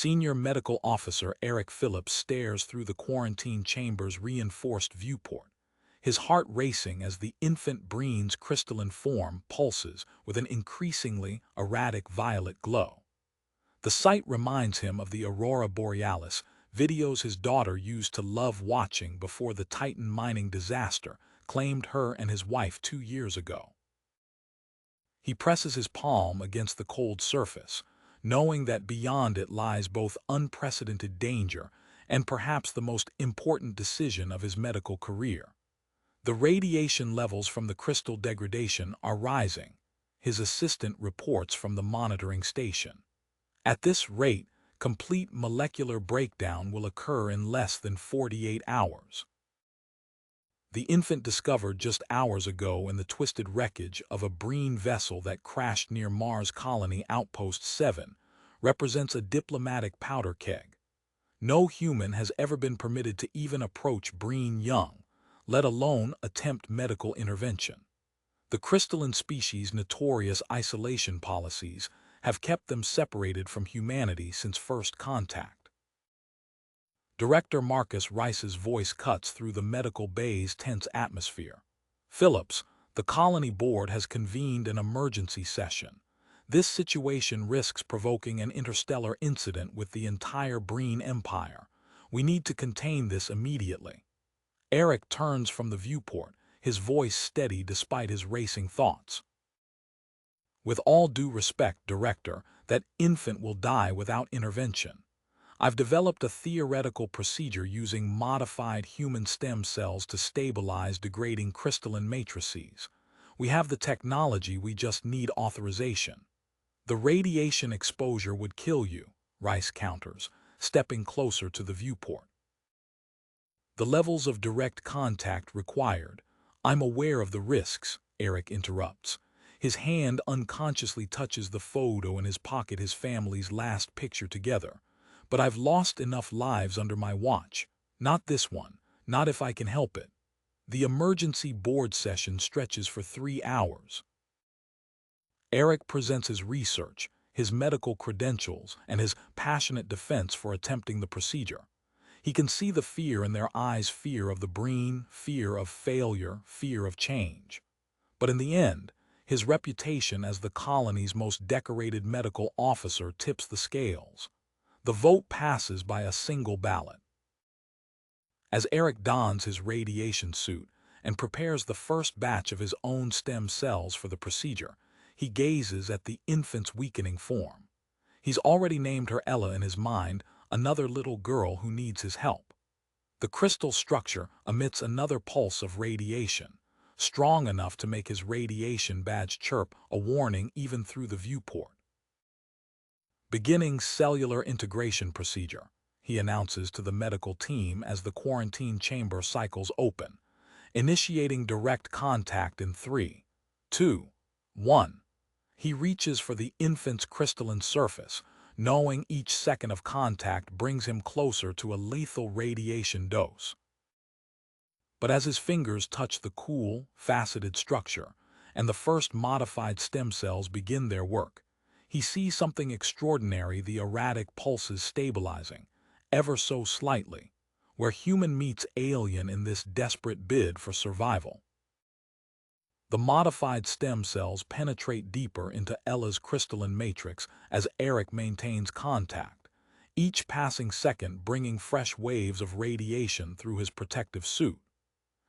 Senior Medical Officer Eric Phillips stares through the quarantine chamber's reinforced viewport, his heart racing as the infant Breen's crystalline form pulses with an increasingly erratic violet glow. The sight reminds him of the aurora borealis, videos his daughter used to love watching before the Titan mining disaster claimed her and his wife 2 years ago. He presses his palm against the cold surface, knowing that beyond it lies both unprecedented danger and perhaps the most important decision of his medical career. The radiation levels from the crystal degradation are rising, his assistant reports from the monitoring station. At this rate, complete molecular breakdown will occur in less than 48 hours. The infant discovered just hours ago in the twisted wreckage of a Breen vessel that crashed near Mars Colony Outpost 7 represents a diplomatic powder keg. No human has ever been permitted to even approach Breen young, let alone attempt medical intervention. The crystalline species' notorious isolation policies have kept them separated from humanity since first contact. Director Marcus Rice's voice cuts through the medical bay's tense atmosphere. Phillips, the colony board has convened an emergency session. This situation risks provoking an interstellar incident with the entire Breen Empire. We need to contain this immediately. Eric turns from the viewport, his voice steady despite his racing thoughts. With all due respect, Director, that infant will die without intervention. I've developed a theoretical procedure using modified human stem cells to stabilize degrading crystalline matrices. We have the technology, we just need authorization. The radiation exposure would kill you, Rice counters, stepping closer to the viewport. The levels of direct contact required. I'm aware of the risks, Eric interrupts. His hand unconsciously touches the photo in his pocket, his family's last picture together. But I've lost enough lives under my watch. Not this one, not if I can help it. The emergency board session stretches for 3 hours. Eric presents his research, his medical credentials, and his passionate defense for attempting the procedure. He can see the fear in their eyes, fear of the Breen, fear of failure, fear of change. But in the end, his reputation as the colony's most decorated medical officer tips the scales. The vote passes by a single ballot. As Eric dons his radiation suit and prepares the first batch of his own stem cells for the procedure, he gazes at the infant's weakening form. He's already named her Ella in his mind, another little girl who needs his help. The crystal structure emits another pulse of radiation, strong enough to make his radiation badge chirp, a warning even through the viewport. Beginning cellular integration procedure, he announces to the medical team as the quarantine chamber cycles open, initiating direct contact in 3, 2, 1. He reaches for the infant's crystalline surface, knowing each second of contact brings him closer to a lethal radiation dose. But as his fingers touch the cool, faceted structure, and the first modified stem cells begin their work, he sees something extraordinary, the erratic pulses stabilizing, ever so slightly, where human meets alien in this desperate bid for survival. The modified stem cells penetrate deeper into Ella's crystalline matrix as Eric maintains contact, each passing second bringing fresh waves of radiation through his protective suit.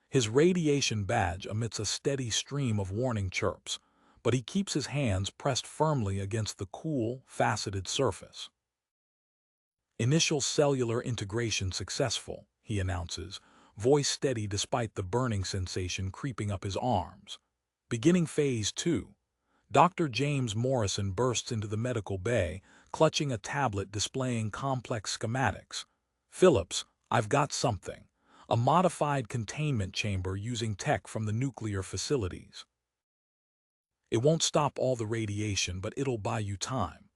His radiation badge emits a steady stream of warning chirps, but he keeps his hands pressed firmly against the cool, faceted surface. Initial cellular integration successful, he announces, voice steady despite the burning sensation creeping up his arms. Beginning phase 2. Dr. James Morrison bursts into the medical bay, clutching a tablet displaying complex schematics. Phillips, I've got something. A modified containment chamber using tech from the nuclear facilities. It won't stop all the radiation, but it'll buy you time.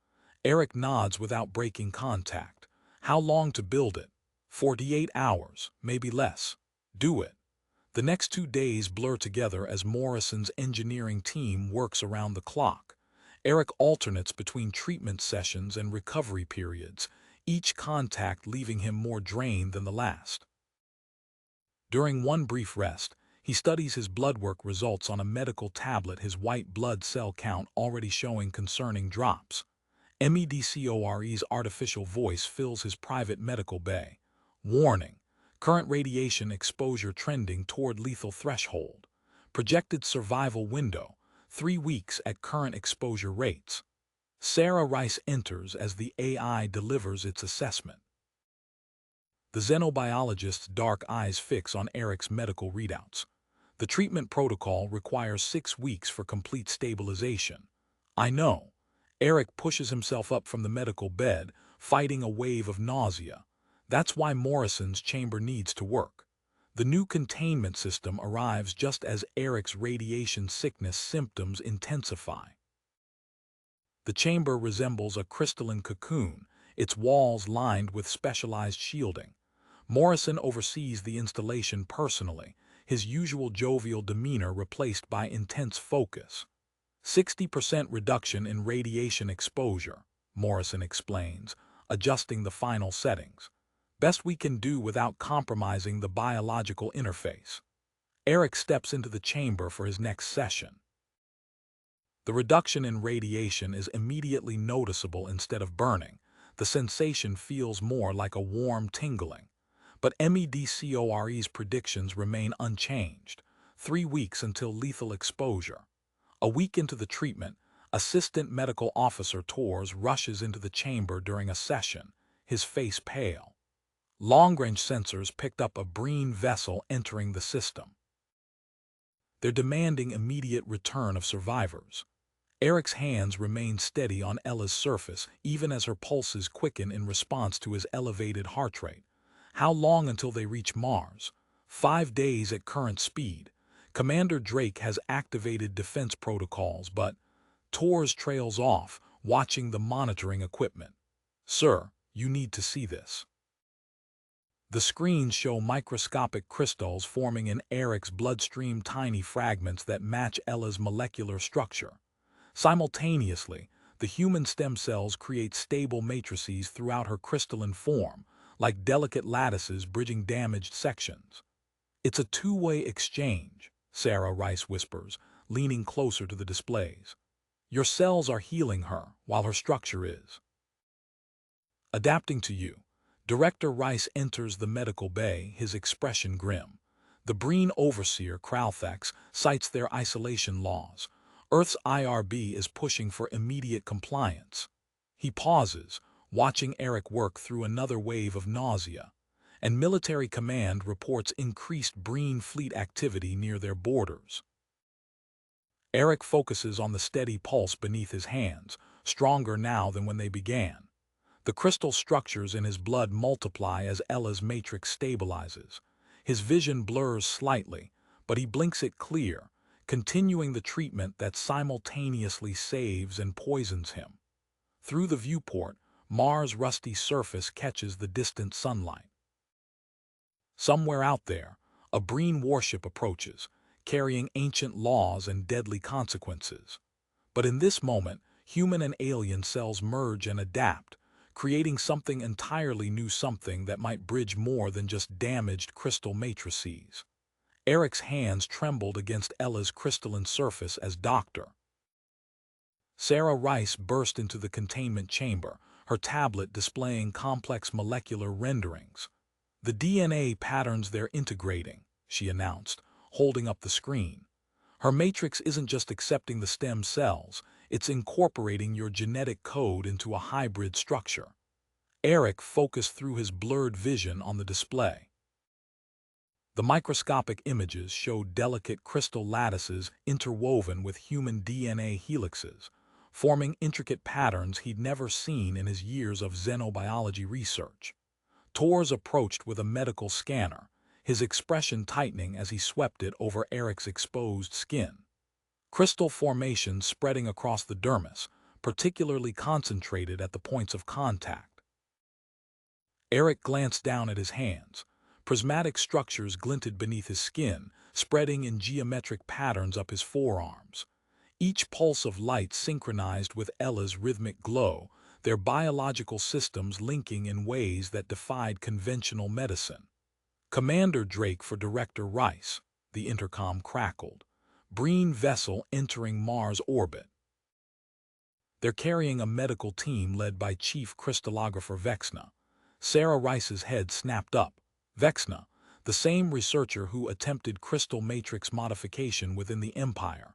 Eric nods without breaking contact. How long to build it? 48 hours, maybe less. Do it. The next 2 days blur together as Morrison's engineering team works around the clock. Eric alternates between treatment sessions and recovery periods, each contact leaving him more drained than the last. During one brief rest, he studies his blood work results on a medical tablet, his white blood cell count already showing concerning drops. MEDCORE's artificial voice fills his private medical bay. Warning: current radiation exposure trending toward lethal threshold. Projected survival window: 3 weeks at current exposure rates. Sarah Rice enters as the AI delivers its assessment. The xenobiologist's dark eyes fix on Eric's medical readouts. The treatment protocol requires 6 weeks for complete stabilization. I know. Eric pushes himself up from the medical bed, fighting a wave of nausea. That's why Morrison's chamber needs to work. The new containment system arrives just as Eric's radiation sickness symptoms intensify. The chamber resembles a crystalline cocoon, its walls lined with specialized shielding. Morrison oversees the installation personally, his usual jovial demeanor replaced by intense focus. 60% reduction in radiation exposure, Morrison explains, adjusting the final settings. Best we can do without compromising the biological interface. Eric steps into the chamber for his next session. The reduction in radiation is immediately noticeable instead of burning. The sensation feels more like a warm tingling. But MEDCORE's predictions remain unchanged. 3 weeks until lethal exposure. A week into the treatment, Assistant Medical Officer Torres rushes into the chamber during a session, his face pale. Long-range sensors picked up a Breen vessel entering the system. They're demanding immediate return of survivors. Eric's hands remain steady on Ella's surface, even as her pulses quicken in response to his elevated heart rate. How long until they reach Mars? 5 days at current speed. Commander Drake has activated defense protocols, but Torres trails off, watching the monitoring equipment. Sir, you need to see this. The screens show microscopic crystals forming in Eric's bloodstream, tiny fragments that match Ella's molecular structure. Simultaneously, the human stem cells create stable matrices throughout her crystalline form, like delicate lattices bridging damaged sections. It's a two-way exchange, Sarah Rice whispers, leaning closer to the displays. Your cells are healing her, while her structure is adapting to you. Director Rice enters the medical bay, his expression grim. The Breen overseer, Crowthax, cites their isolation laws. Earth's IRB is pushing for immediate compliance. He pauses, watching Eric work through another wave of nausea, and military command reports increased Breen fleet activity near their borders. Eric focuses on the steady pulse beneath his hands, stronger now than when they began. The crystal structures in his blood multiply as Ella's matrix stabilizes. His vision blurs slightly, but he blinks it clear, continuing the treatment that simultaneously saves and poisons him. Through the viewport, Mars' rusty surface catches the distant sunlight. Somewhere out there, a Breen warship approaches, carrying ancient laws and deadly consequences. But in this moment, human and alien cells merge and adapt, creating something entirely new, something that might bridge more than just damaged crystal matrices. Eric's hands trembled against Ella's crystalline surface as Dr. Sarah Rice burst into the containment chamber, her tablet displaying complex molecular renderings. The DNA patterns they're integrating, she announced, holding up the screen. Her matrix isn't just accepting the stem cells, it's incorporating your genetic code into a hybrid structure. Eric focused through his blurred vision on the display. The microscopic images showed delicate crystal lattices interwoven with human DNA helixes, forming intricate patterns he'd never seen in his years of xenobiology research. Torres approached with a medical scanner, his expression tightening as he swept it over Eric's exposed skin. Crystal formations spreading across the dermis, particularly concentrated at the points of contact. Eric glanced down at his hands. Prismatic structures glinted beneath his skin, spreading in geometric patterns up his forearms. Each pulse of light synchronized with Ella's rhythmic glow, their biological systems linking in ways that defied conventional medicine. "Commander Drake for Director Rice," the intercom crackled. "Breen vessel entering Mars orbit." They're carrying a medical team led by Chief Crystallographer Vexna. Sarah Rice's head snapped up. Vexna, the same researcher who attempted crystal matrix modification within the Empire.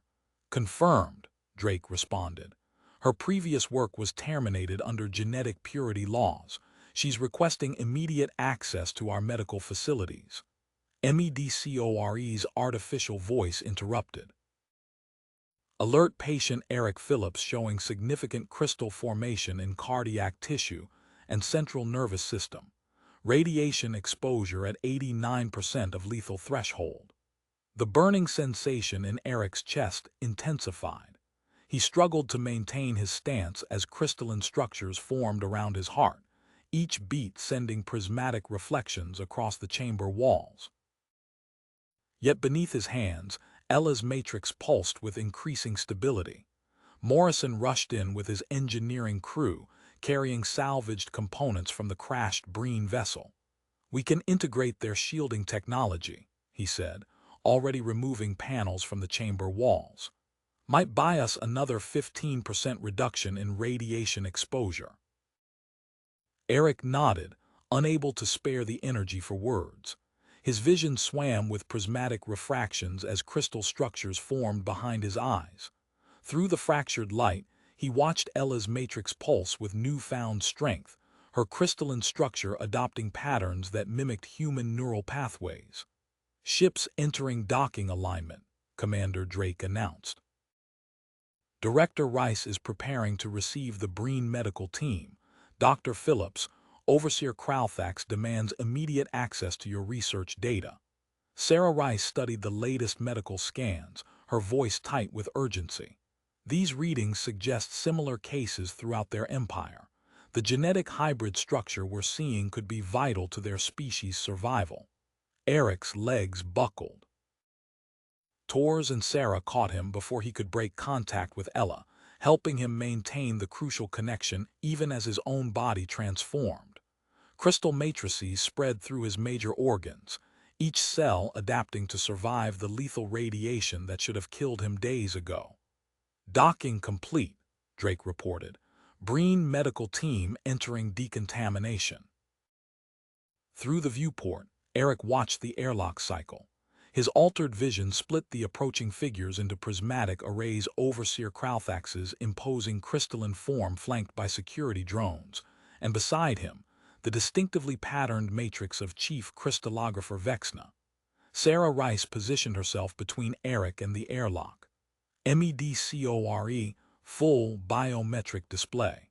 "Confirmed," Drake responded. "Her previous work was terminated under genetic purity laws. She's requesting immediate access to our medical facilities." MEDCORE's artificial voice interrupted. "Alert patient Eric Phillips showing significant crystal formation in cardiac tissue and central nervous system. Radiation exposure at 89% of lethal threshold." The burning sensation in Eric's chest intensified. He struggled to maintain his stance as crystalline structures formed around his heart, each beat sending prismatic reflections across the chamber walls. Yet beneath his hands, Ella's matrix pulsed with increasing stability. Morrison rushed in with his engineering crew, carrying salvaged components from the crashed Breen vessel. "We can integrate their shielding technology," he said, already removing panels from the chamber walls. "Might buy us another 15% reduction in radiation exposure." Eric nodded, unable to spare the energy for words. His vision swam with prismatic refractions as crystal structures formed behind his eyes. Through the fractured light, he watched Ella's matrix pulse with newfound strength, her crystalline structure adopting patterns that mimicked human neural pathways. "Ships entering docking alignment," Commander Drake announced. "Director Rice is preparing to receive the Breen medical team. Dr. Phillips, Overseer Crowthax demands immediate access to your research data." Sarah Rice studied the latest medical scans, her voice tight with urgency. These readings suggest similar cases throughout their empire. The genetic hybrid structure we're seeing could be vital to their species' survival. Eric's legs buckled. Tors and Sarah caught him before he could break contact with Ella, helping him maintain the crucial connection even as his own body transformed. Crystal matrices spread through his major organs, each cell adapting to survive the lethal radiation that should have killed him days ago. "Docking complete," Drake reported. "Breen medical team entering decontamination." Through the viewport, Eric watched the airlock cycle. His altered vision split the approaching figures into prismatic arrays. Overseer Crowthax's imposing crystalline form flanked by security drones, and beside him, the distinctively patterned matrix of Chief Crystallographer Vexna. Sarah Rice positioned herself between Eric and the airlock. MEDCORE, full biometric display.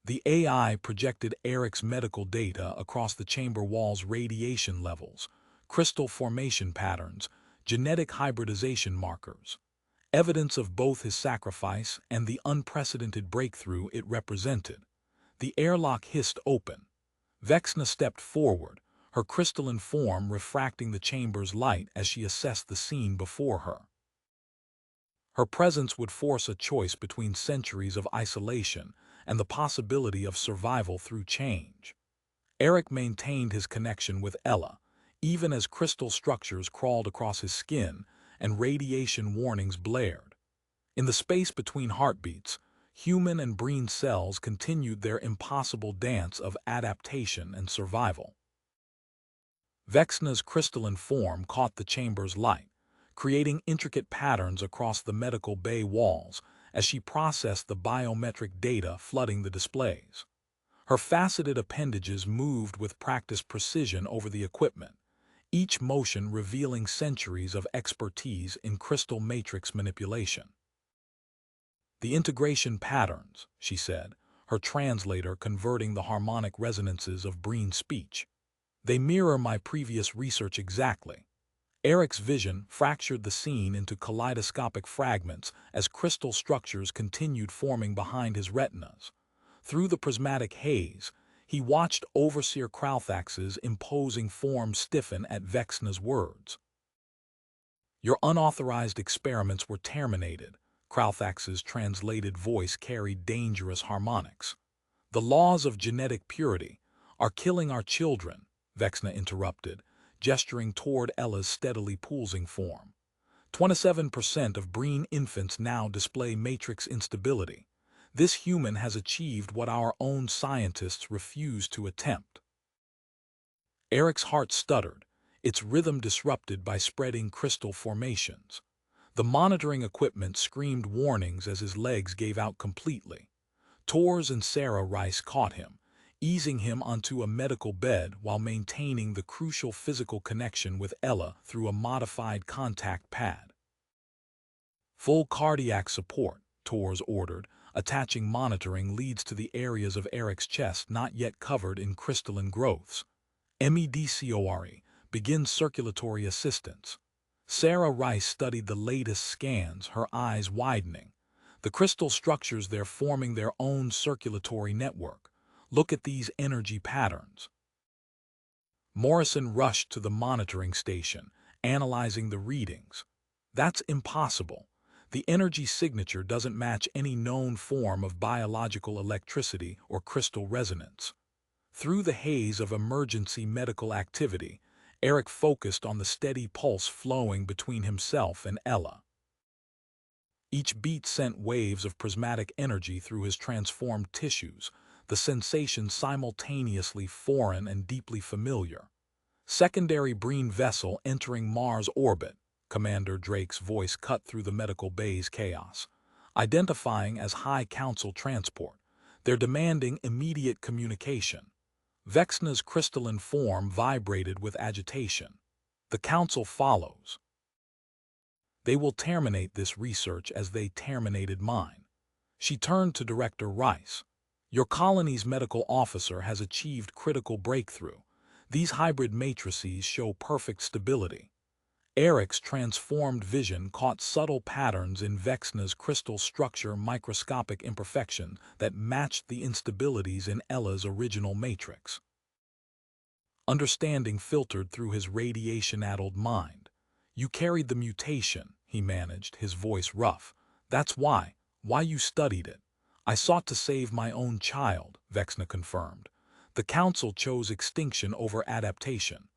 The AI projected Eric's medical data across the chamber wall's radiation levels, crystal formation patterns, genetic hybridization markers, evidence of both his sacrifice and the unprecedented breakthrough it represented. The airlock hissed open. Vexna stepped forward, her crystalline form refracting the chamber's light as she assessed the scene before her. Her presence would force a choice between centuries of isolation and the possibility of survival through change. Eric maintained his connection with Ella, even as crystal structures crawled across his skin and radiation warnings blared. In the space between heartbeats, human and Breen cells continued their impossible dance of adaptation and survival. Vexna's crystalline form caught the chamber's light, creating intricate patterns across the medical bay walls as she processed the biometric data flooding the displays. Her faceted appendages moved with practiced precision over the equipment, each motion revealing centuries of expertise in crystal matrix manipulation. "The integration patterns," she said, her translator converting the harmonic resonances of Breen's speech. "They mirror my previous research exactly." Eric's vision fractured the scene into kaleidoscopic fragments as crystal structures continued forming behind his retinas. Through the prismatic haze, he watched Overseer Crowthax's imposing form stiffen at Vexna's words. "Your unauthorized experiments were terminated," Kralthax's translated voice carried dangerous harmonics. "The laws of genetic purity are killing our children," Vexna interrupted, gesturing toward Ella's steadily pulsing form. 27% of Breen infants now display matrix instability. This human has achieved what our own scientists refuse to attempt. Eric's heart stuttered, its rhythm disrupted by spreading crystal formations. The monitoring equipment screamed warnings as his legs gave out completely. Tors and Sarah Rice caught him, easing him onto a medical bed while maintaining the crucial physical connection with Ella through a modified contact pad. "Full cardiac support," Tors ordered. Attaching monitoring leads to the areas of Eric's chest not yet covered in crystalline growths. MEDCORE begins circulatory assistance. Sarah Rice studied the latest scans, her eyes widening. The crystal structures they're forming their own circulatory network. Look at these energy patterns. Morrison rushed to the monitoring station, analyzing the readings. "That's impossible. The energy signature doesn't match any known form of biological electricity or crystal resonance." Through the haze of emergency medical activity, Eric focused on the steady pulse flowing between himself and Ella. Each beat sent waves of prismatic energy through his transformed tissues, the sensation simultaneously foreign and deeply familiar. "Secondary Breen vessel entering Mars orbit," Commander Drake's voice cut through the medical bay's chaos. "Identifying as High Council transport. They're demanding immediate communication." Vexna's crystalline form vibrated with agitation. "The Council follows. They will terminate this research as they terminated mine." She turned to Director Rice. "Your colony's medical officer has achieved critical breakthrough. These hybrid matrices show perfect stability." Eric's transformed vision caught subtle patterns in Vexna's crystal structure, microscopic imperfection that matched the instabilities in Ella's original matrix. Understanding filtered through his radiation-addled mind. "You carried the mutation," he managed, his voice rough. "That's why you studied it." "I sought to save my own child," Vexna confirmed. "The Council chose extinction over adaptation."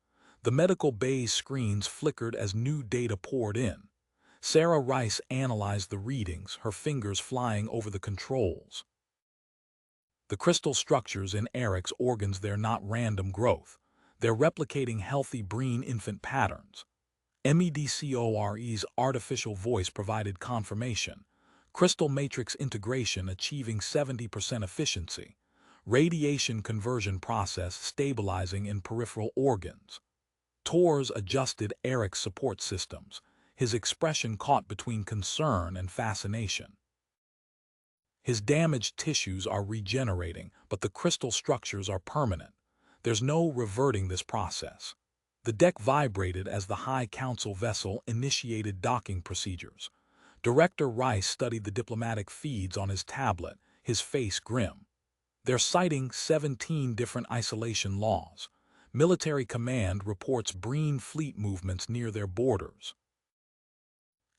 The medical bay's screens flickered as new data poured in. Sarah Rice analyzed the readings, her fingers flying over the controls. The crystal structures in Eric's organs, they're not random growth. They're replicating healthy Breen infant patterns. MEDCORE's artificial voice provided confirmation. Crystal matrix integration achieving 70% efficiency. Radiation conversion process stabilizing in peripheral organs. Tors adjusted Eric's support systems, his expression caught between concern and fascination. "His damaged tissues are regenerating, but the crystal structures are permanent. There's no reverting this process." The deck vibrated as the High Council vessel initiated docking procedures. Director Rice studied the diplomatic feeds on his tablet, his face grim. "They're citing 17 different isolation laws. Military command reports Breen fleet movements near their borders."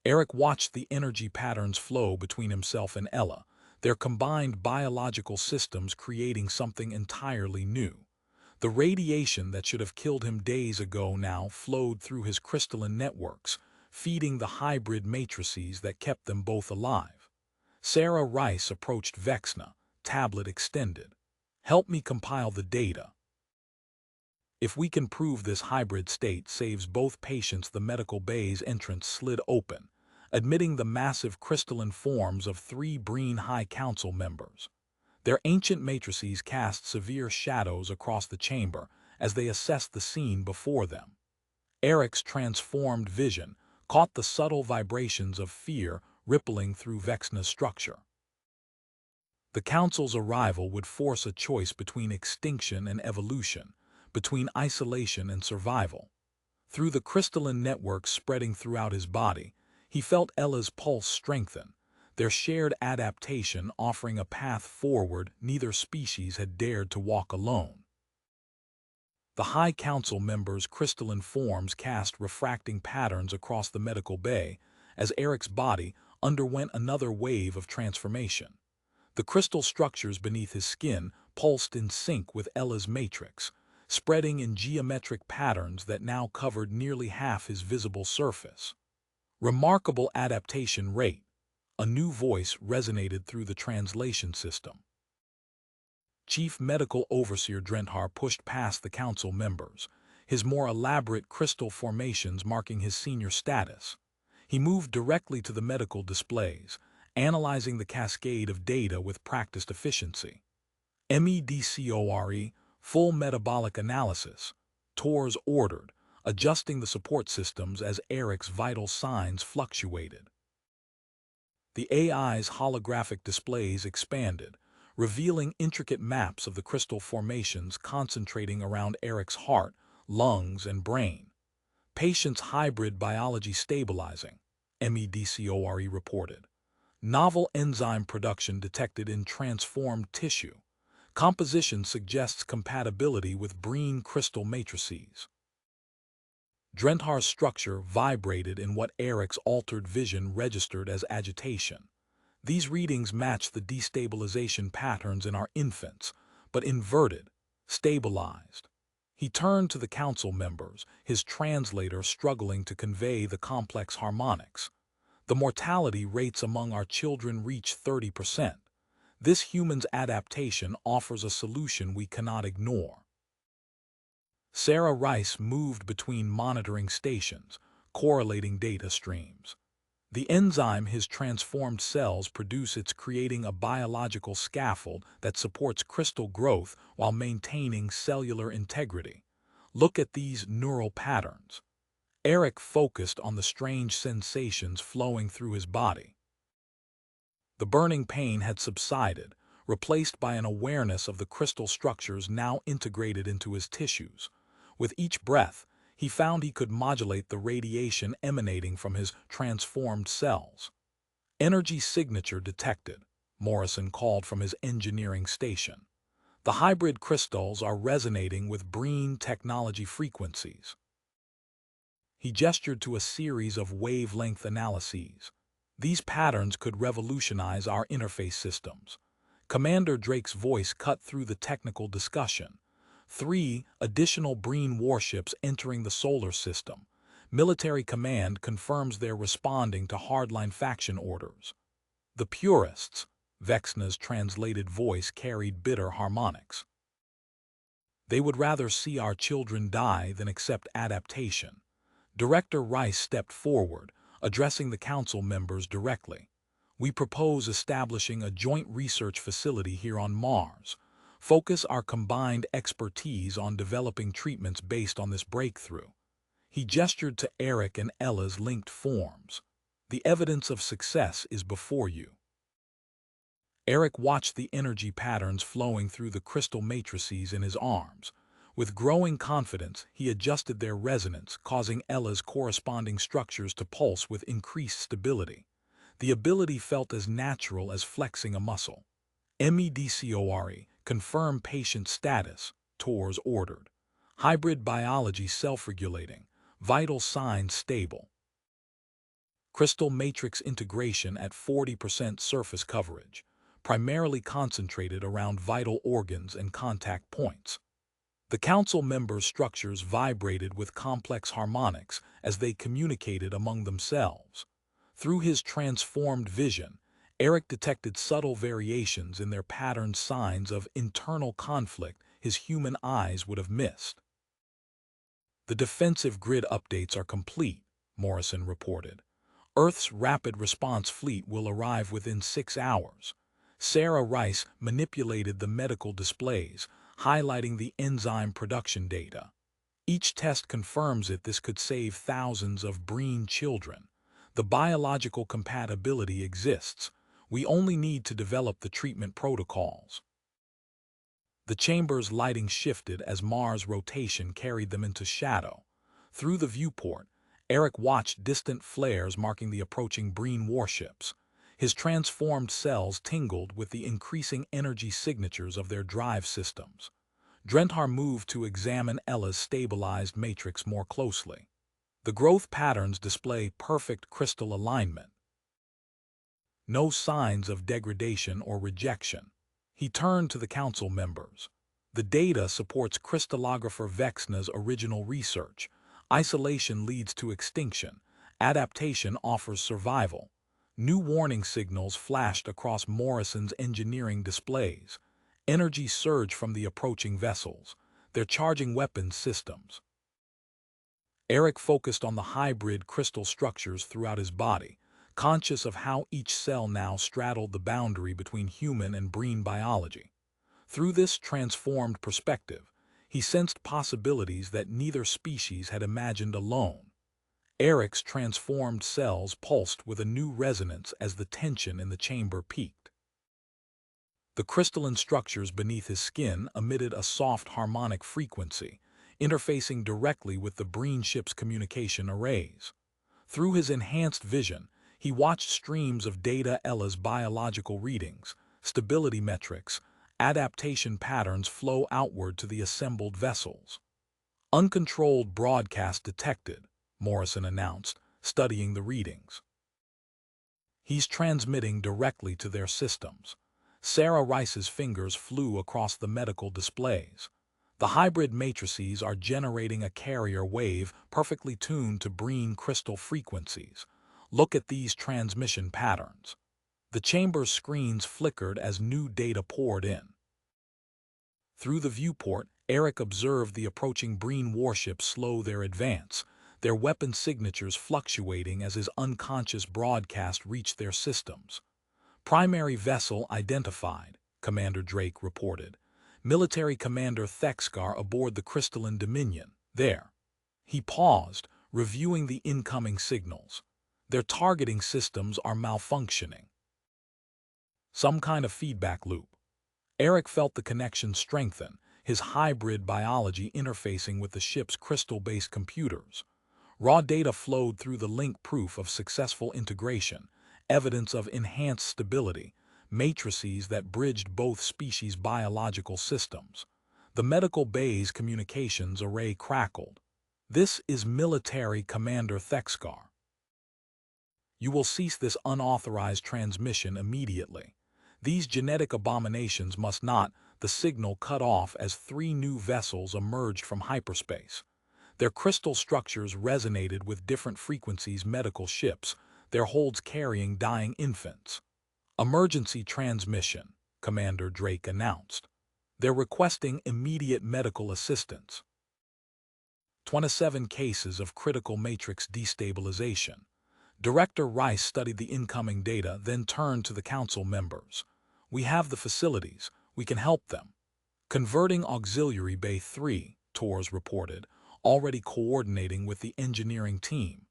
Eric watched the energy patterns flow between himself and Ella, their combined biological systems creating something entirely new. The radiation that should have killed him days ago now flowed through his crystalline networks, feeding the hybrid matrices that kept them both alive. Sarah Rice approached Vexna, tablet extended. "Help me compile the data. If we can prove this hybrid state saves both patients." The medical bay's entrance slid open, admitting the massive crystalline forms of 3 Breen High Council members. Their ancient matrices cast severe shadows across the chamber as they assessed the scene before them. Eric's transformed vision caught the subtle vibrations of fear rippling through Vexna's structure. The Council's arrival would force a choice between extinction and evolution, between isolation and survival. Through the crystalline networks spreading throughout his body, he felt Ella's pulse strengthen, their shared adaptation offering a path forward neither species had dared to walk alone. The High Council members' crystalline forms cast refracting patterns across the medical bay as Eric's body, underwent another wave of transformation. The crystal structures beneath his skin pulsed in sync with Ella's matrix, spreading in geometric patterns that now covered nearly half his visible surface. Remarkable adaptation rate. A new voice resonated through the translation system. Chief Medical Overseer Drenthar pushed past the council members, his more elaborate crystal formations marking his senior status. He moved directly to the medical displays, analyzing the cascade of data with practiced efficiency. MEDCORE, full metabolic analysis. TORS ordered, adjusting the support systems as Eric's vital signs fluctuated. The AI's holographic displays expanded, revealing intricate maps of the crystal formations concentrating around Eric's heart, lungs, and brain. Patient's hybrid biology stabilizing, MEDCORE reported. Novel enzyme production detected in transformed tissue. Composition suggests compatibility with Breen crystal matrices. Drenthar's structure vibrated in what Eric's altered vision registered as agitation. These readings match the destabilization patterns in our infants, but inverted, stabilized. He turned to the council members, his translator struggling to convey the complex harmonics. The mortality rates among our children reach 30%. This human's adaptation offers a solution we cannot ignore. Sarah Rice moved between monitoring stations, correlating data streams. The enzyme his transformed cells produce is creating a biological scaffold that supports crystal growth while maintaining cellular integrity. Look at these neural patterns. Eric focused on the strange sensations flowing through his body. The burning pain had subsided, replaced by an awareness of the crystal structures now integrated into his tissues. With each breath, he found he could modulate the radiation emanating from his transformed cells. Energy signature detected, Morrison called from his engineering station. The hybrid crystals are resonating with Breen technology frequencies. He gestured to a series of wavelength analyses. These patterns could revolutionize our interface systems. Commander Drake's voice cut through the technical discussion. 3 additional Breen warships entering the solar system. Military command confirms they're responding to hardline faction orders. The purists, Vexna's translated voice carried bitter harmonics. They would rather see our children die than accept adaptation. Director Rice stepped forward, addressing the council members directly. We propose establishing a joint research facility here on Mars. Focus our combined expertise on developing treatments based on this breakthrough. He gestured to Eric and Ella's linked forms. The evidence of success is before you. Eric watched the energy patterns flowing through the crystal matrices in his arms. With growing confidence, he adjusted their resonance, causing Ella's corresponding structures to pulse with increased stability. The ability felt as natural as flexing a muscle. MEDCORE, confirm patient status, TORS ordered. Hybrid biology self-regulating, vital signs stable. Crystal matrix integration at 40% surface coverage, primarily concentrated around vital organs and contact points. The council members' structures vibrated with complex harmonics as they communicated among themselves. Through his transformed vision, Eric detected subtle variations in their patterned signs of internal conflict his human eyes would have missed. The defensive grid updates are complete, Morrison reported. Earth's rapid response fleet will arrive within 6 hours. Sarah Rice manipulated the medical displays, highlighting the enzyme production data. Each test confirms it. This could save thousands of Breen children. The biological compatibility exists. We only need to develop the treatment protocols. The chamber's lighting shifted as Mars' rotation carried them into shadow. Through the viewport, Eric watched distant flares marking the approaching Breen warships. His transformed cells tingled with the increasing energy signatures of their drive systems. Drenthar moved to examine Ella's stabilized matrix more closely. The growth patterns display perfect crystal alignment. No signs of degradation or rejection. He turned to the council members. The data supports crystallographer Vexna's original research. Isolation leads to extinction. Adaptation offers survival. New warning signals flashed across Morrison's engineering displays. Energy surged from the approaching vessels. They're charging weapons systems. Eric focused on the hybrid crystal structures throughout his body, conscious of how each cell now straddled the boundary between human and Breen biology. Through this transformed perspective, he sensed possibilities that neither species had imagined alone. Eric's transformed cells pulsed with a new resonance as the tension in the chamber peaked. The crystalline structures beneath his skin emitted a soft harmonic frequency, interfacing directly with the Breen ship's communication arrays. Through his enhanced vision, he watched streams of data Ella's biological readings, stability metrics, adaptation patterns flow outward to the assembled vessels. Uncontrolled broadcast detected, Morrison announced, studying the readings. He's transmitting directly to their systems. Sarah Rice's fingers flew across the medical displays. The hybrid matrices are generating a carrier wave perfectly tuned to Breen crystal frequencies. Look at these transmission patterns. The chamber's screens flickered as new data poured in. Through the viewport, Eric observed the approaching Breen warships slow their advance, their weapon signatures fluctuating as his unconscious broadcast reached their systems. Primary vessel identified, Commander Drake reported. Military Commander Thexgar aboard the Crystalline Dominion. There. He paused, reviewing the incoming signals. Their targeting systems are malfunctioning. Some kind of feedback loop. Eric felt the connection strengthen, his hybrid biology interfacing with the ship's crystal-based computers. Raw data flowed through the link, proof of successful integration, evidence of enhanced stability, matrices that bridged both species' biological systems. The medical bay's communications array crackled. This is Military Commander Thexgar. You will cease this unauthorized transmission immediately. These genetic abominations must not. The signal cut off as 3 new vessels emerged from hyperspace. Their crystal structures resonated with different frequencies. Medical ships, their holds carrying dying infants. Emergency transmission, Commander Drake announced. They're requesting immediate medical assistance. 27 cases of critical matrix destabilization. Director Rice studied the incoming data, then turned to the council members. We have the facilities. We can help them. Converting Auxiliary Bay 3, Torres reported, already coordinating with the engineering team.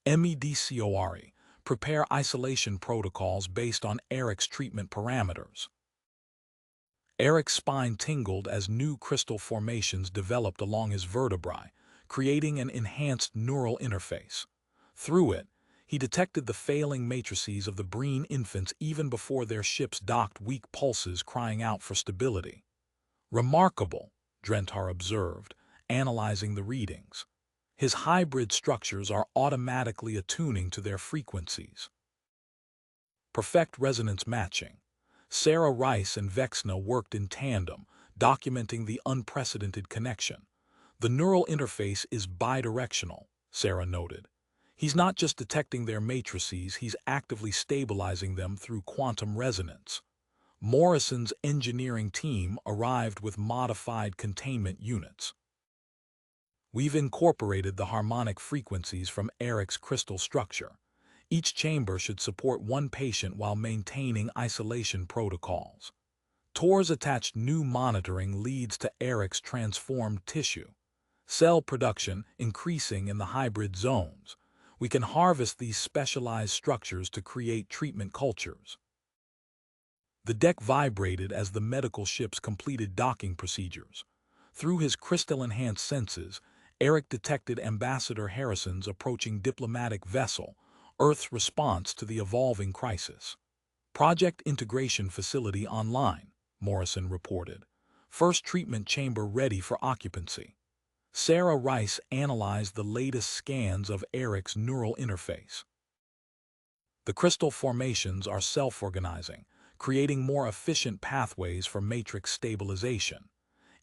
MEDCORE, prepare isolation protocols based on Eric's treatment parameters. Eric's spine tingled as new crystal formations developed along his vertebrae, creating an enhanced neural interface. Through it, he detected the failing matrices of the Breen infants even before their ships docked, weak pulses crying out for stability. Remarkable, Drentar observed, analyzing the readings. His hybrid structures are automatically attuning to their frequencies. Perfect resonance matching. Sarah Rice and Vexna worked in tandem, documenting the unprecedented connection. The neural interface is bidirectional, Sarah noted. He's not just detecting their matrices, he's actively stabilizing them through quantum resonance. Morrison's engineering team arrived with modified containment units. We've incorporated the harmonic frequencies from Eric's crystal structure. Each chamber should support 1 patient while maintaining isolation protocols. Torres attached new monitoring leads to Eric's transformed tissue. Cell production increasing in the hybrid zones. We can harvest these specialized structures to create treatment cultures. The deck vibrated as the medical ships completed docking procedures. Through his crystal-enhanced senses, Eric detected Ambassador Harrison's approaching diplomatic vessel, Earth's response to the evolving crisis. Project Integration Facility online, Morrison reported. First treatment chamber ready for occupancy. Sarah Rice analyzed the latest scans of Eric's neural interface. The crystal formations are self-organizing, creating more efficient pathways for matrix stabilization.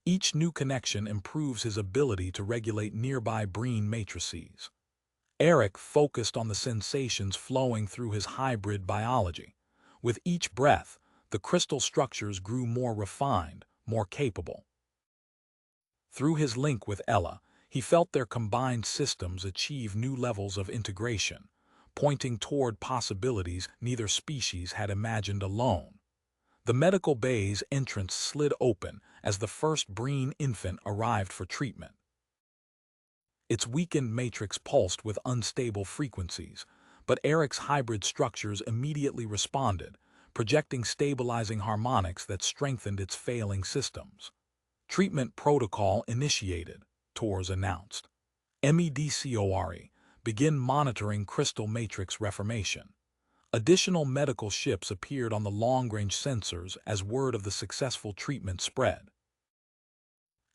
Each new connection improves his ability to regulate nearby brine matrices. Eric focused on the sensations flowing through his hybrid biology. With each breath, the crystal structures grew more refined, more capable. Through his link with Ella, he felt their combined systems achieve new levels of integration, pointing toward possibilities neither species had imagined alone. The medical bay's entrance slid open as the first brine infant arrived for treatment. Its weakened matrix pulsed with unstable frequencies, but Eric's hybrid structures immediately responded, projecting stabilizing harmonics that strengthened its failing systems. Treatment protocol initiated, Tors announced. MEDCORE, begin monitoring crystal matrix reformation. Additional medical ships appeared on the long-range sensors as word of the successful treatment spread.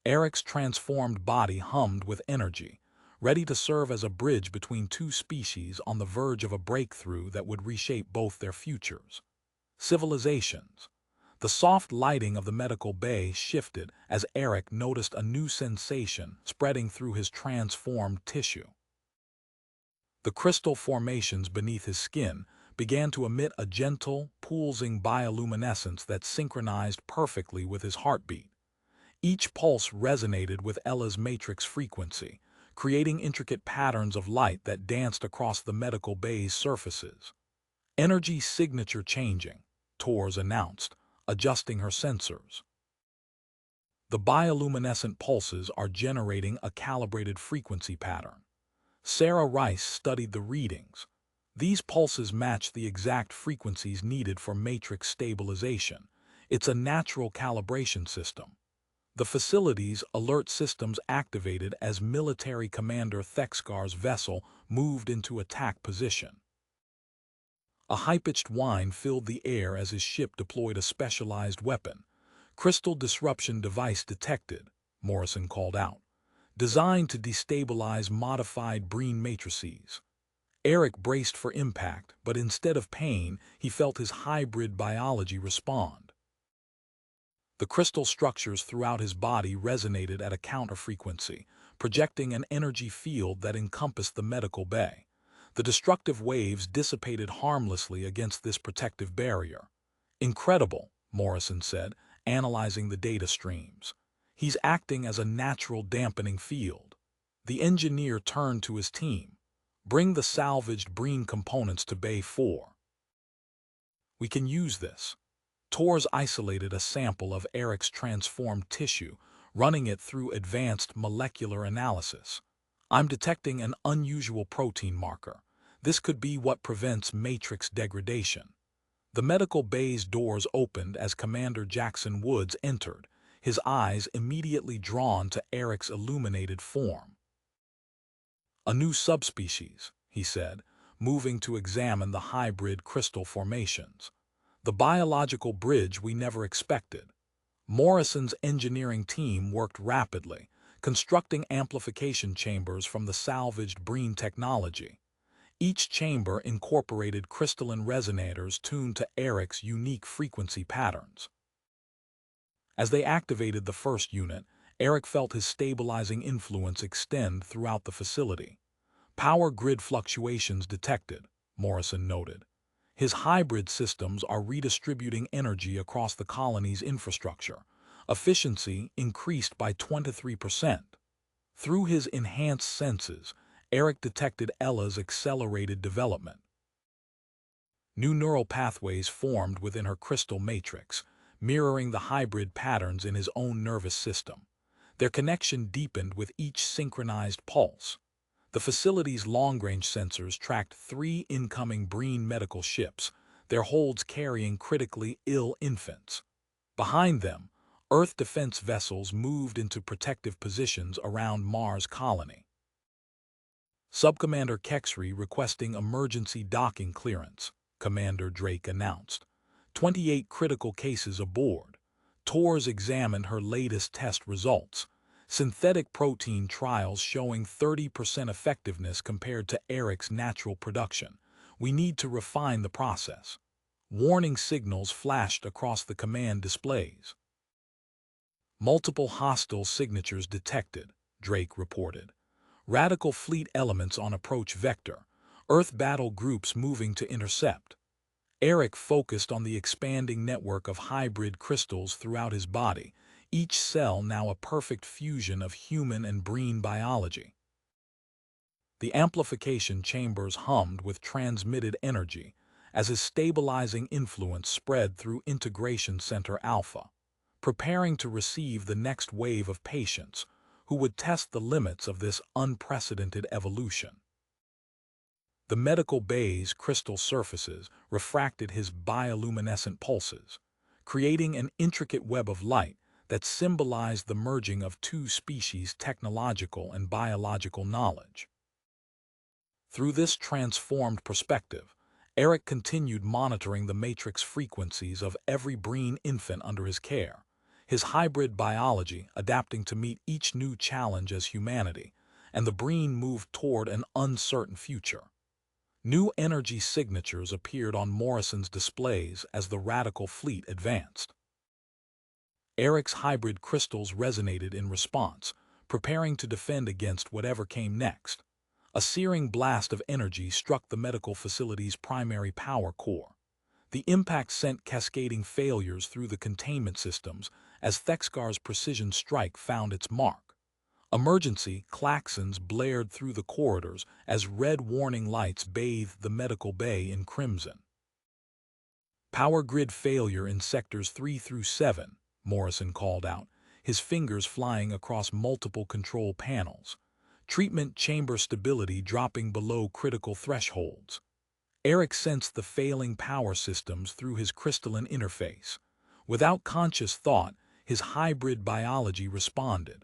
Eric's transformed body hummed with energy, ready to serve as a bridge between two species on the verge of a breakthrough that would reshape both their futures. Civilizations. The soft lighting of the medical bay shifted as Eric noticed a new sensation spreading through his transformed tissue. The crystal formations beneath his skin began to emit a gentle, pulsing bioluminescence that synchronized perfectly with his heartbeat. Each pulse resonated with Ella's matrix frequency, creating intricate patterns of light that danced across the medical bay's surfaces. Energy signature changing, Tors announced, adjusting her sensors. The bioluminescent pulses are generating a calibrated frequency pattern. Sarah Rice studied the readings. These pulses match the exact frequencies needed for matrix stabilization. It's a natural calibration system. The facility's alert systems activated as military commander Thexgar's vessel moved into attack position. A high-pitched whine filled the air as his ship deployed a specialized weapon. Crystal disruption device detected, Morrison called out, designed to destabilize modified brine matrices. Eric braced for impact, but instead of pain, he felt his hybrid biology respond. The crystal structures throughout his body resonated at a counter-frequency, projecting an energy field that encompassed the medical bay. The destructive waves dissipated harmlessly against this protective barrier. Incredible, Morrison said, analyzing the data streams. He's acting as a natural dampening field. The engineer turned to his team. Bring the salvaged brine components to Bay 4. We can use this. Tors isolated a sample of Eric's transformed tissue, running it through advanced molecular analysis. I'm detecting an unusual protein marker. This could be what prevents matrix degradation. The medical bay's doors opened as Commander Jackson Woods entered, his eyes immediately drawn to Eric's illuminated form. A new subspecies, he said, moving to examine the hybrid crystal formations. The biological bridge we never expected. Morrison's engineering team worked rapidly, constructing amplification chambers from the salvaged brine technology. Each chamber incorporated crystalline resonators tuned to Eric's unique frequency patterns. As they activated the first unit, Eric felt his stabilizing influence extend throughout the facility. Power grid fluctuations detected, Morrison noted. His hybrid systems are redistributing energy across the colony's infrastructure. Efficiency increased by 23%. Through his enhanced senses, Eric detected Ella's accelerated development. New neural pathways formed within her crystal matrix, mirroring the hybrid patterns in his own nervous system. Their connection deepened with each synchronized pulse. The facility's long-range sensors tracked 3 incoming brine medical ships, their holds carrying critically ill infants. Behind them, Earth defense vessels moved into protective positions around Mars colony. Subcommander Kexry requesting emergency docking clearance, Commander Drake announced. 28 critical cases aboard. Tors examined her latest test results. Synthetic protein trials showing 30% effectiveness compared to Eric's natural production. We need to refine the process. Warning signals flashed across the command displays. Multiple hostile signatures detected, Drake reported. Radical fleet elements on approach vector. Earth battle groups moving to intercept. Eric focused on the expanding network of hybrid crystals throughout his body, each cell now a perfect fusion of human and breen biology. The amplification chambers hummed with transmitted energy as his stabilizing influence spread through Integration Center Alpha, preparing to receive the next wave of patients who would test the limits of this unprecedented evolution. The medical bay's crystal surfaces refracted his bioluminescent pulses, creating an intricate web of light that symbolized the merging of two species' technological and biological knowledge. Through this transformed perspective, Eric continued monitoring the matrix frequencies of every breen infant under his care, his hybrid biology adapting to meet each new challenge as humanity, and the breen moved toward an uncertain future. New energy signatures appeared on Morrison's displays as the radical fleet advanced. Eric's hybrid crystals resonated in response, preparing to defend against whatever came next. A searing blast of energy struck the medical facility's primary power core. The impact sent cascading failures through the containment systems as Thexgar's precision strike found its mark. Emergency klaxons blared through the corridors as red warning lights bathed the medical bay in crimson. Power grid failure in sectors 3 through 7, Morrison called out, his fingers flying across multiple control panels. Treatment chamber stability dropping below critical thresholds. Eric sensed the failing power systems through his crystalline interface. Without conscious thought, his hybrid biology responded.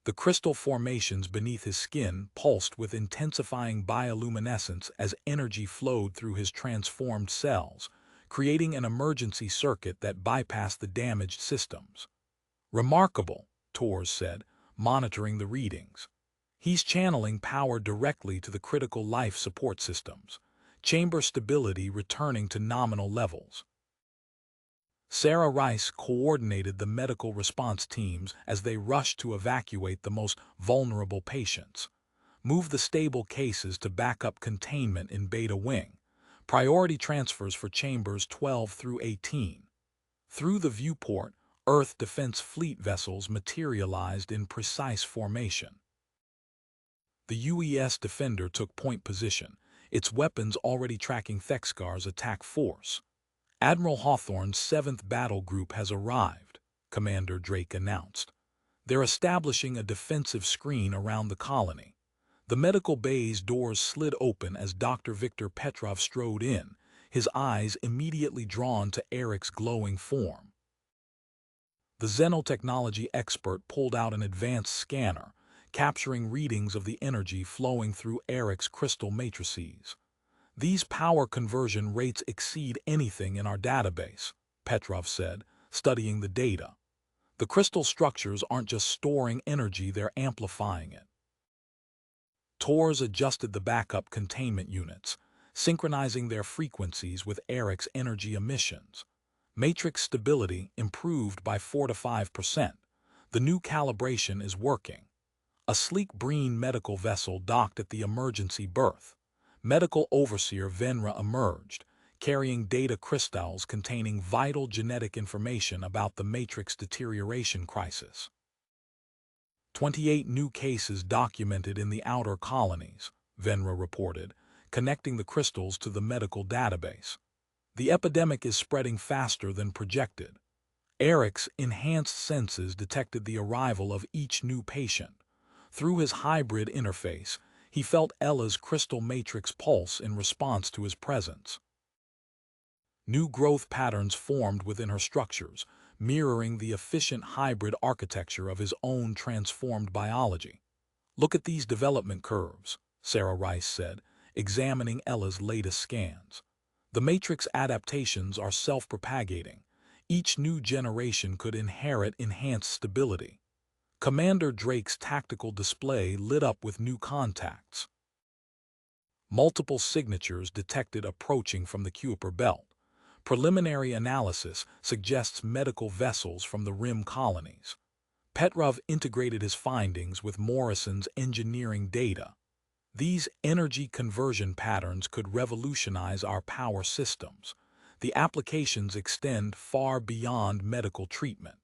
The crystal formations beneath his skin pulsed with intensifying bioluminescence as energy flowed through his transformed cells, creating an emergency circuit that bypassed the damaged systems. Remarkable, Torres said, monitoring the readings. He's channeling power directly to the critical life support systems, chamber stability returning to nominal levels. Sarah Rice coordinated the medical response teams as they rushed to evacuate the most vulnerable patients, move the stable cases to backup containment in Beta Wing, priority transfers for chambers 12 through 18. Through the viewport, Earth Defense Fleet vessels materialized in precise formation. The UES Defender took point position, its weapons already tracking Thexgar's attack force. Admiral Hawthorne's 7th Battle Group has arrived, Commander Drake announced. They're establishing a defensive screen around the colony. The medical bay's doors slid open as Dr. Victor Petrov strode in, his eyes immediately drawn to Eric's glowing form. The xenotechnology expert pulled out an advanced scanner, capturing readings of the energy flowing through Eric's crystal matrices. These power conversion rates exceed anything in our database, Petrov said, studying the data. The crystal structures aren't just storing energy, they're amplifying it. Torres adjusted the backup containment units, synchronizing their frequencies with Eric's energy emissions. Matrix stability improved by 4 to 5%. The new calibration is working. A sleek breen medical vessel docked at the emergency berth. Medical overseer Venra emerged, carrying data crystals containing vital genetic information about the matrix deterioration crisis. 28 new cases documented in the outer colonies, Venra reported, connecting the crystals to the medical database. The epidemic is spreading faster than projected. Eric's enhanced senses detected the arrival of each new patient. Through his hybrid interface, he felt Ella's crystal matrix pulse in response to his presence. New growth patterns formed within her structures, mirroring the efficient hybrid architecture of his own transformed biology. Look at these development curves, Sarah Rice said, examining Ella's latest scans. The matrix adaptations are self-propagating. Each new generation could inherit enhanced stability. Commander Drake's tactical display lit up with new contacts. multiple signatures detected approaching from the Kuiper belt. Preliminary analysis suggests medical vessels from the rim colonies. Petrov integrated his findings with Morrison's engineering data. These energy conversion patterns could revolutionize our power systems. The applications extend far beyond medical treatment.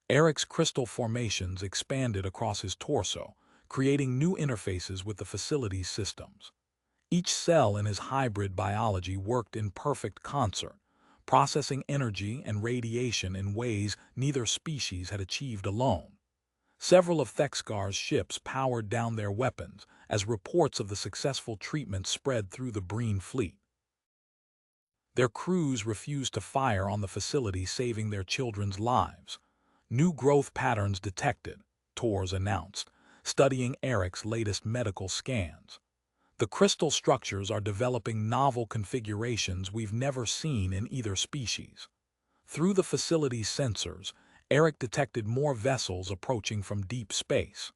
Eric's crystal formations expanded across his torso, creating new interfaces with the facility's systems. Each cell in his hybrid biology worked in perfect concert, processing energy and radiation in ways neither species had achieved alone. Several of Thexgar's ships powered down their weapons as reports of the successful treatment spread through the Breen fleet. Their crews refused to fire on the facility, saving their children's lives. New growth patterns detected, Tors announced, studying Eric's latest medical scans. The crystal structures are developing novel configurations we've never seen in either species. Through the facility's sensors, Eric detected more vessels approaching from deep space.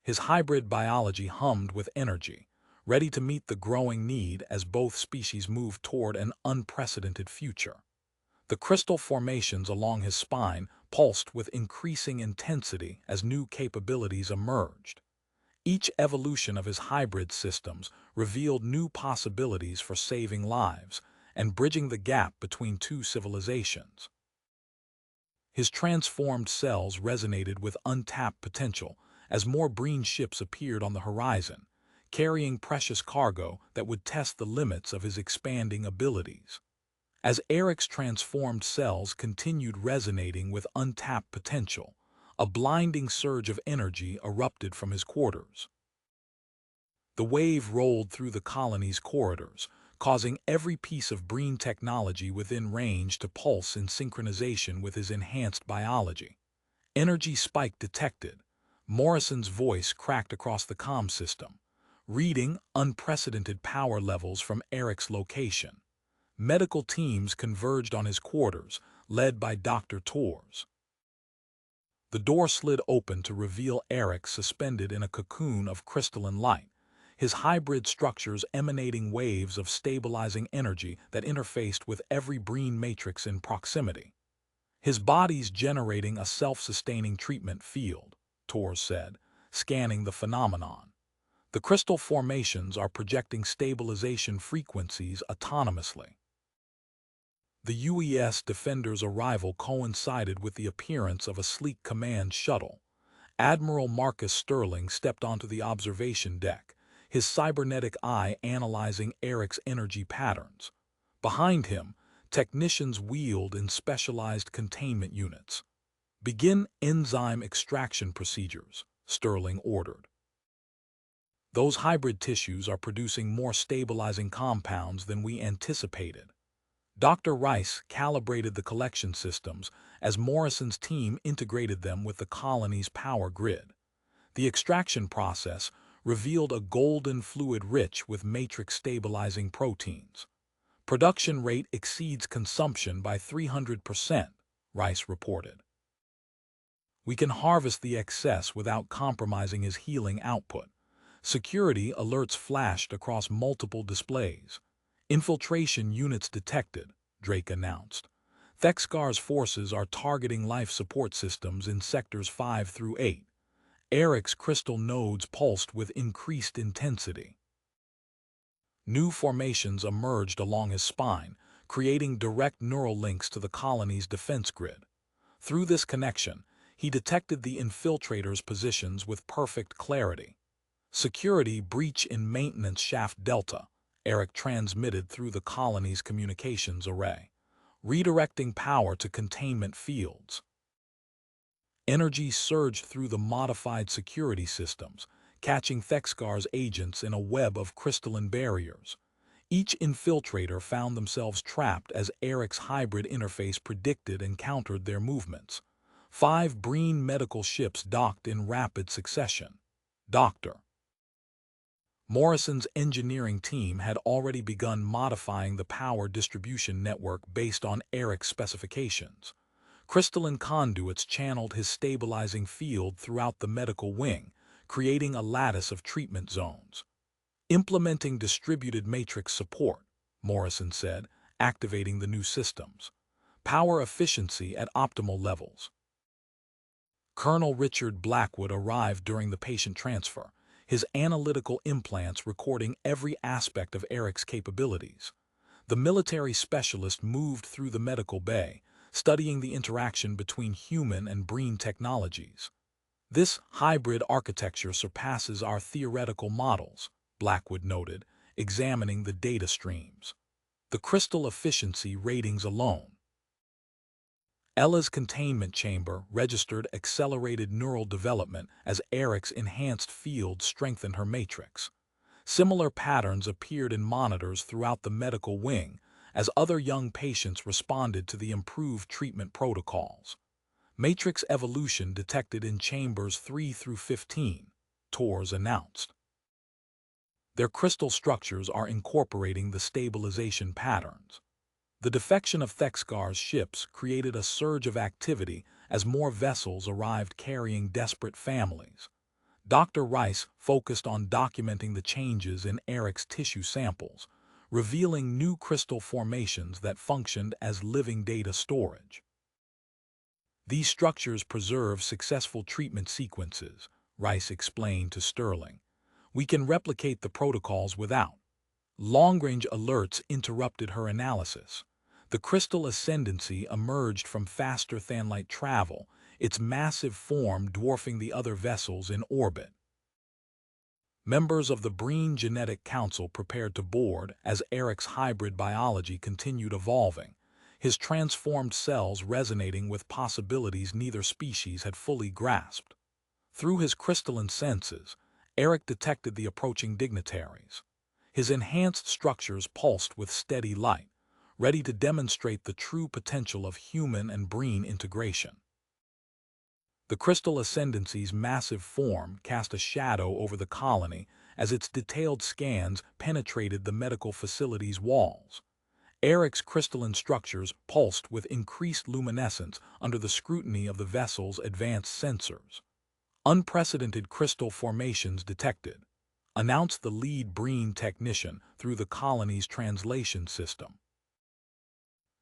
His hybrid biology hummed with energy, ready to meet the growing need as both species move toward an unprecedented future. The crystal formations along his spine pulsed with increasing intensity as new capabilities emerged. Each evolution of his hybrid systems revealed new possibilities for saving lives and bridging the gap between two civilizations. His transformed cells resonated with untapped potential as more Breen ships appeared on the horizon, carrying precious cargo that would test the limits of his expanding abilities. As Eric's transformed cells continued resonating with untapped potential, a blinding surge of energy erupted from his quarters. The wave rolled through the colony's corridors, causing every piece of Breen technology within range to pulse in synchronization with his enhanced biology. Energy spike detected. Morrison's voice cracked across the comm system, reading unprecedented power levels from Eric's location. Medical teams converged on his quarters, led by Dr. Tors. The door slid open to reveal Eric suspended in a cocoon of crystalline light, his hybrid structures emanating waves of stabilizing energy that interfaced with every Breen matrix in proximity. His body's generating a self-sustaining treatment field, Tors said, scanning the phenomenon. The crystal formations are projecting stabilization frequencies autonomously. The UES Defender's arrival coincided with the appearance of a sleek command shuttle. Admiral Marcus Sterling stepped onto the observation deck, his cybernetic eye analyzing Eric's energy patterns. Behind him, technicians wheeled in specialized containment units. "Begin enzyme extraction procedures," Sterling ordered. "Those hybrid tissues are producing more stabilizing compounds than we anticipated." Dr. Rice calibrated the collection systems as Morrison's team integrated them with the colony's power grid. The extraction process revealed a golden fluid rich with matrix-stabilizing proteins. "Production rate exceeds consumption by 300%, Rice reported. "We can harvest the excess without compromising his healing output." Security alerts flashed across multiple displays. "Infiltration units detected," Drake announced. "Thexgar's forces are targeting life support systems in sectors 5 through 8. Eric's crystal nodes pulsed with increased intensity. New formations emerged along his spine, creating direct neural links to the colony's defense grid. Through this connection, he detected the infiltrators' positions with perfect clarity. "Security breach in maintenance shaft Delta," Eric transmitted through the colony's communications array, redirecting power to containment fields. Energy surged through the modified security systems, catching Thexgar's agents in a web of crystalline barriers. Each infiltrator found themselves trapped as Eric's hybrid interface predicted and countered their movements. 5 Breen medical ships docked in rapid succession. Dr. Morrison's engineering team had already begun modifying the power distribution network based on Eric's specifications. Crystalline conduits channeled his stabilizing field throughout the medical wing, creating a lattice of treatment zones. Implementing distributed matrix support, Morrison said, activating the new systems. Power efficiency at optimal levels. Colonel Richard Blackwood arrived during the patient transfer, his analytical implants recording every aspect of Eric's capabilities. The military specialist moved through the medical bay, studying the interaction between human and Breen technologies. This hybrid architecture surpasses our theoretical models, Blackwood noted, examining the data streams. The crystal efficiency ratings alone. Ella's containment chamber registered accelerated neural development as Eric's enhanced field strengthened her matrix. Similar patterns appeared in monitors throughout the medical wing as other young patients responded to the improved treatment protocols. Matrix evolution detected in chambers 3 through 15, TORS announced. Their crystal structures are incorporating the stabilization patterns. The defection of Thexgar's ships created a surge of activity as more vessels arrived carrying desperate families. Dr. Rice focused on documenting the changes in Eric's tissue samples, revealing new crystal formations that functioned as living data storage. These structures preserve successful treatment sequences, Rice explained to Sterling. We can replicate the protocols without. Long-range alerts interrupted her analysis. The crystal ascendancy emerged from faster-than-light travel, its massive form dwarfing the other vessels in orbit. Members of the Breen Genetic Council prepared to board as Eric's hybrid biology continued evolving, his transformed cells resonating with possibilities neither species had fully grasped. Through his crystalline senses, Eric detected the approaching dignitaries. His enhanced structures pulsed with steady light, ready to demonstrate the true potential of human and Breen integration. The crystal ascendancy's massive form cast a shadow over the colony as its detailed scans penetrated the medical facility's walls. Eric's crystalline structures pulsed with increased luminescence under the scrutiny of the vessel's advanced sensors. Unprecedented crystal formations detected, announced the lead Breen technician through the colony's translation system.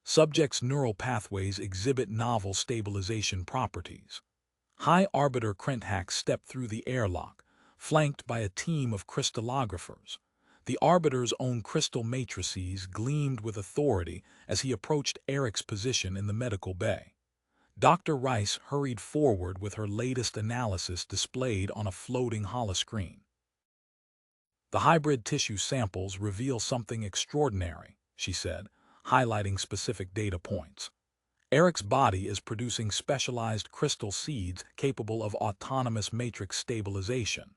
Subjects' neural pathways exhibit novel stabilization properties. High Arbiter Krenthax stepped through the airlock, flanked by a team of crystallographers. The Arbiter's own crystal matrices gleamed with authority as he approached Eric's position in the medical bay. Dr. Rice hurried forward with her latest analysis displayed on a floating holoscreen. The hybrid tissue samples reveal something extraordinary, she said, highlighting specific data points. Eric's body is producing specialized crystal seeds capable of autonomous matrix stabilization.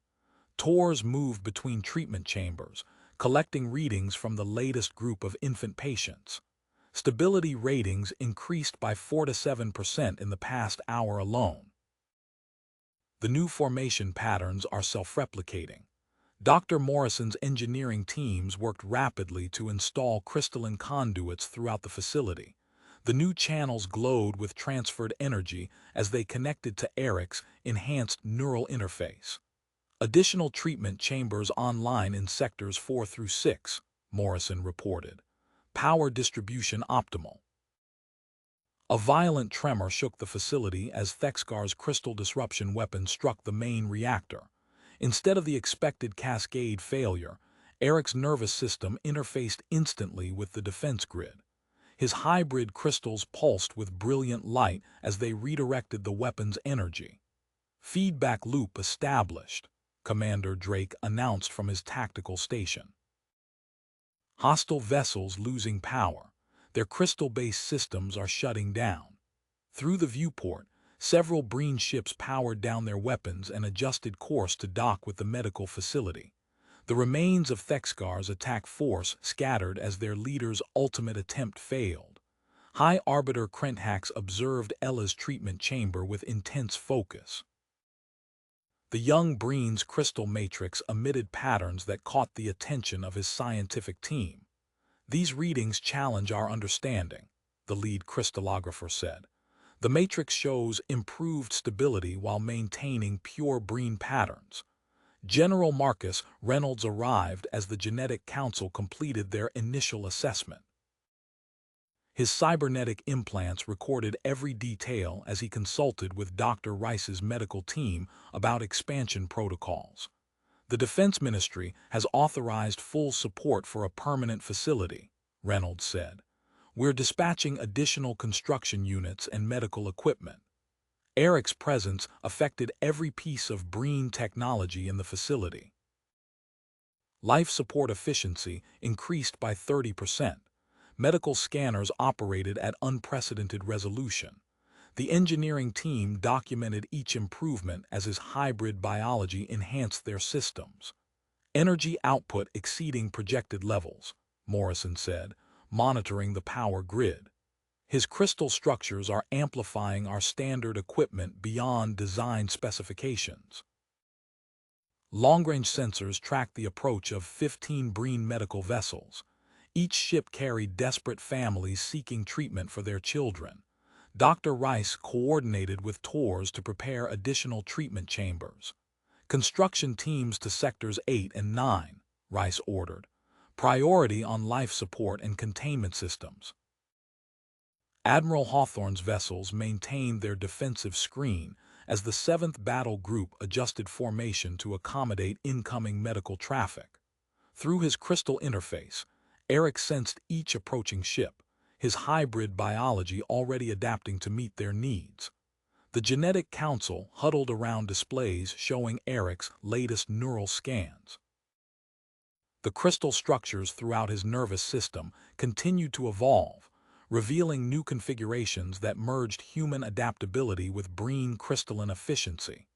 TORs move between treatment chambers, collecting readings from the latest group of infant patients. Stability ratings increased by 4 to 7% in the past hour alone. The new formation patterns are self-replicating. Dr. Morrison's engineering teams worked rapidly to install crystalline conduits throughout the facility. The new channels glowed with transferred energy as they connected to Eric's enhanced neural interface. Additional treatment chambers online in sectors 4 through 6, Morrison reported. Power distribution optimal. A violent tremor shook the facility as Thexgar's crystal disruption weapon struck the main reactor. Instead of the expected cascade failure, Eric's nervous system interfaced instantly with the defense grid. His hybrid crystals pulsed with brilliant light as they redirected the weapon's energy. Feedback loop established, Commander Drake announced from his tactical station. Hostile vessels losing power. Their crystal-based systems are shutting down. Through the viewport, several Breen ships powered down their weapons and adjusted course to dock with the medical facility. The remains of Thexgar's attack force scattered as their leader's ultimate attempt failed. High Arbiter Krenthax observed Ella's treatment chamber with intense focus. The young Breen's crystal matrix emitted patterns that caught the attention of his scientific team. These readings challenge our understanding, the lead crystallographer said. The matrix shows improved stability while maintaining pure Breen patterns. General Marcus Reynolds arrived as the Genetic Council completed their initial assessment. His cybernetic implants recorded every detail as he consulted with Dr. Rice's medical team about expansion protocols. The Defense Ministry has authorized full support for a permanent facility, Reynolds said. We're dispatching additional construction units and medical equipment. Eric's presence affected every piece of Breen technology in the facility. Life support efficiency increased by 30%. Medical scanners operated at unprecedented resolution. The engineering team documented each improvement as his hybrid biology enhanced their systems. Energy output exceeding projected levels, Morrison said, monitoring the power grid. His crystal structures are amplifying our standard equipment beyond design specifications. Long-range sensors tracked the approach of 15 Breen medical vessels. Each ship carried desperate families seeking treatment for their children. Dr. Rice coordinated with Tours to prepare additional treatment chambers. Construction teams to Sectors 8 and 9, Rice ordered. Priority on life support and containment systems. Admiral Hawthorne's vessels maintained their defensive screen as the 7th Battle Group adjusted formation to accommodate incoming medical traffic. Through his crystal interface, Eric sensed each approaching ship, his hybrid biology already adapting to meet their needs. The Genetic Council huddled around displays showing Eric's latest neural scans. The crystal structures throughout his nervous system continued to evolve, revealing new configurations that merged human adaptability with Breen crystalline efficiency.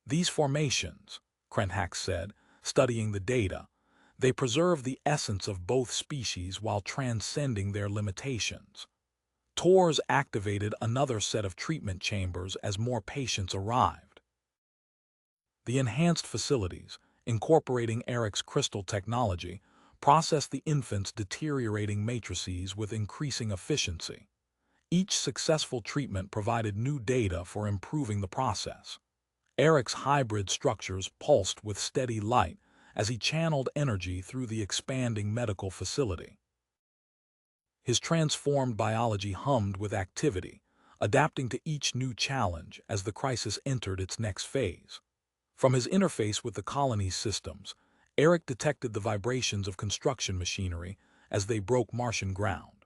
These formations, Krenthax said, studying the data, they preserve the essence of both species while transcending their limitations. Tours activated another set of treatment chambers as more patients arrived. The enhanced facilities, incorporating Eric's crystal technology, processed the infant's deteriorating matrices with increasing efficiency. Each successful treatment provided new data for improving the process. Eric's hybrid structures pulsed with steady light as he channeled energy through the expanding medical facility. His transformed biology hummed with activity, adapting to each new challenge as the crisis entered its next phase. From his interface with the colony's systems, Eric detected the vibrations of construction machinery as they broke Martian ground.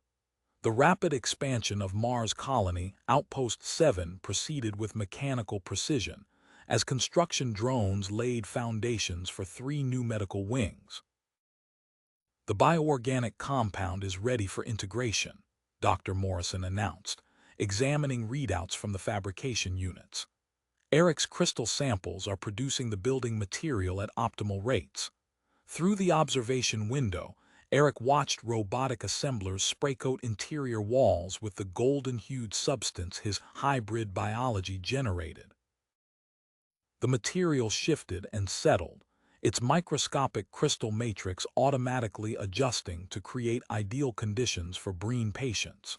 The rapid expansion of Mars Colony Outpost 7 proceeded with mechanical precision as construction drones laid foundations for 3 new medical wings. The bioorganic compound is ready for integration, Dr. Morrison announced, examining readouts from the fabrication units. Eric's crystal samples are producing the building material at optimal rates. Through the observation window, Eric watched robotic assemblers spraycoat interior walls with the golden-hued substance his hybrid biology generated. The material shifted and settled, its microscopic crystal matrix automatically adjusting to create ideal conditions for Breen patients.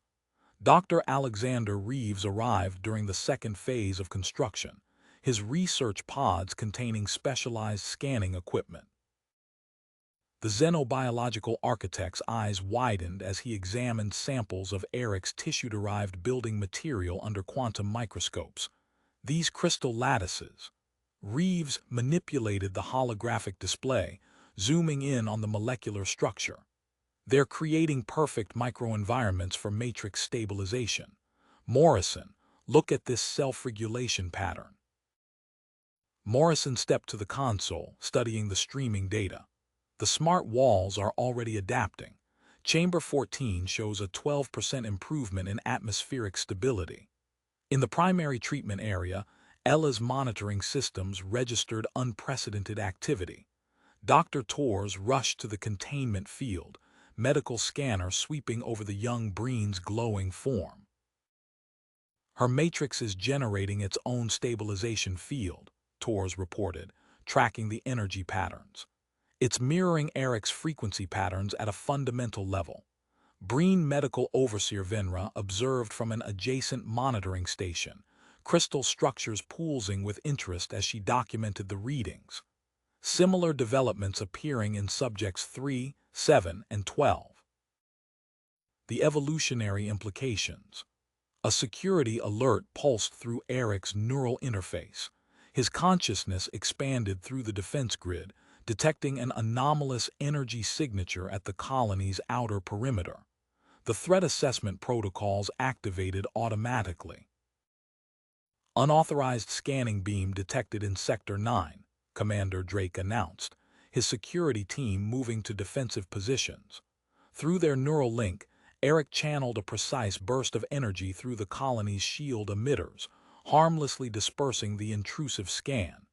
Dr. Alexander Reeves arrived during the second phase of construction, his research pods containing specialized scanning equipment. The xenobiological architect's eyes widened as he examined samples of Eric's tissue-derived building material under quantum microscopes. These crystal lattices. Reeves manipulated the holographic display, zooming in on the molecular structure. They're creating perfect microenvironments for matrix stabilization. Morrison, look at this self-regulation pattern. Morrison stepped to the console, studying the streaming data. The smart walls are already adapting. Chamber 14 shows a 12% improvement in atmospheric stability. In the primary treatment area, Ella's monitoring systems registered unprecedented activity. Dr. Tours rushed to the containment field, medical scanner sweeping over the young Breen's glowing form. Her matrix is generating its own stabilization field, Tours reported, tracking the energy patterns. It's mirroring Eric's frequency patterns at a fundamental level. Breen Medical Overseer Venra observed from an adjacent monitoring station, crystal structures pulsing with interest as she documented the readings. similar developments appearing in subjects 3, 7, and 12. The evolutionary implications. A security alert pulsed through Eric's neural interface. His consciousness expanded through the defense grid, detecting an anomalous energy signature at the colony's outer perimeter. The threat assessment protocols activated automatically. Unauthorized scanning beam detected in Sector 9, Commander Drake announced, his security team moving to defensive positions. Through their neural link, Eric channeled a precise burst of energy through the colony's shield emitters, harmlessly dispersing the intrusive scan.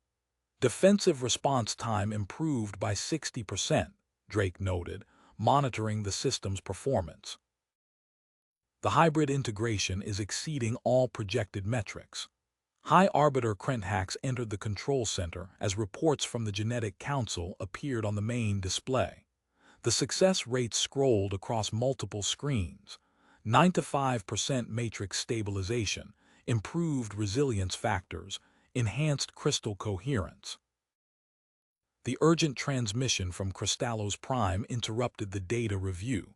Defensive response time improved by 60%, Drake noted, monitoring the system's performance. The hybrid integration is exceeding all projected metrics. High Arbiter Krenthacks entered the control center as reports from the Genetic Council appeared on the main display. The success rate scrolled across multiple screens. 95% matrix stabilization, improved resilience factors, enhanced crystal coherence. The urgent transmission from Crystallos Prime interrupted the data review.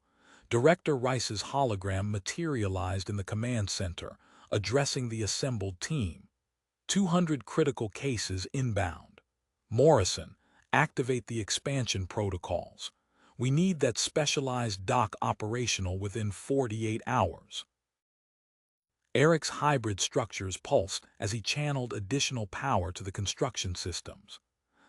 Director Rice's hologram materialized in the command center, addressing the assembled team. 200 critical cases inbound. Morrison, activate the expansion protocols. We need that specialized dock operational within 48 hours. Eric's hybrid structures pulsed as he channeled additional power to the construction systems.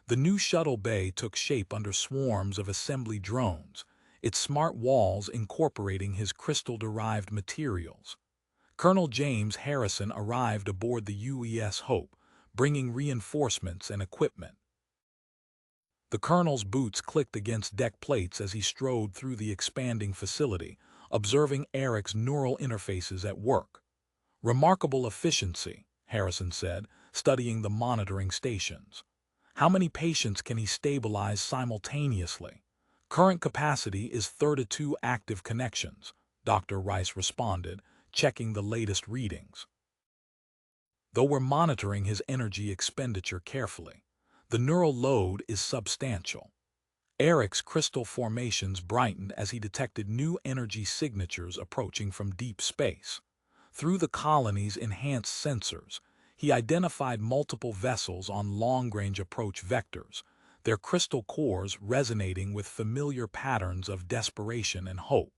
The new shuttle bay took shape under swarms of assembly drones, its smart walls incorporating his crystal-derived materials. Colonel James Harrison arrived aboard the UES Hope, bringing reinforcements and equipment. The colonel's boots clicked against deck plates as he strode through the expanding facility, observing Eric's neural interfaces at work. Remarkable efficiency, Harrison said, studying the monitoring stations. How many patients can he stabilize simultaneously? Current capacity is 32 active connections, Dr. Rice responded, checking the latest readings. Though we're monitoring his energy expenditure carefully, the neural load is substantial. Eric's crystal formations brightened as he detected new energy signatures approaching from deep space. Through the colony's enhanced sensors, he identified multiple vessels on long-range approach vectors, their crystal cores resonating with familiar patterns of desperation and hope.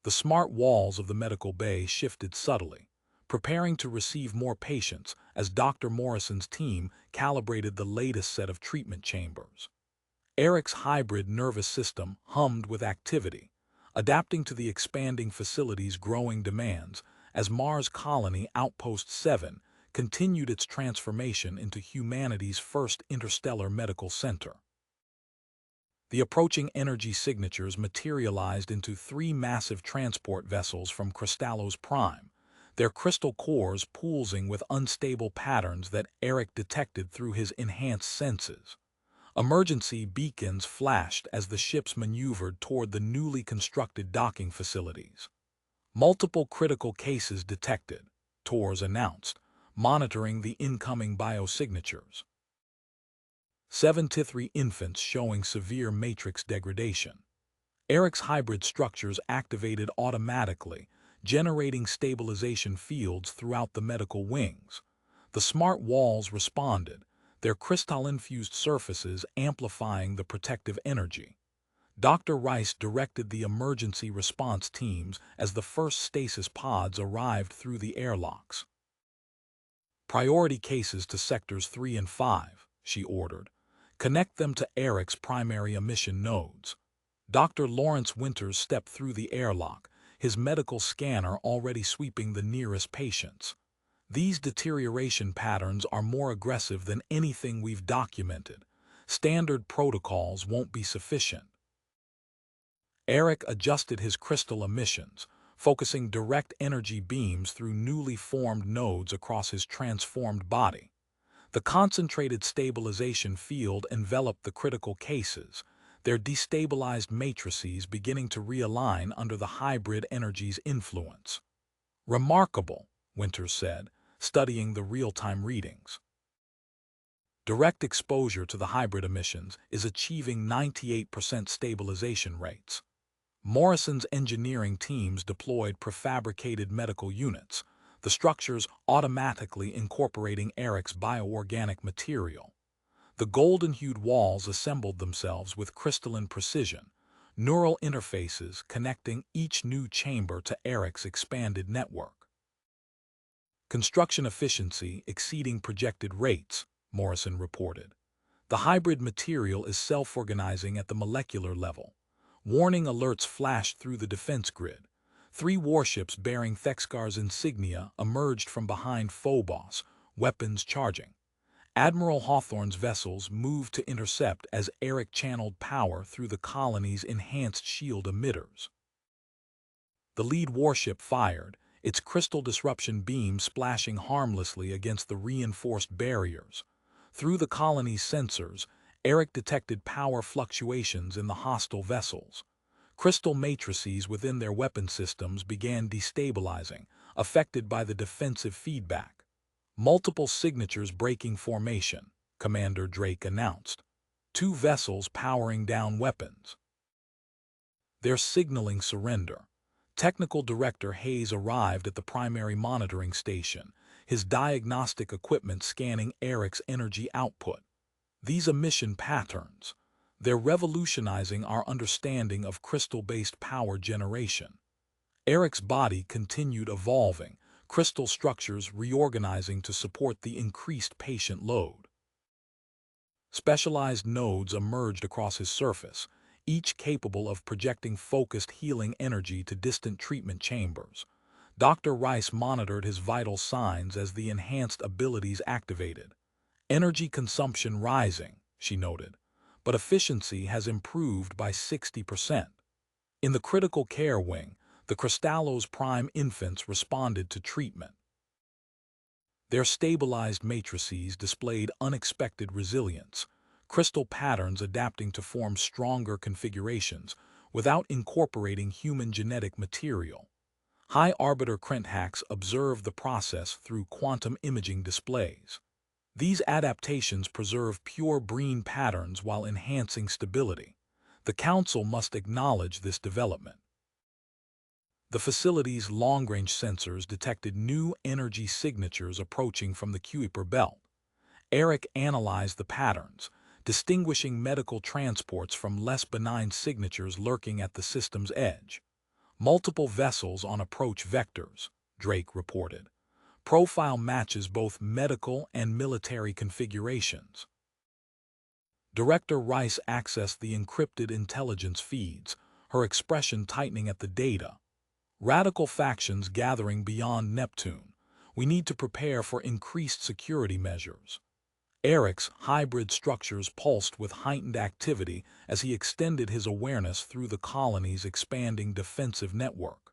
The smart walls of the medical bay shifted subtly, preparing to receive more patients as Dr. Morrison's team calibrated the latest set of treatment chambers. Eric's hybrid nervous system hummed with activity, adapting to the expanding facility's growing demands as Mars Colony Outpost 7 continued its transformation into humanity's first interstellar medical center. The approaching energy signatures materialized into 3 massive transport vessels from Crystallos Prime, their crystal cores pulsing with unstable patterns that Eric detected through his enhanced senses. Emergency beacons flashed as the ships maneuvered toward the newly constructed docking facilities. Multiple critical cases detected, TORS announced, monitoring the incoming biosignatures. 73 infants showing severe matrix degradation. Eric's hybrid structures activated automatically, generating stabilization fields throughout the medical wings. The smart walls responded, their crystal-infused surfaces amplifying the protective energy. Dr. Rice directed the emergency response teams as the first stasis pods arrived through the airlocks. Priority cases to Sectors 3 and 5, she ordered. Connect them to Eric's primary emission nodes. Dr. Lawrence Winters stepped through the airlock, his medical scanner already sweeping the nearest patients. These deterioration patterns are more aggressive than anything we've documented. Standard protocols won't be sufficient. Eric adjusted his crystal emissions, focusing direct energy beams through newly formed nodes across his transformed body. The concentrated stabilization field enveloped the critical cases, their destabilized matrices beginning to realign under the hybrid energy's influence. Remarkable, Winters said, studying the real-time readings. Direct exposure to the hybrid emissions is achieving 98% stabilization rates. Morrison's engineering teams deployed prefabricated medical units, the structures automatically incorporating Eric's bioorganic material. The golden-hued walls assembled themselves with crystalline precision, neural interfaces connecting each new chamber to Eric's expanded network. Construction efficiency exceeding projected rates, Morrison reported. The hybrid material is self-organizing at the molecular level. Warning alerts flashed through the defense grid. 3 warships bearing Thexgar's insignia emerged from behind Phobos, weapons charging. Admiral Hawthorne's vessels moved to intercept as Eric channeled power through the colony's enhanced shield emitters. The lead warship fired, its crystal disruption beam splashing harmlessly against the reinforced barriers. Through the colony's sensors, Eric detected power fluctuations in the hostile vessels. Crystal matrices within their weapon systems began destabilizing, affected by the defensive feedback. Multiple signatures breaking formation, Commander Drake announced. 2 vessels powering down weapons. They're signaling surrender. Technical Director Hayes arrived at the primary monitoring station, his diagnostic equipment scanning Eric's energy output. These emission patterns, they're revolutionizing our understanding of crystal-based power generation. Eric's body continued evolving, crystal structures reorganizing to support the increased patient load. Specialized nodes emerged across his surface, each capable of projecting focused healing energy to distant treatment chambers. Dr. Rice monitored his vital signs as the enhanced abilities activated. Energy consumption rising, she noted, but efficiency has improved by 60%. In the critical care wing, the Crystallo's prime infants responded to treatment. Their stabilized matrices displayed unexpected resilience, crystal patterns adapting to form stronger configurations without incorporating human genetic material. High Arbiter Krenthaks observed the process through quantum imaging displays. These adaptations preserve pure Breen patterns while enhancing stability. The Council must acknowledge this development. The facility's long-range sensors detected new energy signatures approaching from the Kuiper belt. Eric analyzed the patterns, distinguishing medical transports from less benign signatures lurking at the system's edge. Multiple vessels on approach vectors, Drake reported. Profile matches both medical and military configurations. Director Rice accessed the encrypted intelligence feeds, her expression tightening at the data. Radical factions gathering beyond Neptune. We need to prepare for increased security measures. Eric's hybrid structures pulsed with heightened activity as he extended his awareness through the colony's expanding defensive network.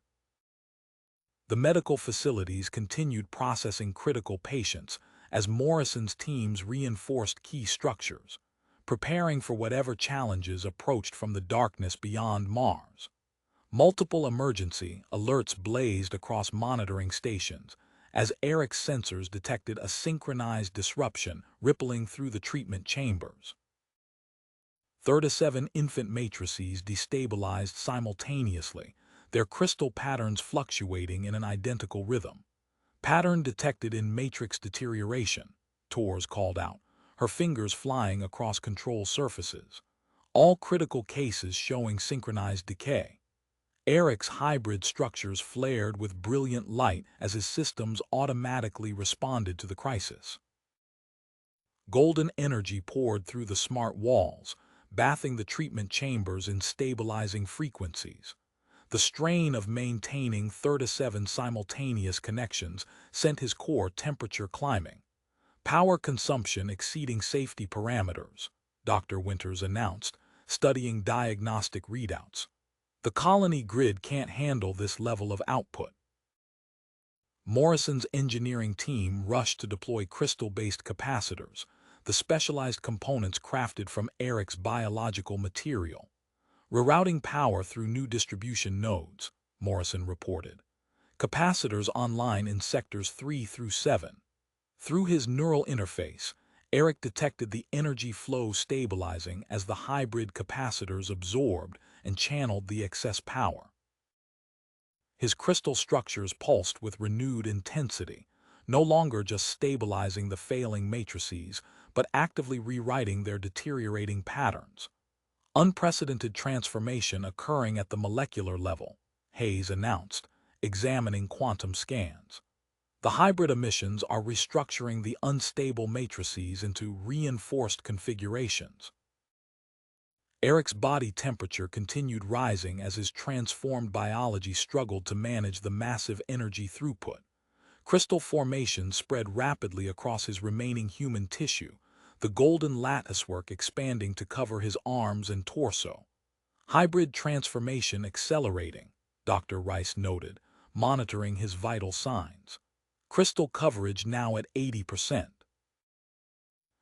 The medical facilities continued processing critical patients as Morrison's teams reinforced key structures, preparing for whatever challenges approached from the darkness beyond Mars. Multiple emergency alerts blazed across monitoring stations as Eric's sensors detected a synchronized disruption rippling through the treatment chambers. 37 infant matrices destabilized simultaneously, their crystal patterns fluctuating in an identical rhythm. Pattern detected in matrix deterioration, Torres called out, her fingers flying across control surfaces. All critical cases showing synchronized decay. Eric's hybrid structures flared with brilliant light as his systems automatically responded to the crisis. Golden energy poured through the smart walls, bathing the treatment chambers in stabilizing frequencies. The strain of maintaining 37 simultaneous connections sent his core temperature climbing. Power consumption exceeding safety parameters, Dr. Winters announced, studying diagnostic readouts. The colony grid can't handle this level of output. Morrison's engineering team rushed to deploy crystal-based capacitors, the specialized components crafted from Eric's biological material. Rerouting power through new distribution nodes, Morrison reported. Capacitors online in sectors 3 through 7. Through his neural interface, Eric detected the energy flow stabilizing as the hybrid capacitors absorbed and channeled the excess power. His crystal structures pulsed with renewed intensity, no longer just stabilizing the failing matrices, but actively rewriting their deteriorating patterns. Unprecedented transformation occurring at the molecular level, Hayes announced, examining quantum scans. The hybrid emissions are restructuring the unstable matrices into reinforced configurations. Eric's body temperature continued rising as his transformed biology struggled to manage the massive energy throughput. Crystal formation spread rapidly across his remaining human tissue, the golden latticework expanding to cover his arms and torso. Hybrid transformation accelerating, Dr. Rice noted, monitoring his vital signs. Crystal coverage now at 80%.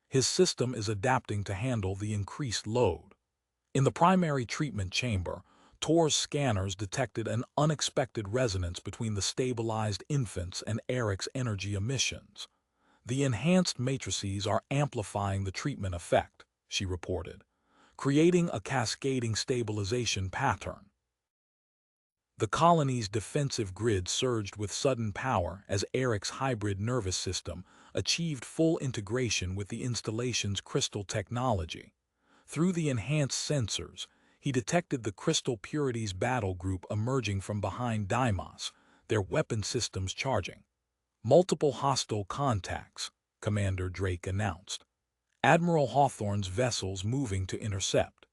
His system is adapting to handle the increased load. In the primary treatment chamber, Tor's scanners detected an unexpected resonance between the stabilized infants and Eric's energy emissions. The enhanced matrices are amplifying the treatment effect, she reported, creating a cascading stabilization pattern. The colony's defensive grid surged with sudden power as Eric's hybrid nervous system achieved full integration with the installation's crystal technology. Through the enhanced sensors, he detected the Crystal Purity's battle group emerging from behind Deimos, their weapon systems charging. Multiple hostile contacts, Commander Drake announced. Admiral Hawthorne's vessels moving to intercept.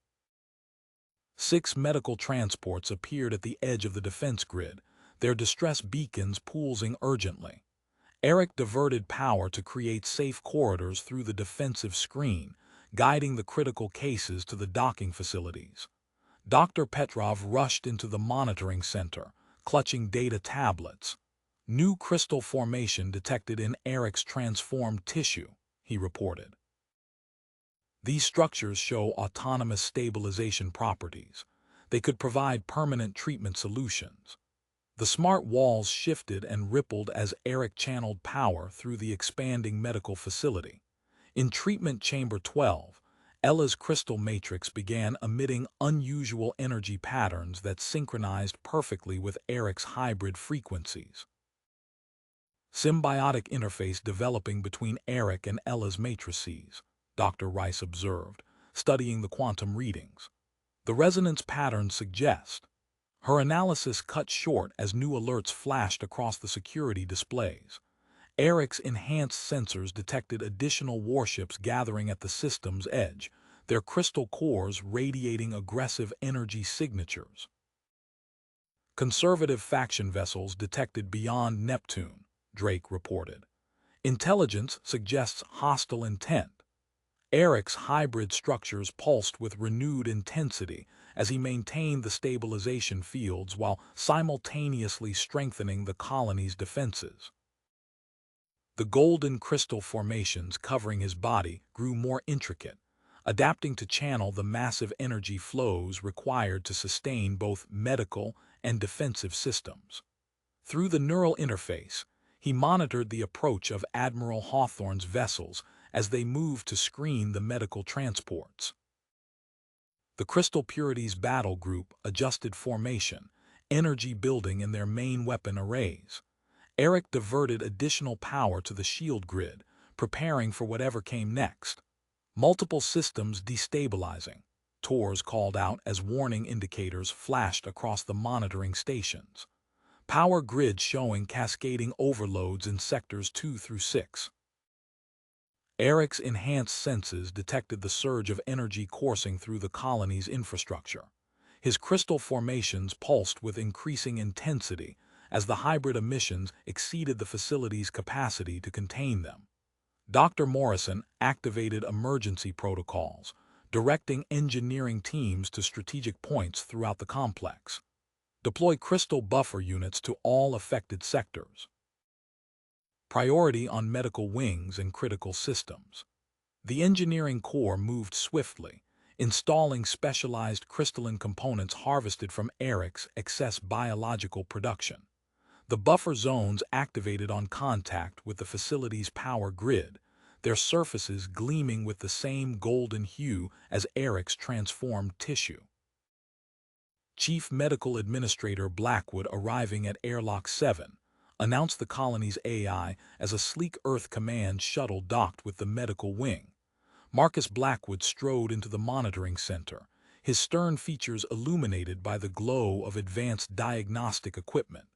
6 medical transports appeared at the edge of the defense grid, their distress beacons pulsing urgently. Eric diverted power to create safe corridors through the defensive screen, guiding the critical cases to the docking facilities. Dr. Petrov rushed into the monitoring center, clutching data tablets. New crystal formation detected in Eric's transformed tissue, he reported. These structures show autonomous stabilization properties. They could provide permanent treatment solutions. The smart walls shifted and rippled as Eric channeled power through the expanding medical facility. In treatment chamber 12, Ella's crystal matrix began emitting unusual energy patterns that synchronized perfectly with Eric's hybrid frequencies. Symbiotic interface developing between Eric and Ella's matrices, Dr. Rice observed, studying the quantum readings. The resonance patterns suggest. Her analysis cut short as new alerts flashed across the security displays. Eric's enhanced sensors detected additional warships gathering at the system's edge, their crystal cores radiating aggressive energy signatures. Conservative faction vessels detected beyond Neptune, Drake reported. Intelligence suggests hostile intent. Eric's hybrid structures pulsed with renewed intensity as he maintained the stabilization fields while simultaneously strengthening the colony's defenses. The golden crystal formations covering his body grew more intricate, adapting to channel the massive energy flows required to sustain both medical and defensive systems. Through the neural interface, he monitored the approach of Admiral Hawthorne's vessels as they moved to screen the medical transports. The Crystal Purity's battle group adjusted formation, energy building in their main weapon arrays. Eric diverted additional power to the shield grid, preparing for whatever came next. Multiple systems destabilizing, Tors called out as warning indicators flashed across the monitoring stations. Power grids showing cascading overloads in sectors 2 through 6. Eric's enhanced senses detected the surge of energy coursing through the colony's infrastructure. His crystal formations pulsed with increasing intensity as the hybrid emissions exceeded the facility's capacity to contain them. Dr. Morrison activated emergency protocols, directing engineering teams to strategic points throughout the complex. Deploy crystal buffer units to all affected sectors. Priority on medical wings and critical systems. The engineering core moved swiftly, installing specialized crystalline components harvested from Eric's excess biological production. The buffer zones activated on contact with the facility's power grid, their surfaces gleaming with the same golden hue as Eric's transformed tissue. Chief Medical Administrator Blackwood, arriving at Airlock 7, announced the colony's AI as a sleek Earth Command shuttle docked with the medical wing. Marcus Blackwood strode into the monitoring center, his stern features illuminated by the glow of advanced diagnostic equipment.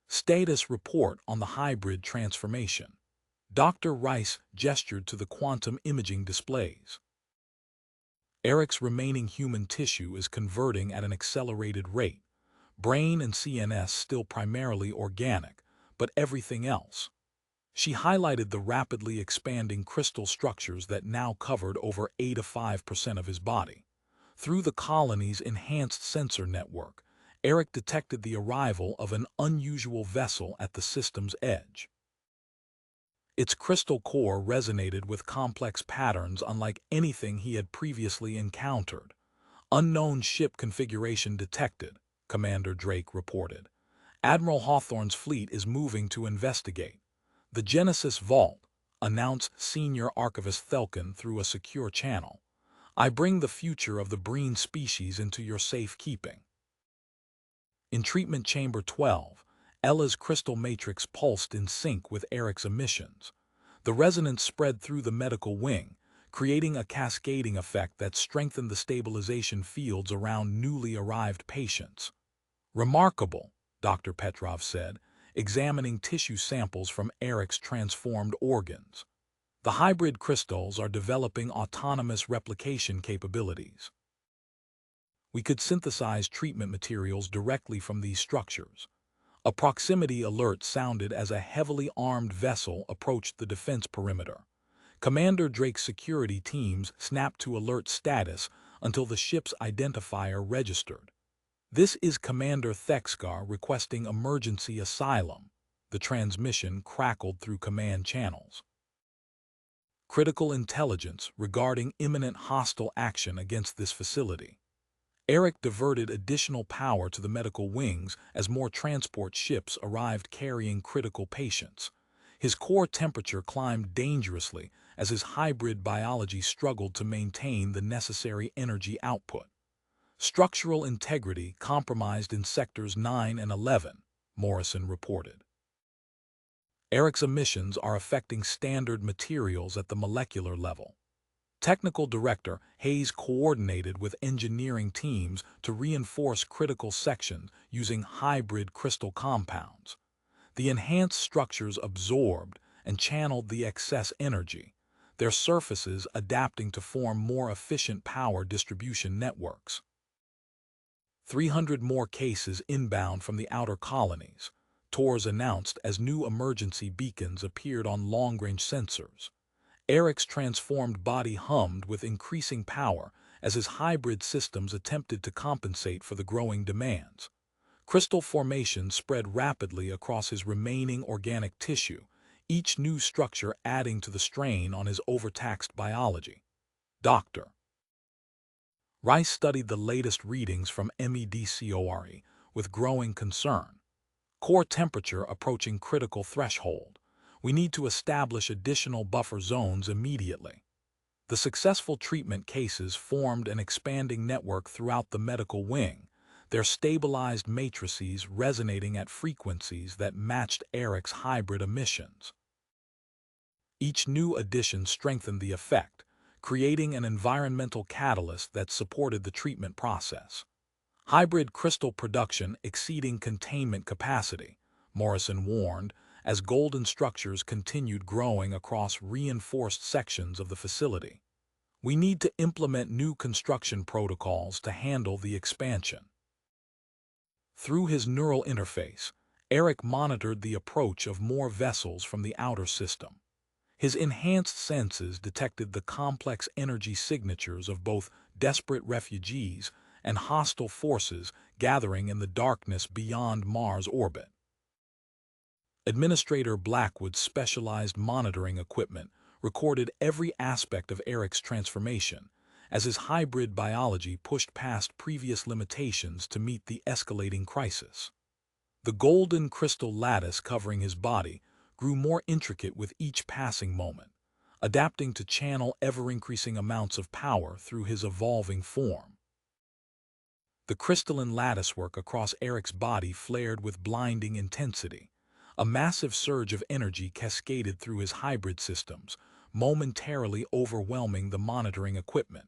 Status report on the hybrid transformation. Dr. Rice gestured to the quantum imaging displays. Eric's remaining human tissue is converting at an accelerated rate. Brain and CNS still primarily organic, but everything else. She highlighted the rapidly expanding crystal structures that now covered over 85% of his body. Through the colony's enhanced sensor network, Eric detected the arrival of an unusual vessel at the system's edge. Its crystal core resonated with complex patterns unlike anything he had previously encountered. Unknown ship configuration detected, Commander Drake reported. Admiral Hawthorne's fleet is moving to investigate. The Genesis Vault, announced Senior Archivist Thelkin through a secure channel. I bring the future of the Breen species into your safekeeping. In Treatment Chamber 12, Ella's crystal matrix pulsed in sync with Eric's emissions. The resonance spread through the medical wing, creating a cascading effect that strengthened the stabilization fields around newly arrived patients. Remarkable, Dr. Petrov said, examining tissue samples from Eric's transformed organs. The hybrid crystals are developing autonomous replication capabilities. We could synthesize treatment materials directly from these structures. A proximity alert sounded as a heavily armed vessel approached the defense perimeter. Commander Drake's security teams snapped to alert status until the ship's identifier registered. This is Commander Thexgar requesting emergency asylum. The transmission crackled through command channels. Critical intelligence regarding imminent hostile action against this facility. Eric diverted additional power to the medical wings as more transport ships arrived carrying critical patients. His core temperature climbed dangerously as his hybrid biology struggled to maintain the necessary energy output. Structural integrity compromised in Sectors 9 and 11, Morrison reported. Eric's emissions are affecting standard materials at the molecular level. Technical Director Hayes coordinated with engineering teams to reinforce critical sections using hybrid crystal compounds. The enhanced structures absorbed and channeled the excess energy, their surfaces adapting to form more efficient power distribution networks. 300 more cases inbound from the outer colonies, TORs announced as new emergency beacons appeared on long-range sensors. Eric's transformed body hummed with increasing power as his hybrid systems attempted to compensate for the growing demands. Crystal formation spread rapidly across his remaining organic tissue, each new structure adding to the strain on his overtaxed biology. Dr. Rice studied the latest readings from MEDCORE with growing concern. Core temperature approaching critical threshold. We need to establish additional buffer zones immediately. The successful treatment cases formed an expanding network throughout the medical wing, their stabilized matrices resonating at frequencies that matched Eric's hybrid emissions. Each new addition strengthened the effect, creating an environmental catalyst that supported the treatment process. Hybrid crystal production exceeding containment capacity, Morrison warned, as golden structures continued growing across reinforced sections of the facility. We need to implement new construction protocols to handle the expansion. Through his neural interface, Eric monitored the approach of more vessels from the outer system. His enhanced senses detected the complex energy signatures of both desperate refugees and hostile forces gathering in the darkness beyond Mars' orbit. Administrator Blackwood's specialized monitoring equipment recorded every aspect of Eric's transformation as his hybrid biology pushed past previous limitations to meet the escalating crisis. The golden crystal lattice covering his body grew more intricate with each passing moment, adapting to channel ever-increasing amounts of power through his evolving form. The crystalline latticework across Eric's body flared with blinding intensity. A massive surge of energy cascaded through his hybrid systems, momentarily overwhelming the monitoring equipment.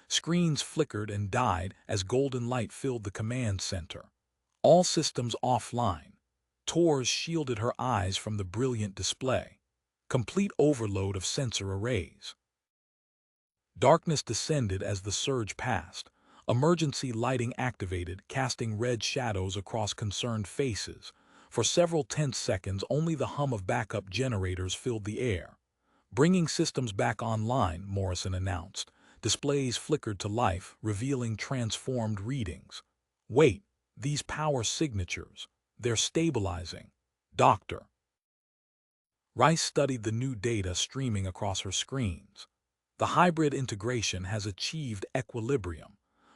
Screens flickered and died as golden light filled the command center. All systems offline. Tors shielded her eyes from the brilliant display. Complete overload of sensor arrays. Darkness descended as the surge passed. Emergency lighting activated, casting red shadows across concerned faces. For several tense seconds, only the hum of backup generators filled the air. Bringing systems back online, Morrison announced. Displays flickered to life, revealing transformed readings. Wait, these power signatures. They're stabilizing. Doctor. Rice studied the new data streaming across her screens. The hybrid integration has achieved equilibrium.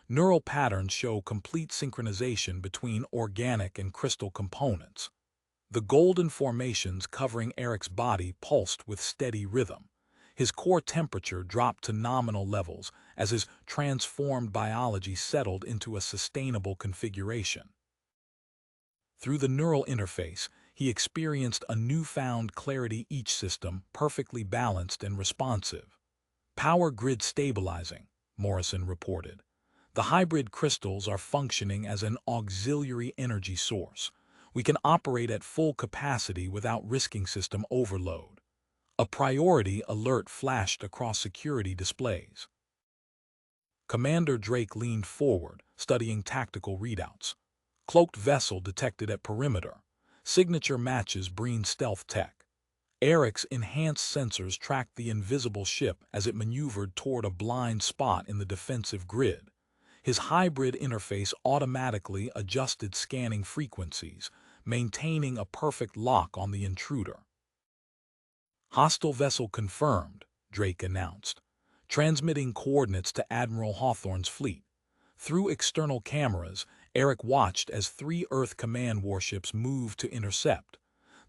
Neural patterns show complete synchronization between organic and crystal components. The golden formations covering Eric's body pulsed with steady rhythm. His core temperature dropped to nominal levels as his transformed biology settled into a sustainable configuration. Through the neural interface, he experienced a newfound clarity, each system perfectly balanced and responsive. Power grid stabilizing, Morrison reported. The hybrid crystals are functioning as an auxiliary energy source. We can operate at full capacity without risking system overload. A priority alert flashed across security displays. Commander Drake leaned forward, studying tactical readouts. Cloaked vessel detected at perimeter. Signature matches Breen stealth tech. Eric's enhanced sensors tracked the invisible ship as it maneuvered toward a blind spot in the defensive grid. His hybrid interface automatically adjusted scanning frequencies, maintaining a perfect lock on the intruder. Hostile vessel confirmed, Drake announced, transmitting coordinates to Admiral Hawthorne's fleet. Through external cameras, Eric watched as 3 Earth Command warships moved to intercept.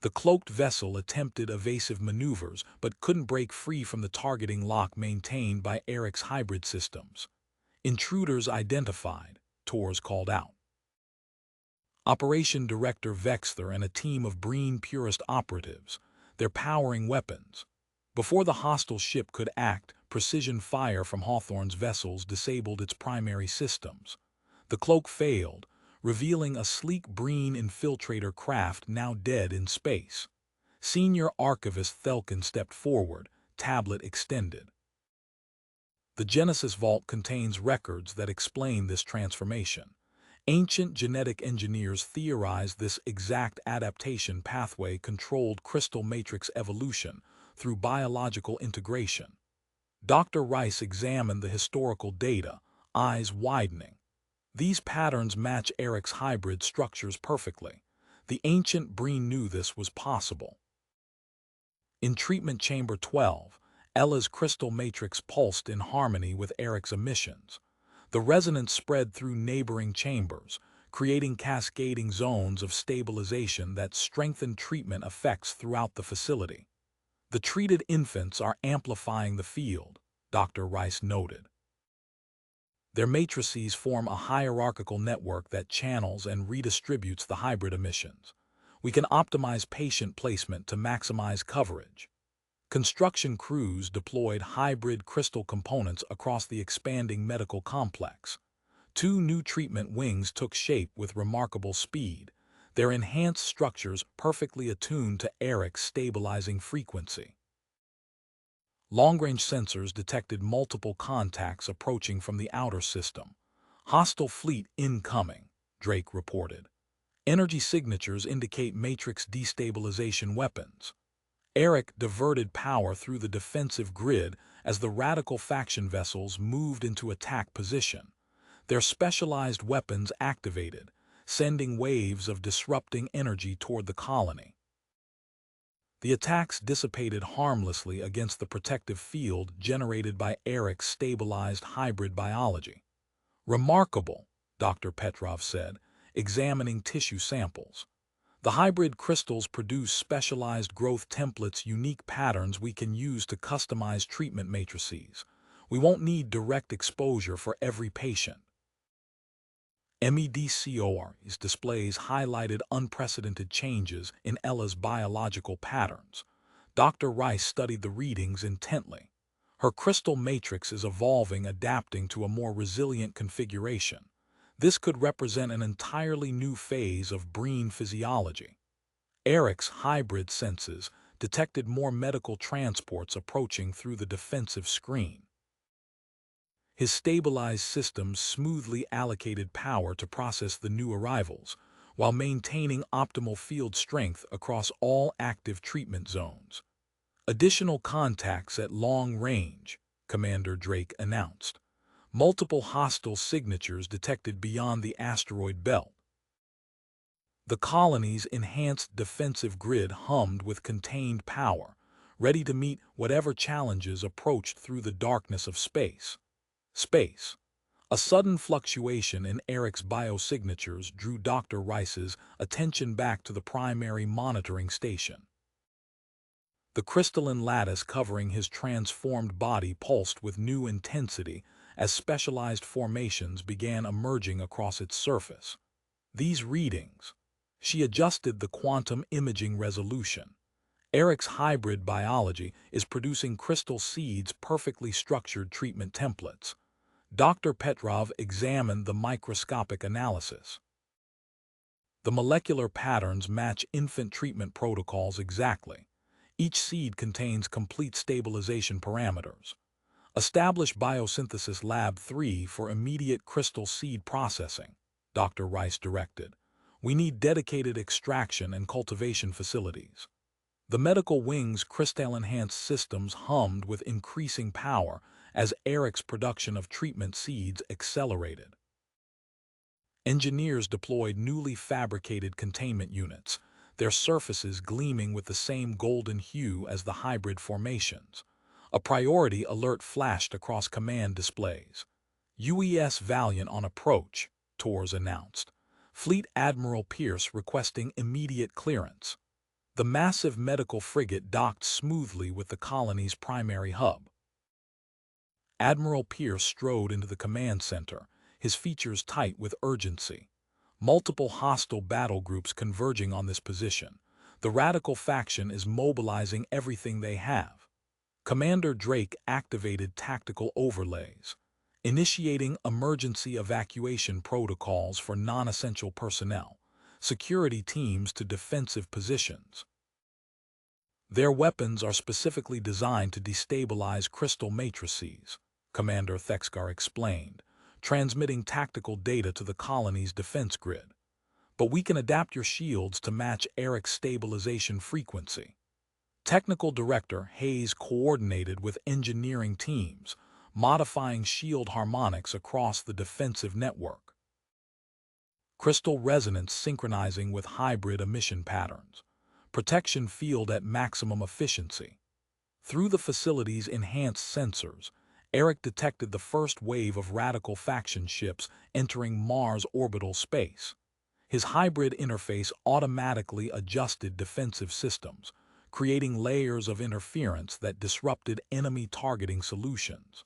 The cloaked vessel attempted evasive maneuvers but couldn't break free from the targeting lock maintained by Eric's hybrid systems. Intruders identified, Tors called out. Operation Director Vexler and a team of Breen Purist operatives. They're powering weapons. Before the hostile ship could act, precision fire from Hawthorne's vessels disabled its primary systems. The cloak failed, revealing a sleek Breen infiltrator craft now dead in space. Senior Archivist Thelkin stepped forward, tablet extended. The Genesis Vault contains records that explain this transformation. Ancient genetic engineers theorized this exact adaptation pathway controlled crystal matrix evolution through biological integration. Dr. Rice examined the historical data, eyes widening. These patterns match Eric's hybrid structures perfectly. The ancient Breen knew this was possible. In Treatment Chamber 12, Ella's crystal matrix pulsed in harmony with Eric's emissions. The resonance spread through neighboring chambers, creating cascading zones of stabilization that strengthened treatment effects throughout the facility. The treated infants are amplifying the field, Dr. Rice noted. Their matrices form a hierarchical network that channels and redistributes the hybrid emissions. We can optimize patient placement to maximize coverage. Construction crews deployed hybrid crystal components across the expanding medical complex. 2 new treatment wings took shape with remarkable speed, their enhanced structures perfectly attuned to Eric's stabilizing frequency. Long-range sensors detected multiple contacts approaching from the outer system. Hostile fleet incoming, Drake reported. Energy signatures indicate matrix destabilization weapons. Eric diverted power through the defensive grid as the radical faction vessels moved into attack position. Their specialized weapons activated, sending waves of disrupting energy toward the colony. The attacks dissipated harmlessly against the protective field generated by Eric's stabilized hybrid biology. Remarkable, Dr. Petrov said, examining tissue samples. The hybrid crystals produce specialized growth templates, unique patterns we can use to customize treatment matrices. We won't need direct exposure for every patient. MEDCORs displays highlighted unprecedented changes in Ella's biological patterns. Dr. Rice studied the readings intently. Her crystal matrix is evolving, adapting to a more resilient configuration. This could represent an entirely new phase of Breen physiology. Eric's hybrid senses detected more medical transports approaching through the defensive screen. His stabilized systems smoothly allocated power to process the new arrivals, while maintaining optimal field strength across all active treatment zones. Additional contacts at long range, Commander Drake announced. Multiple hostile signatures detected beyond the asteroid belt. The colony's enhanced defensive grid hummed with contained power, ready to meet whatever challenges approached through the darkness of space. A sudden fluctuation in Eric's biosignatures drew Dr. Rice's attention back to the primary monitoring station. The crystalline lattice covering his transformed body pulsed with new intensity as specialized formations began emerging across its surface. These readings. She adjusted the quantum imaging resolution. Eric's hybrid biology is producing crystal seeds, perfectly structured treatment templates. Dr. Petrov examined the microscopic analysis. The molecular patterns match infant treatment protocols exactly. Each seed contains complete stabilization parameters. Establish Biosynthesis Lab 3 for immediate crystal seed processing, Dr. Rice directed. We need dedicated extraction and cultivation facilities. The medical wing's crystal-enhanced systems hummed with increasing power as Eric's production of treatment seeds accelerated. Engineers deployed newly fabricated containment units, their surfaces gleaming with the same golden hue as the hybrid formations. A priority alert flashed across command displays. UES Valiant on approach, Torres announced. Fleet Admiral Pierce requesting immediate clearance. The massive medical frigate docked smoothly with the colony's primary hub. Admiral Pierce strode into the command center, his features tight with urgency. Multiple hostile battle groups converging on this position. The radical faction is mobilizing everything they have. Commander Drake activated tactical overlays, initiating emergency evacuation protocols for non-essential personnel, security teams to defensive positions. Their weapons are specifically designed to destabilize crystal matrices, Commander Thexgar explained, transmitting tactical data to the colony's defense grid. But we can adapt your shields to match Eric's stabilization frequency. Technical Director Hayes coordinated with engineering teams, modifying shield harmonics across the defensive network. Crystal resonance synchronizing with hybrid emission patterns. Protection field at maximum efficiency. Through the facility's enhanced sensors, Eric detected the first wave of radical faction ships entering Mars orbital space. His hybrid interface automatically adjusted defensive systems, creating layers of interference that disrupted enemy targeting solutions.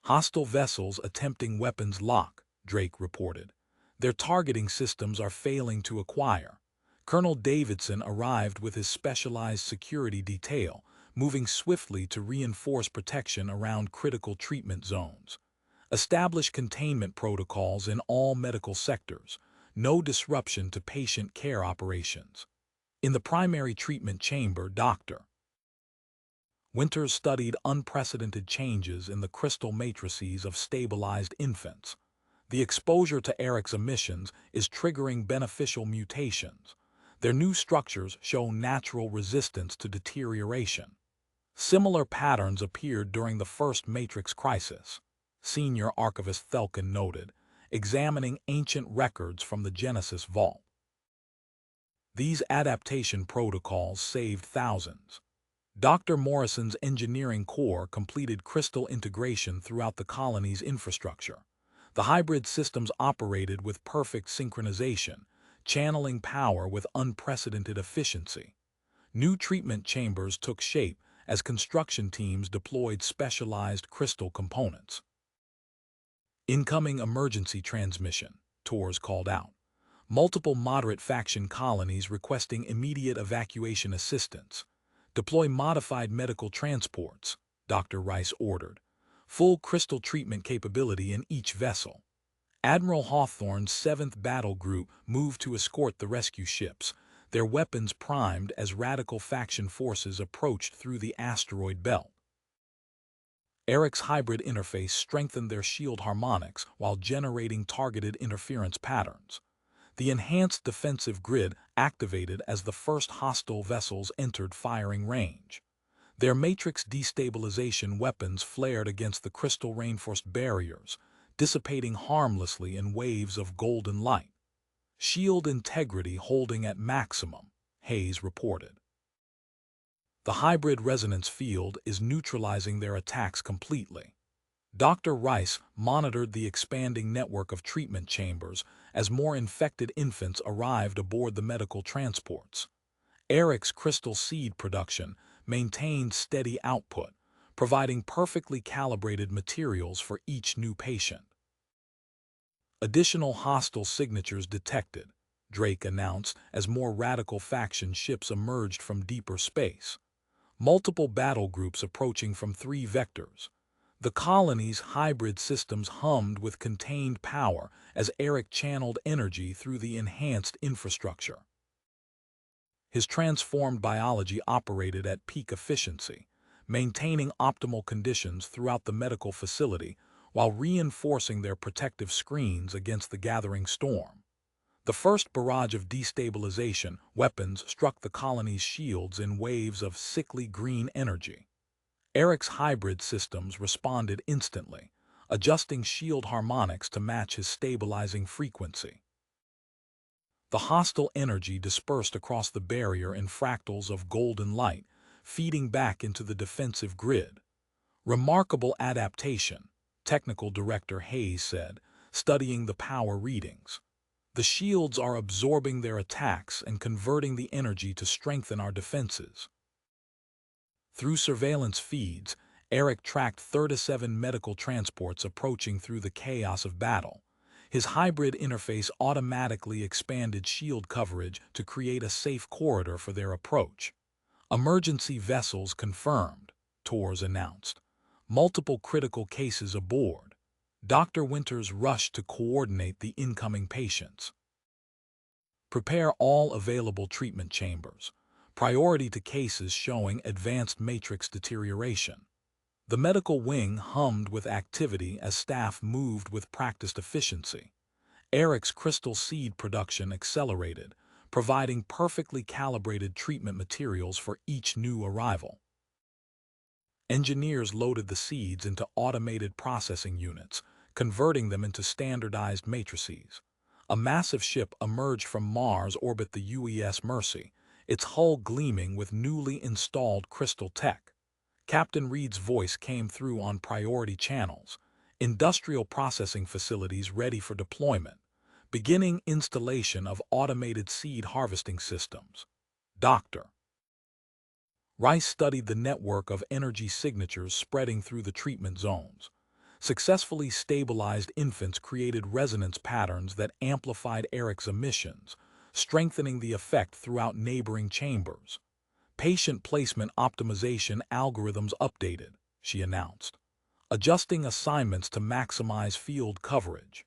Hostile vessels attempting weapons lock, Drake reported. Their targeting systems are failing to acquire. Colonel Davidson arrived with his specialized security detail, moving swiftly to reinforce protection around critical treatment zones. Establish containment protocols in all medical sectors. No disruption to patient care operations. In the primary treatment chamber, Dr. Winters studied unprecedented changes in the crystal matrices of stabilized infants. The exposure to Eric's emissions is triggering beneficial mutations. Their new structures show natural resistance to deterioration. Similar patterns appeared during the first Matrix crisis, Senior Archivist Thelkin noted, examining ancient records from the Genesis Vault. These adaptation protocols saved thousands. Dr. Morrison's engineering core completed crystal integration throughout the colony's infrastructure. The hybrid systems operated with perfect synchronization, channeling power with unprecedented efficiency. New treatment chambers took shape as construction teams deployed specialized crystal components. Incoming emergency transmission, Tors called out. Multiple moderate faction colonies requesting immediate evacuation assistance. Deploy modified medical transports, Dr. Rice ordered. Full crystal treatment capability in each vessel. Admiral Hawthorne's 7th Battle Group moved to escort the rescue ships, their weapons primed as radical faction forces approached through the asteroid belt. Eric's hybrid interface strengthened their shield harmonics while generating targeted interference patterns. The enhanced defensive grid activated as the first hostile vessels entered firing range. Their matrix destabilization weapons flared against the crystal-reinforced barriers, dissipating harmlessly in waves of golden light. Shield integrity holding at maximum, Hayes reported. The hybrid resonance field is neutralizing their attacks completely. Dr. Rice monitored the expanding network of treatment chambers as more infected infants arrived aboard the medical transports. Eric's crystal seed production maintained steady output, providing perfectly calibrated materials for each new patient. Additional hostile signatures detected, Drake announced as more radical faction ships emerged from deeper space. Multiple battle groups approaching from 3 vectors. The colony's hybrid systems hummed with contained power as Eric channeled energy through the enhanced infrastructure. His transformed biology operated at peak efficiency, maintaining optimal conditions throughout the medical facility while reinforcing their protective screens against the gathering storm. The first barrage of destabilization weapons struck the colony's shields in waves of sickly green energy. Eric's hybrid systems responded instantly, adjusting shield harmonics to match his stabilizing frequency. The hostile energy dispersed across the barrier in fractals of golden light, feeding back into the defensive grid. Remarkable adaptation, Technical Director Hayes said, studying the power readings. The shields are absorbing their attacks and converting the energy to strengthen our defenses. Through surveillance feeds, Eric tracked 37 medical transports approaching through the chaos of battle. His hybrid interface automatically expanded shield coverage to create a safe corridor for their approach. Emergency vessels confirmed, Tors announced. Multiple critical cases aboard. Dr. Winters rushed to coordinate the incoming patients. Prepare all available treatment chambers. Priority to cases showing advanced matrix deterioration. The medical wing hummed with activity as staff moved with practiced efficiency. Eric's crystal seed production accelerated, providing perfectly calibrated treatment materials for each new arrival. Engineers loaded the seeds into automated processing units, converting them into standardized matrices. A massive ship emerged from Mars orbit the UES Mercy, its hull gleaming with newly installed crystal tech. Captain Reed's voice came through on priority channels. Industrial processing facilities ready for deployment. Beginning installation of automated seed harvesting systems. Dr. Rice studied the network of energy signatures spreading through the treatment zones. Successfully stabilized infants created resonance patterns that amplified Eric's emissions, strengthening the effect throughout neighboring chambers. Patient placement optimization algorithms updated, she announced, adjusting assignments to maximize field coverage.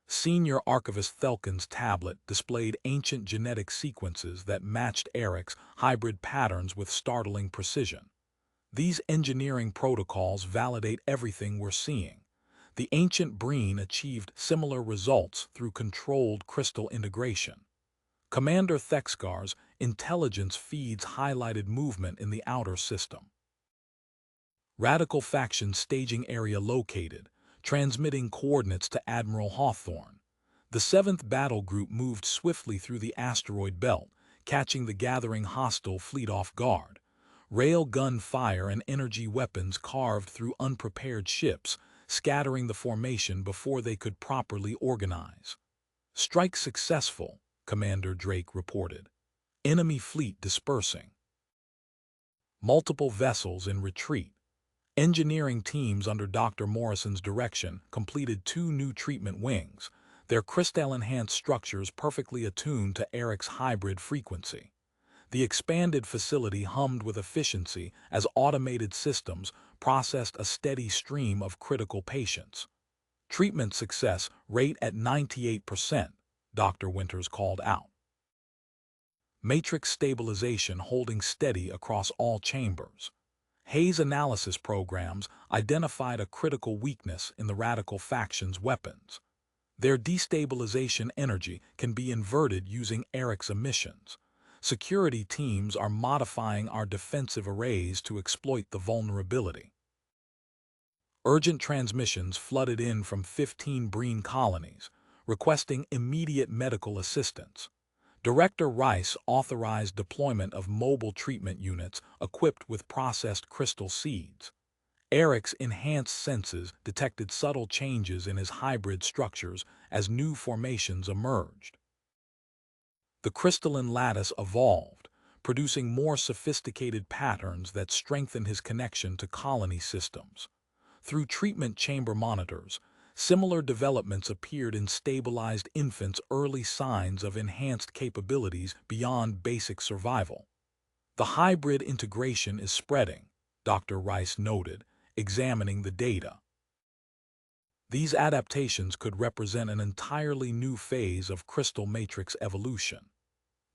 Senior Archivist Thelkin's tablet displayed ancient genetic sequences that matched Eric's hybrid patterns with startling precision. These engineering protocols validate everything we're seeing. The ancient Breen achieved similar results through controlled crystal integration. Commander Thexgar's intelligence feeds highlighted movement in the outer system. Radical faction staging area located, transmitting coordinates to Admiral Hawthorne. The 7th Battle Group moved swiftly through the asteroid belt, catching the gathering hostile fleet off guard. Rail gun fire and energy weapons carved through unprepared ships, scattering the formation before they could properly organize. Strike successful, Commander Drake reported. Enemy fleet dispersing. Multiple vessels in retreat. Engineering teams under Dr. Morrison's direction completed 2 new treatment wings, their crystal-enhanced structures perfectly attuned to Eric's hybrid frequency. The expanded facility hummed with efficiency as automated systems processed a steady stream of critical patients. Treatment success rate at 98%, Dr. Winters called out. Matrix stabilization holding steady across all chambers. Hayes analysis programs identified a critical weakness in the radical faction's weapons. Their destabilization energy can be inverted using Eric's emissions. Security teams are modifying our defensive arrays to exploit the vulnerability. Urgent transmissions flooded in from 15 Breen colonies, requesting immediate medical assistance. Director Rice authorized deployment of mobile treatment units equipped with processed crystal seeds. Eric's enhanced senses detected subtle changes in his hybrid structures as new formations emerged. The crystalline lattice evolved, producing more sophisticated patterns that strengthened his connection to colony systems. Through treatment chamber monitors, similar developments appeared in stabilized infants' early signs of enhanced capabilities beyond basic survival. The hybrid integration is spreading, Dr. Rice noted, examining the data. These adaptations could represent an entirely new phase of crystal matrix evolution.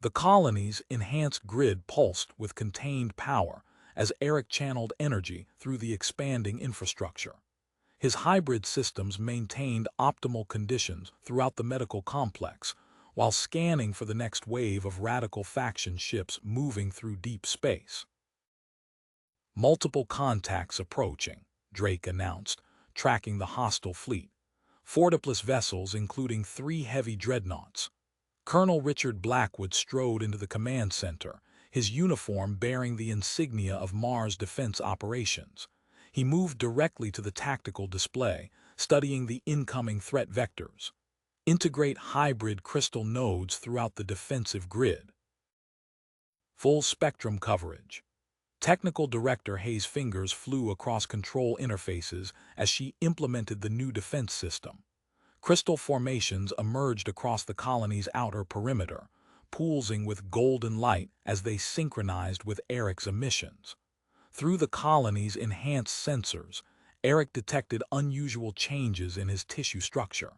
The colony's enhanced grid pulsed with contained power as Eric channeled energy through the expanding infrastructure. His hybrid systems maintained optimal conditions throughout the medical complex, while scanning for the next wave of radical faction ships moving through deep space. Multiple contacts approaching, Drake announced, tracking the hostile fleet. 4 deployed vessels including 3 heavy dreadnoughts. Colonel Richard Blackwood strode into the command center, his uniform bearing the insignia of Mars Defense Operations. He moved directly to the tactical display, studying the incoming threat vectors. Integrate hybrid crystal nodes throughout the defensive grid. Full spectrum coverage. Technical Director Hayes' fingers flew across control interfaces as she implemented the new defense system. Crystal formations emerged across the colony's outer perimeter, pulsing with golden light as they synchronized with Eric's emissions. Through the colony's enhanced sensors, Eric detected unusual changes in his tissue structure.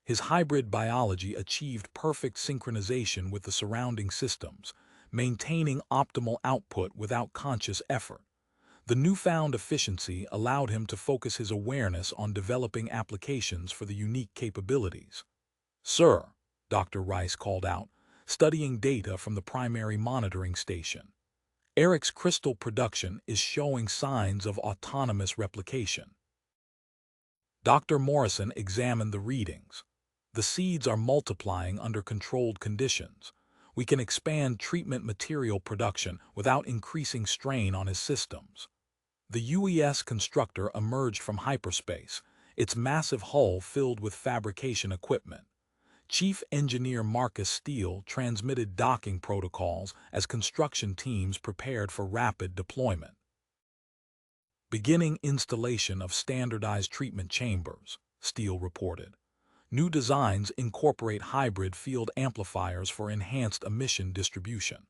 His hybrid biology achieved perfect synchronization with the surrounding systems, maintaining optimal output without conscious effort. The newfound efficiency allowed him to focus his awareness on developing applications for the unique capabilities. "Sir," Dr. Rice called out, studying data from the primary monitoring station. Eric's crystal production is showing signs of autonomous replication. Dr. Morrison examined the readings. The seeds are multiplying under controlled conditions. We can expand treatment material production without increasing strain on his systems. The UES constructor emerged from hyperspace, its massive hull filled with fabrication equipment. Chief Engineer Marcus Steele transmitted docking protocols as construction teams prepared for rapid deployment. Beginning installation of standardized treatment chambers, Steele reported. New designs incorporate hybrid field amplifiers for enhanced emission distribution.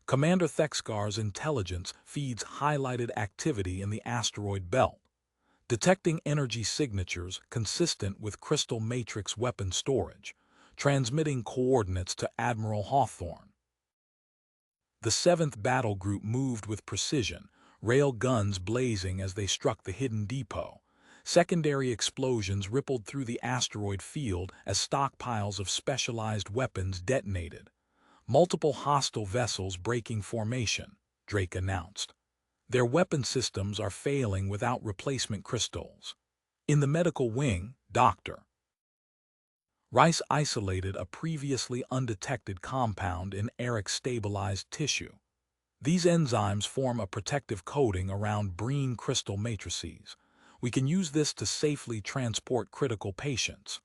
Commander Thexgar's intelligence feeds highlighted activity in the asteroid belt, detecting energy signatures consistent with crystal matrix weapon storage, transmitting coordinates to Admiral Hawthorne. The 7th Battle Group moved with precision, rail guns blazing as they struck the hidden depot. Secondary explosions rippled through the asteroid field as stockpiles of specialized weapons detonated. Multiple hostile vessels breaking formation, Drake announced. Their weapon systems are failing without replacement crystals. In the medical wing, Dr. Rice isolated a previously undetected compound in Eric's stabilized tissue. These enzymes form a protective coating around Breen crystal matrices. We can use this to safely transport critical patients.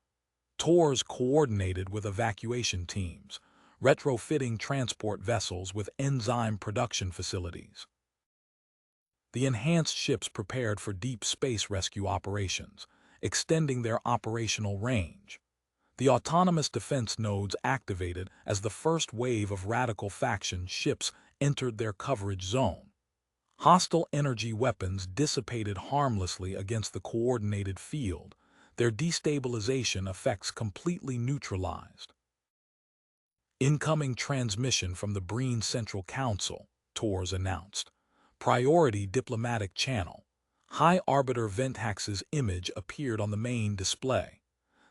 Tours coordinated with evacuation teams, retrofitting transport vessels with enzyme production facilities. The enhanced ships prepared for deep space rescue operations, extending their operational range. The autonomous defense nodes activated as the first wave of radical faction ships entered their coverage zone. Hostile energy weapons dissipated harmlessly against the coordinated field, their destabilization effects completely neutralized. Incoming transmission from the Breen Central Council, Tours announced. Priority diplomatic channel. High Arbiter Venthax's image appeared on the main display.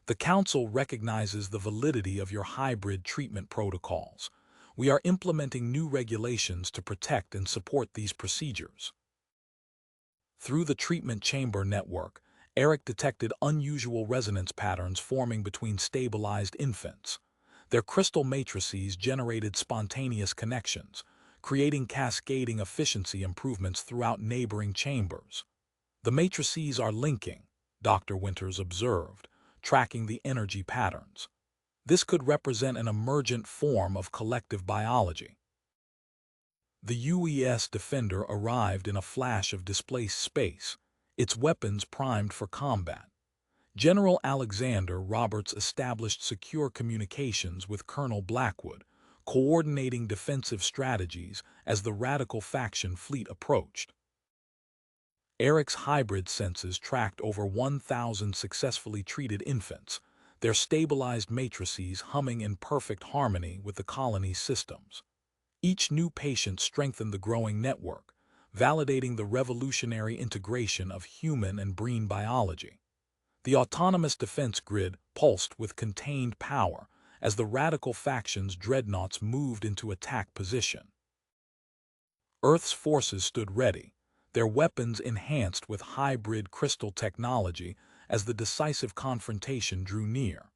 The Council recognizes the validity of your hybrid treatment protocols. We are implementing new regulations to protect and support these procedures. Through the treatment chamber network, Eric detected unusual resonance patterns forming between stabilized infants. Their crystal matrices generated spontaneous connections, creating cascading efficiency improvements throughout neighboring chambers. The matrices are linking, Dr. Winters observed, tracking the energy patterns. This could represent an emergent form of collective biology. The UES Defender arrived in a flash of displaced space, its weapons primed for combat. General Alexander Roberts established secure communications with Colonel Blackwood, coordinating defensive strategies as the radical faction fleet approached. Eric's hybrid senses tracked over 1,000 successfully treated infants, their stabilized matrices humming in perfect harmony with the colony's systems. Each new patient strengthened the growing network, validating the revolutionary integration of human and Breen biology. The autonomous defense grid pulsed with contained power as the radical faction's dreadnoughts moved into attack position. Earth's forces stood ready, their weapons enhanced with hybrid crystal technology as the decisive confrontation drew near.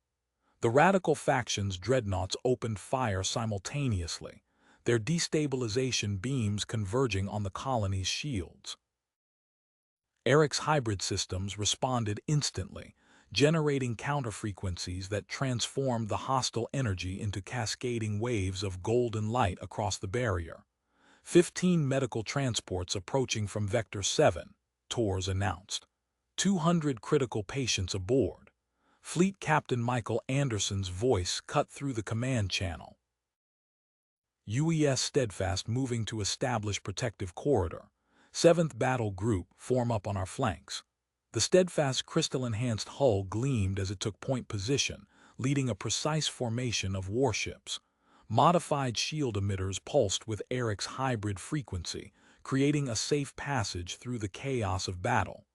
The radical faction's dreadnoughts opened fire simultaneously, their destabilization beams converging on the colony's shields. Eric's hybrid systems responded instantly, generating counterfrequencies that transformed the hostile energy into cascading waves of golden light across the barrier. 15 medical transports approaching from Vector 7, Tours announced. 200 critical patients aboard. Fleet Captain Michael Anderson's voice cut through the command channel. UES Steadfast moving to establish protective corridor. 7th Battle Group form up on our flanks. The Steadfast crystal-enhanced hull gleamed as it took point position, leading a precise formation of warships. Modified shield emitters pulsed with Eric's hybrid frequency, creating a safe passage through the chaos of battle.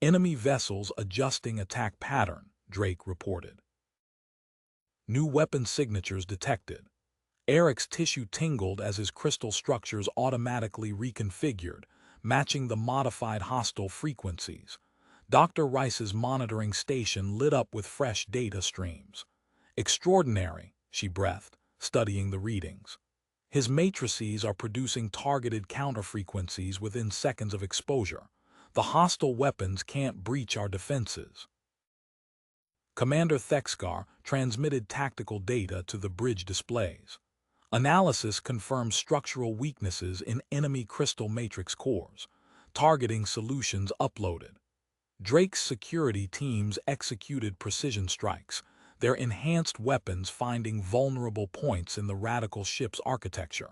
Enemy vessels adjusting attack pattern, Drake reported. New weapon signatures detected. Eric's tissue tingled as his crystal structures automatically reconfigured, matching the modified hostile frequencies. Dr. Rice's monitoring station lit up with fresh data streams. Extraordinary, she breathed, studying the readings. His matrices are producing targeted counterfrequencies within seconds of exposure. The hostile weapons can't breach our defenses. Commander Thexgar transmitted tactical data to the bridge displays. Analysis confirmed structural weaknesses in enemy crystal matrix cores. Targeting solutions uploaded. Drake's security teams executed precision strikes, their enhanced weapons finding vulnerable points in the radical ship's architecture.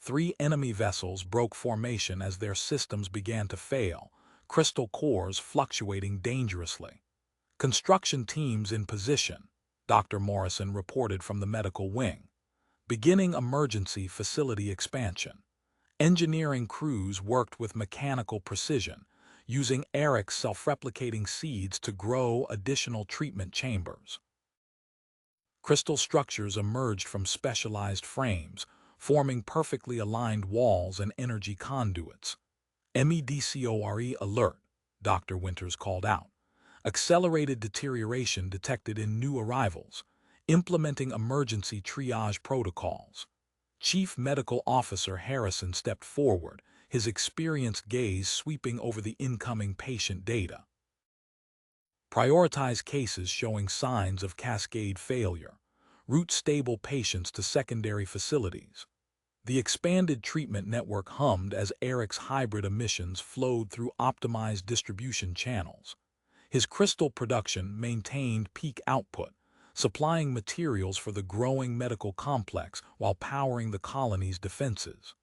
3 enemy vessels broke formation as their systems began to fail, crystal cores fluctuating dangerously. Construction teams in position, Dr. Morrison reported from the medical wing. Beginning emergency facility expansion. Engineering crews worked with mechanical precision, using Eric's self-replicating seeds to grow additional treatment chambers. Crystal structures emerged from specialized frames, forming perfectly aligned walls and energy conduits. MEDCORE alert, Dr. Winters called out. Accelerated deterioration detected in new arrivals, implementing emergency triage protocols. Chief Medical Officer Harrison stepped forward, his experienced gaze sweeping over the incoming patient data. Prioritize cases showing signs of cascade failure. Route stable patients to secondary facilities. The expanded treatment network hummed as Eric's hybrid emissions flowed through optimized distribution channels. His crystal production maintained peak output, supplying materials for the growing medical complex while powering the colony's defenses.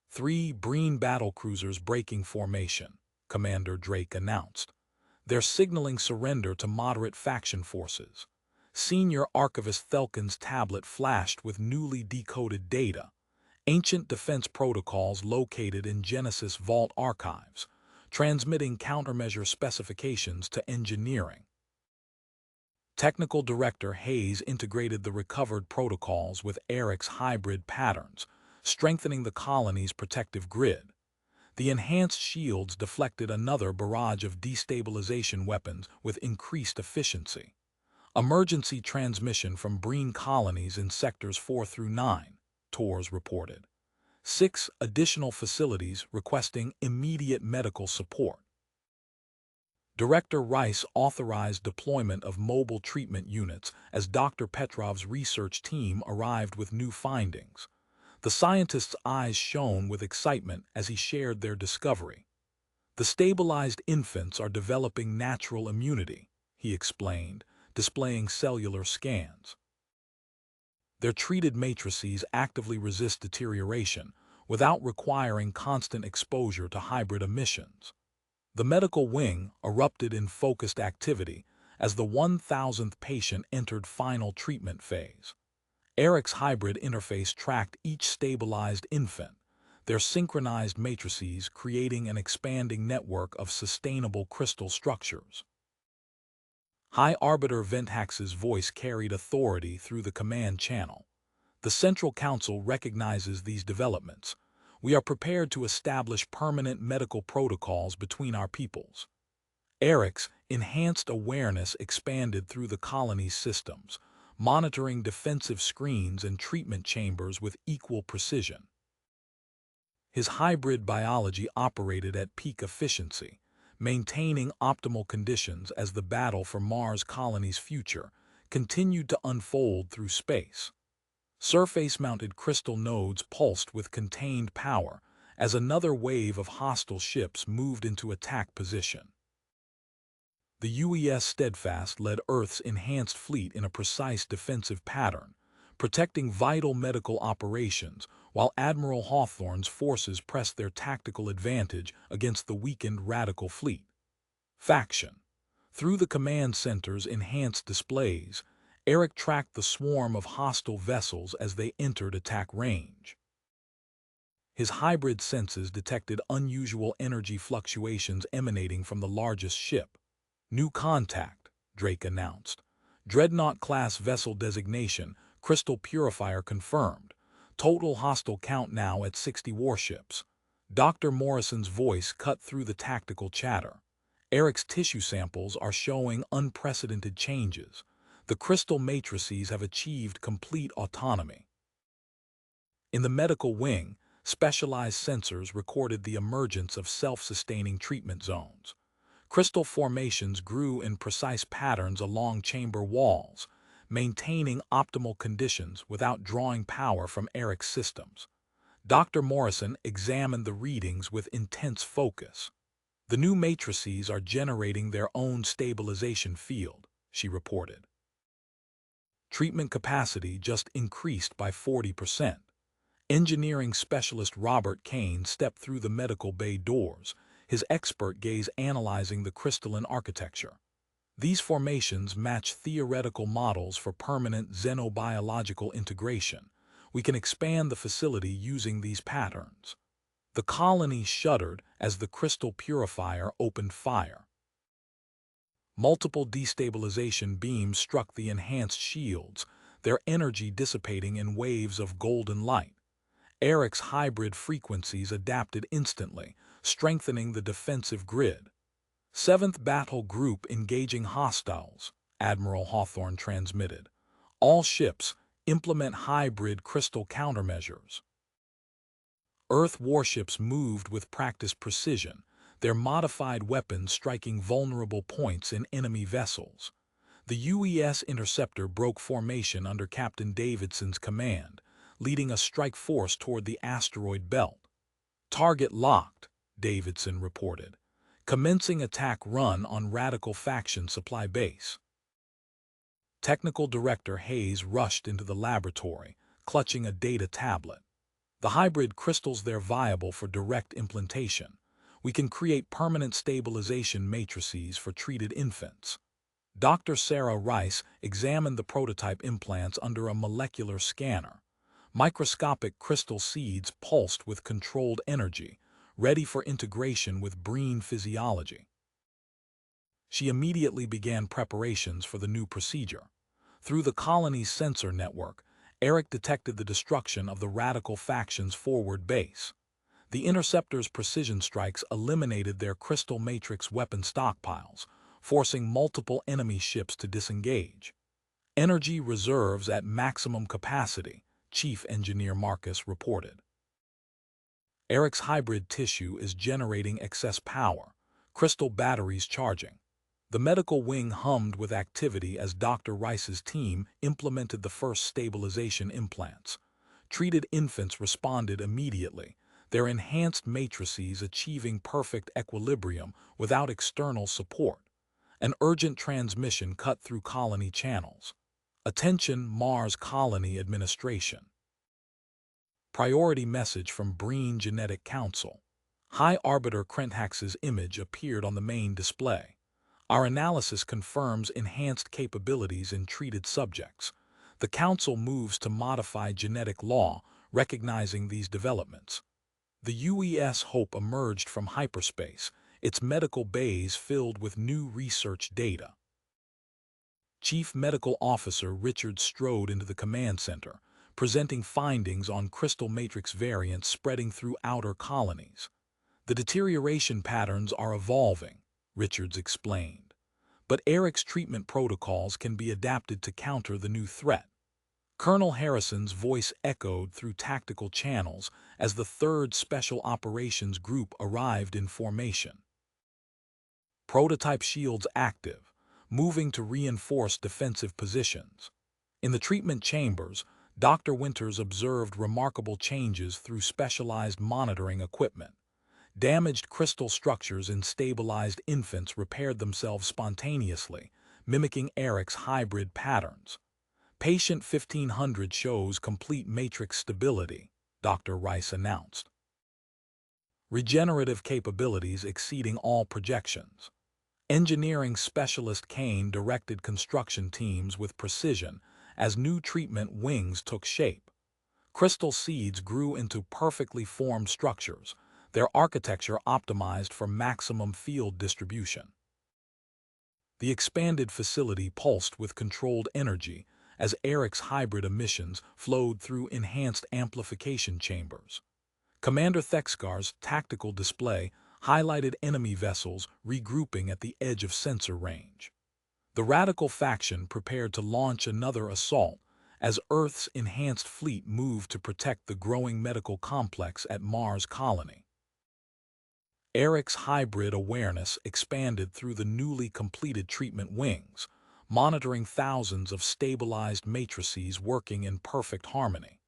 3 Breen battlecruisers breaking formation, Commander Drake announced. They're signaling surrender to moderate faction forces. Senior Archivist Thelkin's tablet flashed with newly decoded data, ancient defense protocols located in Genesis Vault archives, transmitting countermeasure specifications to engineering. Technical Director Hayes integrated the recovered protocols with Eric's hybrid patterns, strengthening the colony's protective grid. The enhanced shields deflected another barrage of destabilization weapons with increased efficiency. Emergency transmission from Breen colonies in sectors 4 through 9, TORS reported. 6 additional facilities requesting immediate medical support. Director Rice authorized deployment of mobile treatment units as Dr. Petrov's research team arrived with new findings. The scientist's eyes shone with excitement as he shared their discovery. The stabilized infants are developing natural immunity, he explained, displaying cellular scans. Their treated matrices actively resist deterioration without requiring constant exposure to hybrid emissions. The medical wing erupted in focused activity as the 1,000th patient entered final treatment phase. Eric's hybrid interface tracked each stabilized infant, their synchronized matrices creating an expanding network of sustainable crystal structures. High Arbiter Venthax's voice carried authority through the command channel. The Central Council recognizes these developments. We are prepared to establish permanent medical protocols between our peoples. Eric's enhanced awareness expanded through the colony's systems, monitoring defensive screens and treatment chambers with equal precision. His hybrid biology operated at peak efficiency, maintaining optimal conditions as the battle for Mars colony's future continued to unfold through space. Surface-mounted crystal nodes pulsed with contained power as another wave of hostile ships moved into attack position. The UES Steadfast led Earth's enhanced fleet in a precise defensive pattern, protecting vital medical operations while Admiral Hawthorne's forces pressed their tactical advantage against the weakened Radical fleet. Faction. Through the command center's enhanced displays, Eric tracked the swarm of hostile vessels as they entered attack range. His hybrid senses detected unusual energy fluctuations emanating from the largest ship. New contact, Drake announced. Dreadnought-class vessel designation, Crystal Purifier confirmed. Total hostile count now at 60 warships. Dr. Morrison's voice cut through the tactical chatter. Eric's tissue samples are showing unprecedented changes. The crystal matrices have achieved complete autonomy. In the medical wing, specialized sensors recorded the emergence of self-sustaining treatment zones. Crystal formations grew in precise patterns along chamber walls, maintaining optimal conditions without drawing power from Eric's systems. Dr. Morrison examined the readings with intense focus. The new matrices are generating their own stabilization field, she reported. Treatment capacity just increased by 40%. Engineering specialist Robert Kane stepped through the medical bay doors, his expert gaze analyzing the crystalline architecture. These formations match theoretical models for permanent xenobiological integration. We can expand the facility using these patterns. The colony shuddered as the crystal purifier opened fire. Multiple destabilization beams struck the enhanced shields, their energy dissipating in waves of golden light. Eric's hybrid frequencies adapted instantly, strengthening the defensive grid. 7th Battle Group engaging hostiles, Admiral Hawthorne transmitted. All ships implement hybrid crystal countermeasures. Earth warships moved with practiced precision, their modified weapons striking vulnerable points in enemy vessels. The UES interceptor broke formation under Captain Davidson's command, leading a strike force toward the asteroid belt. "Target locked," Davidson reported, commencing attack run on Radical Faction supply base. Technical Director Hayes rushed into the laboratory, clutching a data tablet. "The hybrid crystals they're viable for direct implantation. We can create permanent stabilization matrices for treated infants." Dr. Sarah Rice examined the prototype implants under a molecular scanner. Microscopic crystal seeds pulsed with controlled energy, ready for integration with Breen physiology. She immediately began preparations for the new procedure. Through the colony's sensor network, Eric detected the destruction of the Radical Faction's forward base. The interceptor's precision strikes eliminated their crystal matrix weapon stockpiles, forcing multiple enemy ships to disengage. "Energy reserves at maximum capacity," Chief Engineer Marcus reported. "Eric's hybrid tissue is generating excess power, crystal batteries charging." The medical wing hummed with activity as Dr. Rice's team implemented the first stabilization implants. Treated infants responded immediately, their enhanced matrices achieving perfect equilibrium without external support. An urgent transmission cut through colony channels. "Attention Mars Colony Administration. Priority message from Breen Genetic Council." High Arbiter Krenthax's image appeared on the main display. "Our analysis confirms enhanced capabilities in treated subjects. The Council moves to modify genetic law, recognizing these developments." The UES Hope emerged from hyperspace, its medical bays filled with new research data. Chief Medical Officer Richard strode into the command center, presenting findings on crystal matrix variants spreading through outer colonies. "The deterioration patterns are evolving," Richards explained. "But Eric's treatment protocols can be adapted to counter the new threat." Colonel Harrison's voice echoed through tactical channels as the 3rd Special Operations Group arrived in formation. Prototype shields active, moving to reinforce defensive positions. In the treatment chambers, Dr. Winters observed remarkable changes through specialized monitoring equipment. Damaged crystal structures in stabilized infants repaired themselves spontaneously, mimicking Eric's hybrid patterns. "Patient 1500 shows complete matrix stability," Dr. Rice announced. "Regenerative capabilities exceeding all projections." Engineering specialist Kane directed construction teams with precision as new treatment wings took shape. Crystal seeds grew into perfectly formed structures, their architecture optimized for maximum field distribution. The expanded facility pulsed with controlled energy as Eric's hybrid emissions flowed through enhanced amplification chambers. Commander Thexgar's tactical display highlighted enemy vessels regrouping at the edge of sensor range. The Radical Faction prepared to launch another assault as Earth's enhanced fleet moved to protect the growing medical complex at Mars Colony. Eric's hybrid awareness expanded through the newly completed treatment wings, monitoring thousands of stabilized matrices working in perfect harmony.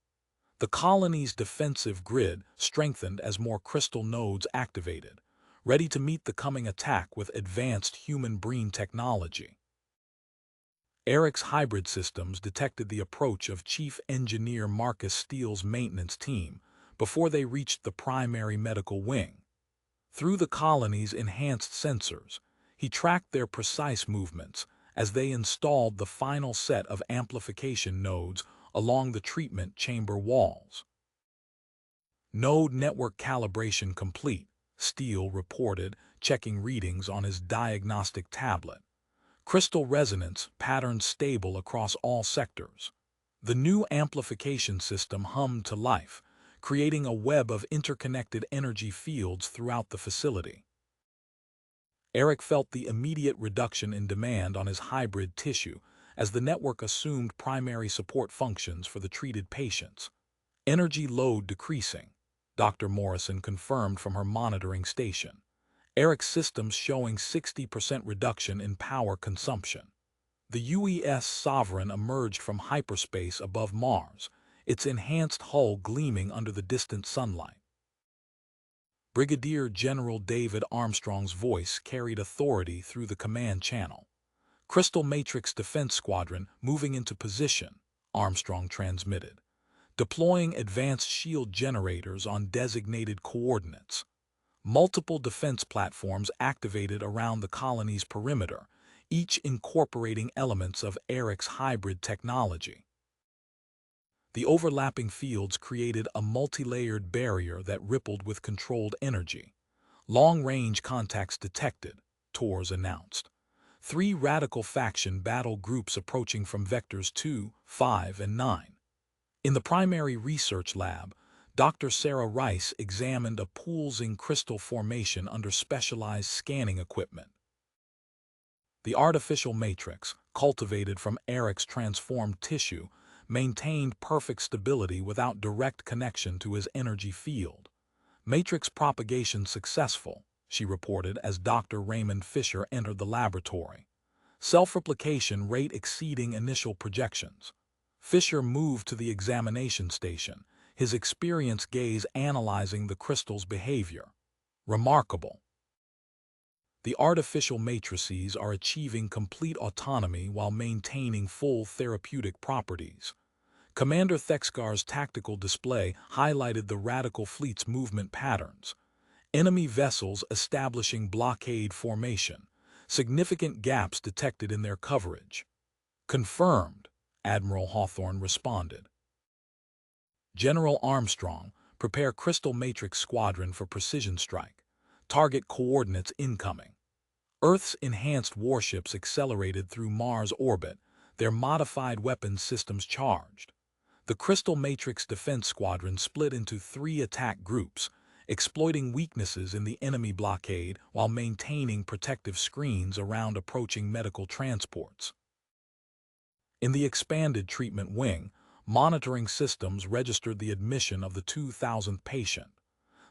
The colony's defensive grid strengthened as more crystal nodes activated, ready to meet the coming attack with advanced human Breen technology. Eric's hybrid systems detected the approach of Chief Engineer Marcus Steele's maintenance team before they reached the primary medical wing. Through the colony's enhanced sensors, he tracked their precise movements as they installed the final set of amplification nodes along the treatment chamber walls. "Node network calibration complete," Steele reported, checking readings on his diagnostic tablet. "Crystal resonance patterns stable across all sectors." The new amplification system hummed to life, creating a web of interconnected energy fields throughout the facility. Eric felt the immediate reduction in demand on his hybrid tissue as the network assumed primary support functions for the treated patients. "Energy load decreasing," Dr. Morrison confirmed from her monitoring station. Eric's systems showing 60% reduction in power consumption. The UES Sovereign emerged from hyperspace above Mars, its enhanced hull gleaming under the distant sunlight. Brigadier General David Armstrong's voice carried authority through the command channel. "Crystal Matrix Defense Squadron moving into position," Armstrong transmitted. "Deploying advanced shield generators on designated coordinates." Multiple defense platforms activated around the colony's perimeter, each incorporating elements of Eric's hybrid technology. The overlapping fields created a multi-layered barrier that rippled with controlled energy. "Long-range contacts detected," Tors announced. 3 radical faction battle groups approaching from vectors 2, 5, and 9. In the primary research lab, Dr. Sarah Rice examined a pulsing crystal formation under specialized scanning equipment. The artificial matrix, cultivated from Eric's transformed tissue, maintained perfect stability without direct connection to his energy field. "Matrix propagation successful," she reported as Dr. Raymond Fisher entered the laboratory. "Self-replication rate exceeding initial projections." Fisher moved to the examination station, his experienced gaze analyzing the crystal's behavior. "Remarkable. The artificial matrices are achieving complete autonomy while maintaining full therapeutic properties." Commander Thexgar's tactical display highlighted the radical fleet's movement patterns. Enemy vessels establishing blockade formation, significant gaps detected in their coverage. "Confirmed," Admiral Hawthorne responded. General Armstrong, prepare Crystal Matrix Squadron for precision strike. Target coordinates incoming. Earth's enhanced warships accelerated through Mars orbit, their modified weapons systems charged. The Crystal Matrix Defense Squadron split into 3 attack groups, exploiting weaknesses in the enemy blockade while maintaining protective screens around approaching medical transports. In the expanded treatment wing, monitoring systems registered the admission of the 2,000th patient.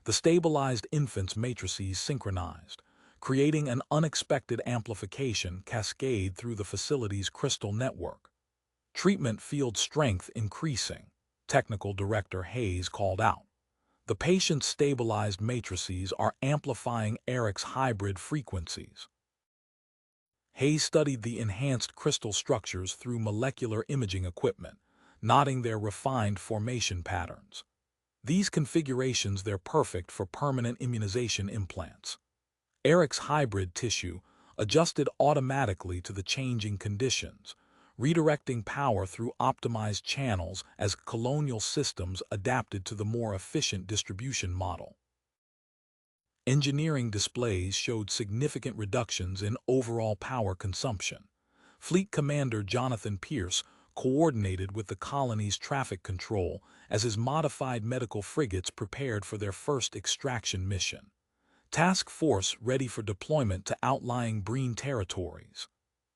The stabilized infant's matrices synchronized, creating an unexpected amplification cascade through the facility's crystal network. "Treatment field strength increasing," Technical Director Hayes called out. "The patient's stabilized matrices are amplifying Eric's hybrid frequencies." Hayes studied the enhanced crystal structures through molecular imaging equipment, noting their refined formation patterns. These configurations they're perfect for permanent immunization implants. Eric's hybrid tissue adjusted automatically to the changing conditions, redirecting power through optimized channels as colonial systems adapted to the more efficient distribution model. Engineering displays showed significant reductions in overall power consumption. Fleet Commander Jonathan Pierce coordinated with the colony's traffic control as his modified medical frigates prepared for their first extraction mission. Task force ready for deployment to outlying Breen territories.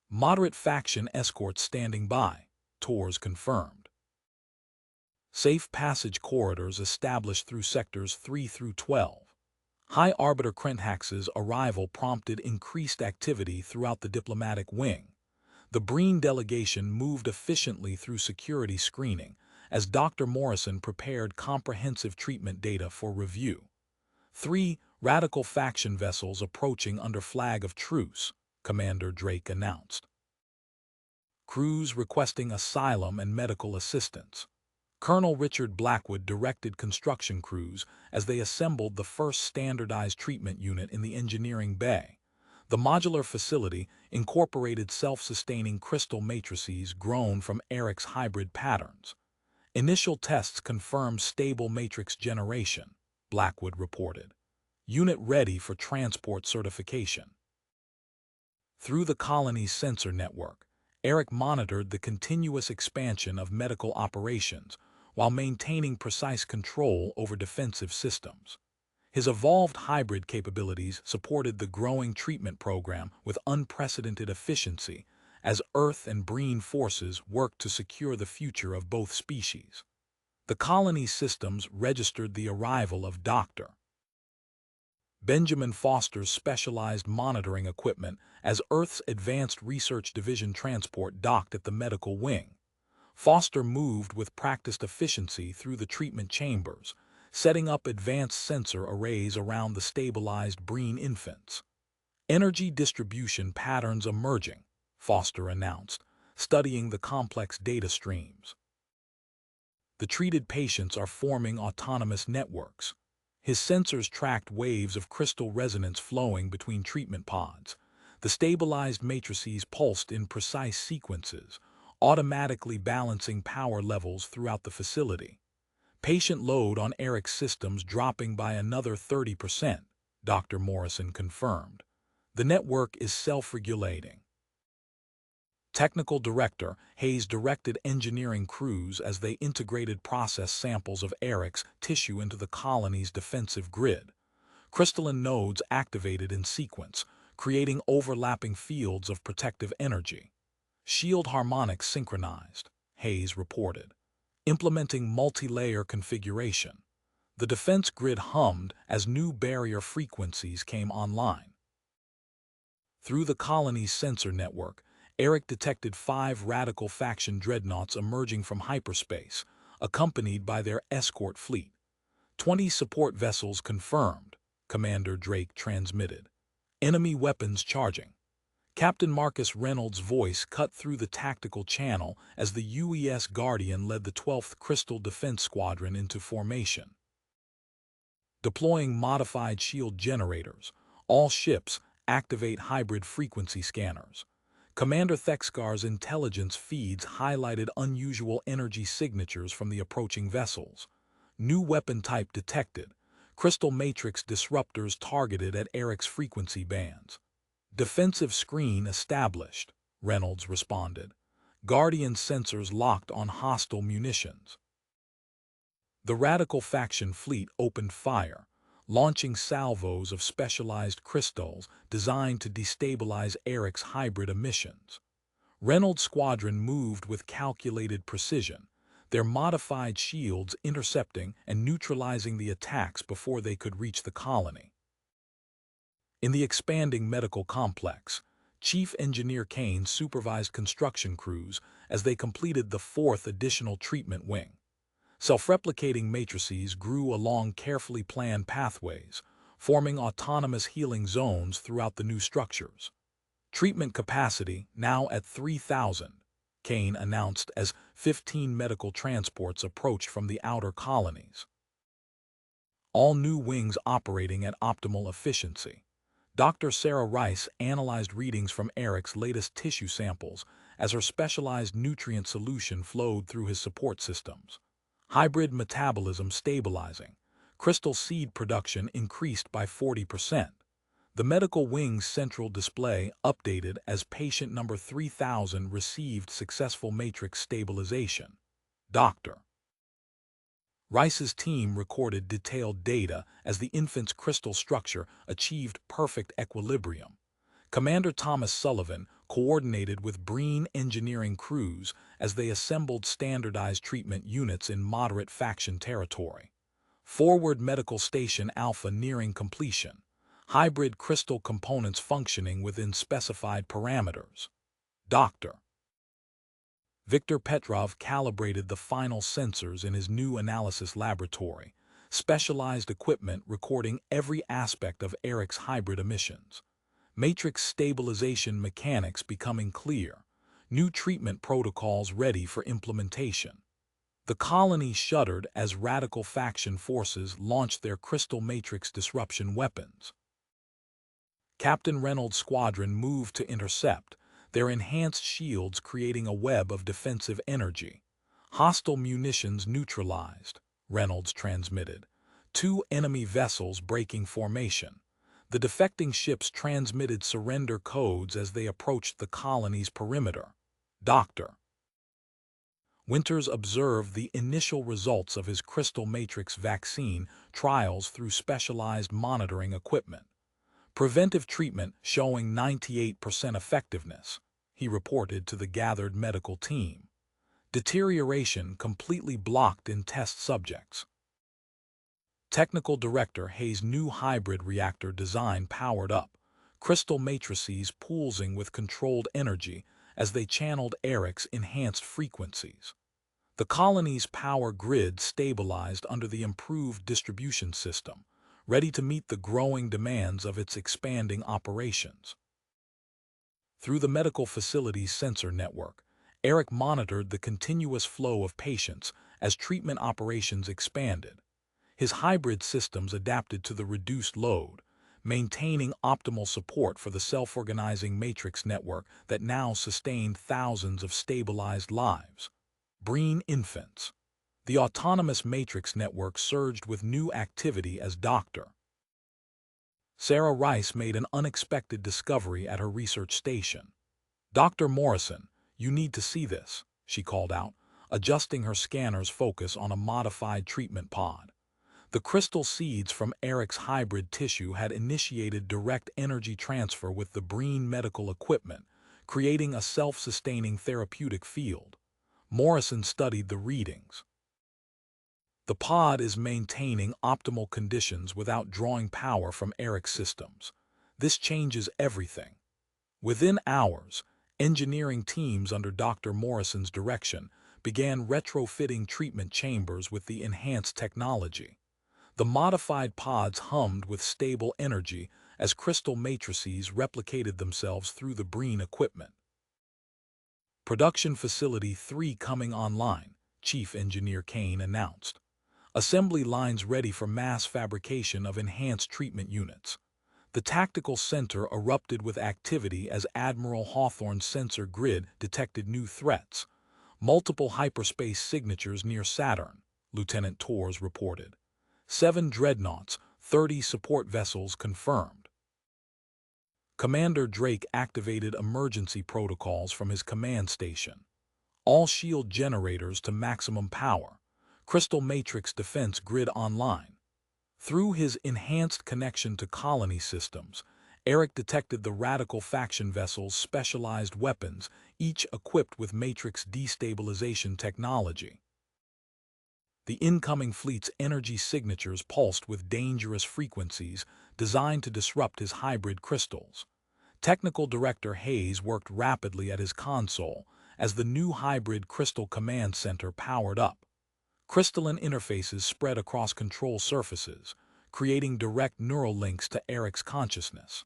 Moderate faction escorts standing by, Tors confirmed. Safe passage corridors established through sectors 3 through 12. High Arbiter Krenthax's arrival prompted increased activity throughout the diplomatic wing. The Breen delegation moved efficiently through security screening as Dr. Morrison prepared comprehensive treatment data for review. 3 radical faction vessels approaching under flag of truce, Commander Drake announced. Crews requesting asylum and medical assistance. Colonel Richard Blackwood directed construction crews as they assembled the first standardized treatment unit in the engineering bay. The modular facility incorporated self-sustaining crystal matrices grown from Eric's hybrid patterns. Initial tests confirmed stable matrix generation, Blackwood reported. Unit ready for transport certification. Through the colony's sensor network, Eric monitored the continuous expansion of medical operations while maintaining precise control over defensive systems. His evolved hybrid capabilities supported the growing treatment program with unprecedented efficiency as Earth and Breen forces worked to secure the future of both species. The colony's systems registered the arrival of Dr. Benjamin Foster's specialized monitoring equipment as Earth's Advanced Research Division transport docked at the medical wing. Foster moved with practiced efficiency through the treatment chambers, setting up advanced sensor arrays around the stabilized Breen infants. Energy distribution patterns emerging, Foster announced, studying the complex data streams. The treated patients are forming autonomous networks. His sensors tracked waves of crystal resonance flowing between treatment pods. The stabilized matrices pulsed in precise sequences, automatically balancing power levels throughout the facility. Patient load on Eric's systems dropping by another 30%, Dr. Morrison confirmed. The network is self-regulating. Technical Director Hayes directed engineering crews as they integrated process samples of Eric's tissue into the colony's defensive grid. Crystalline nodes activated in sequence, creating overlapping fields of protective energy. Shield harmonics synchronized, Hayes reported, implementing multi-layer configuration. The defense grid hummed as new barrier frequencies came online. Through the colony's sensor network, Eric detected 5 radical faction dreadnoughts emerging from hyperspace, accompanied by their escort fleet. 20 support vessels confirmed, Commander Drake transmitted. Enemy weapons charging. Captain Marcus Reynolds' voice cut through the tactical channel as the UES Guardian led the 12th Crystal Defense Squadron into formation. Deploying modified shield generators, all ships activate hybrid frequency scanners. Commander Thexgar's intelligence feeds highlighted unusual energy signatures from the approaching vessels. New weapon type detected. Crystal matrix disruptors targeted at Eric's frequency bands. Defensive screen established, Reynolds responded. Guardian sensors locked on hostile munitions. The Radical faction fleet opened fire, launching salvos of specialized crystals designed to destabilize Eric's hybrid emissions. Reynolds' squadron moved with calculated precision, their modified shields intercepting and neutralizing the attacks before they could reach the colony. In the expanding medical complex, Chief Engineer Kane supervised construction crews as they completed the 4th additional treatment wing. Self-replicating matrices grew along carefully planned pathways, forming autonomous healing zones throughout the new structures. Treatment capacity now at 3,000, Kane announced as 15 medical transports approached from the outer colonies. All new wings operating at optimal efficiency. Dr. Sarah Rice analyzed readings from Eric's latest tissue samples as her specialized nutrient solution flowed through his support systems. Hybrid metabolism stabilizing. Crystal seed production increased by 40%. The medical wing's central display updated as patient number 3000 received successful matrix stabilization. Dr. Rice's team recorded detailed data as the infant's crystal structure achieved perfect equilibrium. Commander Thomas Sullivan coordinated with Breen engineering crews as they assembled standardized treatment units in moderate faction territory. Forward Medical Station Alpha nearing completion. Hybrid crystal components functioning within specified parameters. Dr. Viktor Petrov calibrated the final sensors in his new analysis laboratory, specialized equipment recording every aspect of Eric's hybrid emissions. Matrix stabilization mechanics becoming clear, new treatment protocols ready for implementation. The colony shuddered as radical faction forces launched their crystal matrix disruption weapons. Captain Reynolds' squadron moved to intercept, their enhanced shields creating a web of defensive energy. Hostile munitions neutralized, Reynolds transmitted. 2 enemy vessels breaking formation. The defecting ships transmitted surrender codes as they approached the colony's perimeter. Dr. Winters observed the initial results of his crystal matrix vaccine trials through specialized monitoring equipment. Preventive treatment showing 98% effectiveness, he reported to the gathered medical team. Deterioration completely blocked in test subjects. Technical Director Hayes' new hybrid reactor design powered up, crystal matrices pulsing with controlled energy as they channeled Eric's enhanced frequencies. The colony's power grid stabilized under the improved distribution system, ready to meet the growing demands of its expanding operations. Through the medical facility's sensor network, Eric monitored the continuous flow of patients as treatment operations expanded. His hybrid systems adapted to the reduced load, maintaining optimal support for the self-organizing matrix network that now sustained thousands of stabilized lives. Breen infants. The autonomous matrix network surged with new activity as Dr. Sarah Rice made an unexpected discovery at her research station. "Dr. Morrison, you need to see this," she called out, adjusting her scanner's focus on a modified treatment pod. The crystal seeds from Eric's hybrid tissue had initiated direct energy transfer with the Breen medical equipment, creating a self-sustaining therapeutic field. Morrison studied the readings. The pod is maintaining optimal conditions without drawing power from Eric's systems. This changes everything. Within hours, engineering teams under Dr. Morrison's direction began retrofitting treatment chambers with the enhanced technology. The modified pods hummed with stable energy as crystal matrices replicated themselves through the Breen equipment. Production Facility 3 coming online, Chief Engineer Kane announced. Assembly lines ready for mass fabrication of enhanced treatment units. The tactical center erupted with activity as Admiral Hawthorne's sensor grid detected new threats. Multiple hyperspace signatures near Saturn, Lieutenant Torres reported. 7 dreadnoughts, 30 support vessels confirmed. Commander Drake activated emergency protocols from his command station. All shield generators to maximum power. Crystal Matrix Defense Grid online. Through his enhanced connection to colony systems, Eric detected the radical faction vessel's specialized weapons, each equipped with matrix destabilization technology. The incoming fleet's energy signatures pulsed with dangerous frequencies designed to disrupt his hybrid crystals. Technical Director Hayes worked rapidly at his console as the new hybrid crystal command center powered up. Crystalline interfaces spread across control surfaces, creating direct neural links to Eric's consciousness.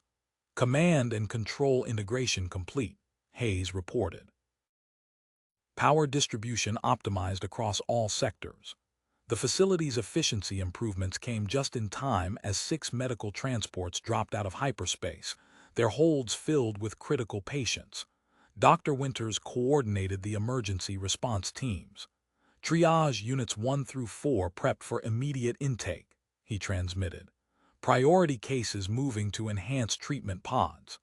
Command and control integration complete, Hayes reported. Power distribution optimized across all sectors. The facility's efficiency improvements came just in time as 6 medical transports dropped out of hyperspace, their holds filled with critical patients. Dr. Winters coordinated the emergency response teams. "Triage units 1 through 4 prepped for immediate intake," he transmitted. "Priority cases moving to enhanced treatment pods."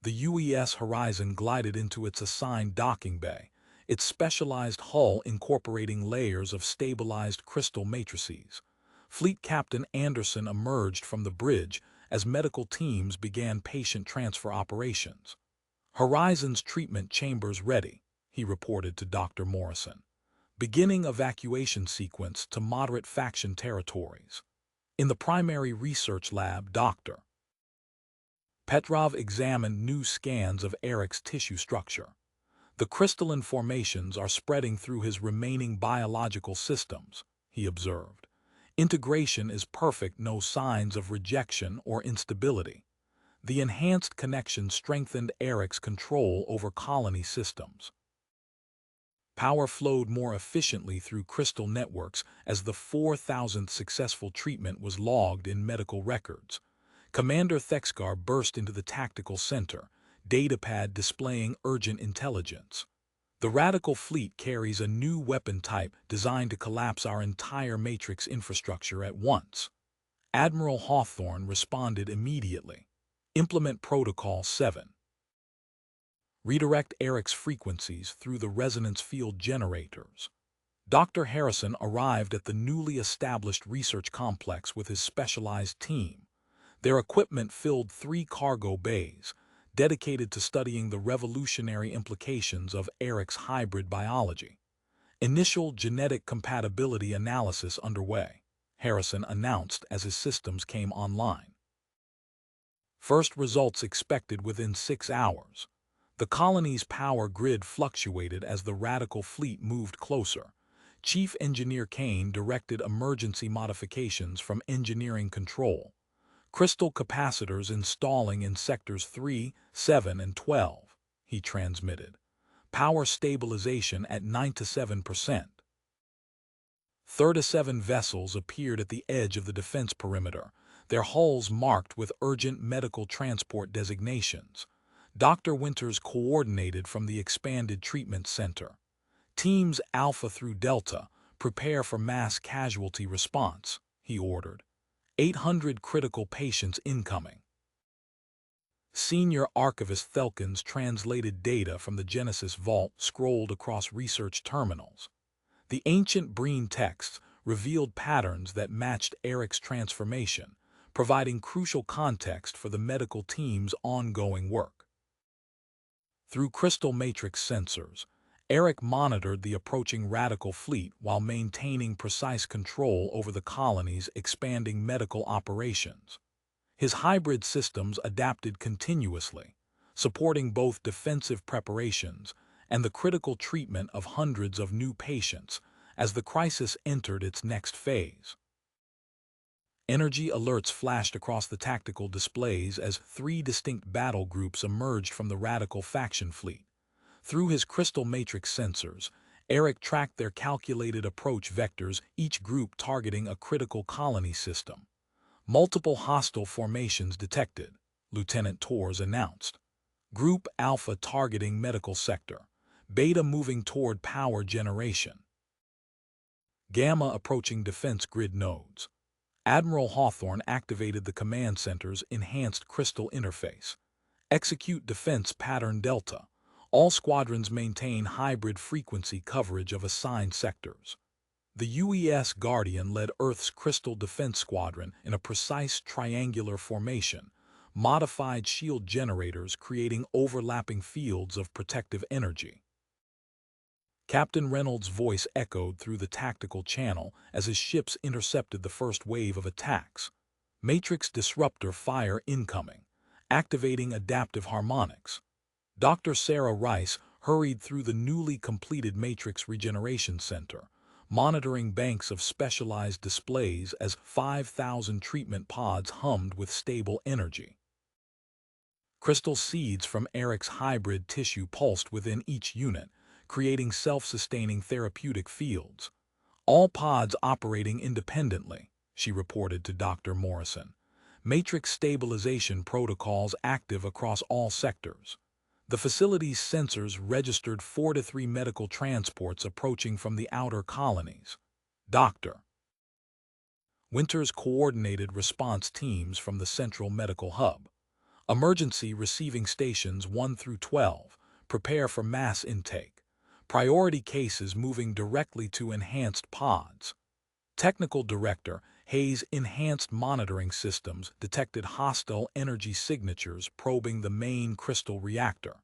The UES Horizon glided into its assigned docking bay, its specialized hull incorporating layers of stabilized crystal matrices. Fleet Captain Anderson emerged from the bridge as medical teams began patient transfer operations. "Horizon's treatment chambers ready," he reported to Dr. Morrison. "Beginning evacuation sequence to moderate faction territories." In the primary research lab, Dr. Petrov examined new scans of Eric's tissue structure. "The crystalline formations are spreading through his remaining biological systems," he observed. "Integration is perfect, no signs of rejection or instability." The enhanced connection strengthened Eric's control over colony systems. Power flowed more efficiently through crystal networks as the 4,000th successful treatment was logged in medical records. Commander Thexgar burst into the tactical center, datapad displaying urgent intelligence. "The Radical Fleet carries a new weapon type designed to collapse our entire matrix infrastructure at once." Admiral Hawthorne responded immediately. "Implement Protocol 7. Redirect Eric's frequencies through the resonance field generators." Dr. Harrison arrived at the newly established research complex with his specialized team. Their equipment filled 3 cargo bays, dedicated to studying the revolutionary implications of Eric's hybrid biology. Initial genetic compatibility analysis underway, Harrison announced as his systems came online. First results expected within 6 hours. The colony's power grid fluctuated as the Radical fleet moved closer. Chief Engineer Kane directed emergency modifications from engineering control. Crystal capacitors installing in sectors 3, 7, and 12, he transmitted. Power stabilization at 97%. 37 vessels appeared at the edge of the defense perimeter, their hulls marked with urgent medical transport designations. Dr. Winters coordinated from the expanded treatment center. Teams Alpha through Delta, prepare for mass casualty response, he ordered. 800 critical patients incoming. Senior Archivist Thelkins translated data from the Genesis Vault scrolled across research terminals. The ancient Breen texts revealed patterns that matched Eric's transformation, providing crucial context for the medical team's ongoing work. Through crystal matrix sensors, Eric monitored the approaching Radical fleet while maintaining precise control over the colony's expanding medical operations. His hybrid systems adapted continuously, supporting both defensive preparations and the critical treatment of hundreds of new patients as the crisis entered its next phase. Energy alerts flashed across the tactical displays as 3 distinct battle groups emerged from the Radical faction fleet. Through his crystal matrix sensors, Eric tracked their calculated approach vectors, each group targeting a critical colony system. Multiple hostile formations detected, Lieutenant Torres announced. Group Alpha targeting medical sector, Beta moving toward power generation. Gamma approaching defense grid nodes. Admiral Hawthorne activated the command center's enhanced crystal interface. Execute defense pattern Delta. All squadrons maintain hybrid frequency coverage of assigned sectors. The UES Guardian led Earth's Crystal Defense Squadron in a precise triangular formation, modified shield generators creating overlapping fields of protective energy. Captain Reynolds' voice echoed through the tactical channel as his ships intercepted the first wave of attacks. Matrix disruptor fire incoming, activating adaptive harmonics. Dr. Sarah Rice hurried through the newly completed Matrix Regeneration Center, monitoring banks of specialized displays as 5,000 treatment pods hummed with stable energy. Crystal seeds from Eric's hybrid tissue pulsed within each unit, creating self-sustaining therapeutic fields. All pods operating independently, she reported to Dr. Morrison. Matrix stabilization protocols active across all sectors. The facility's sensors registered 4 to 3 medical transports approaching from the outer colonies. Dr. Winters coordinated response teams from the central medical hub. Emergency receiving stations 1 through 12 prepare for mass intake. Priority cases moving directly to enhanced pods. Technical Director Hayes' enhanced monitoring systems detected hostile energy signatures probing the main crystal reactor.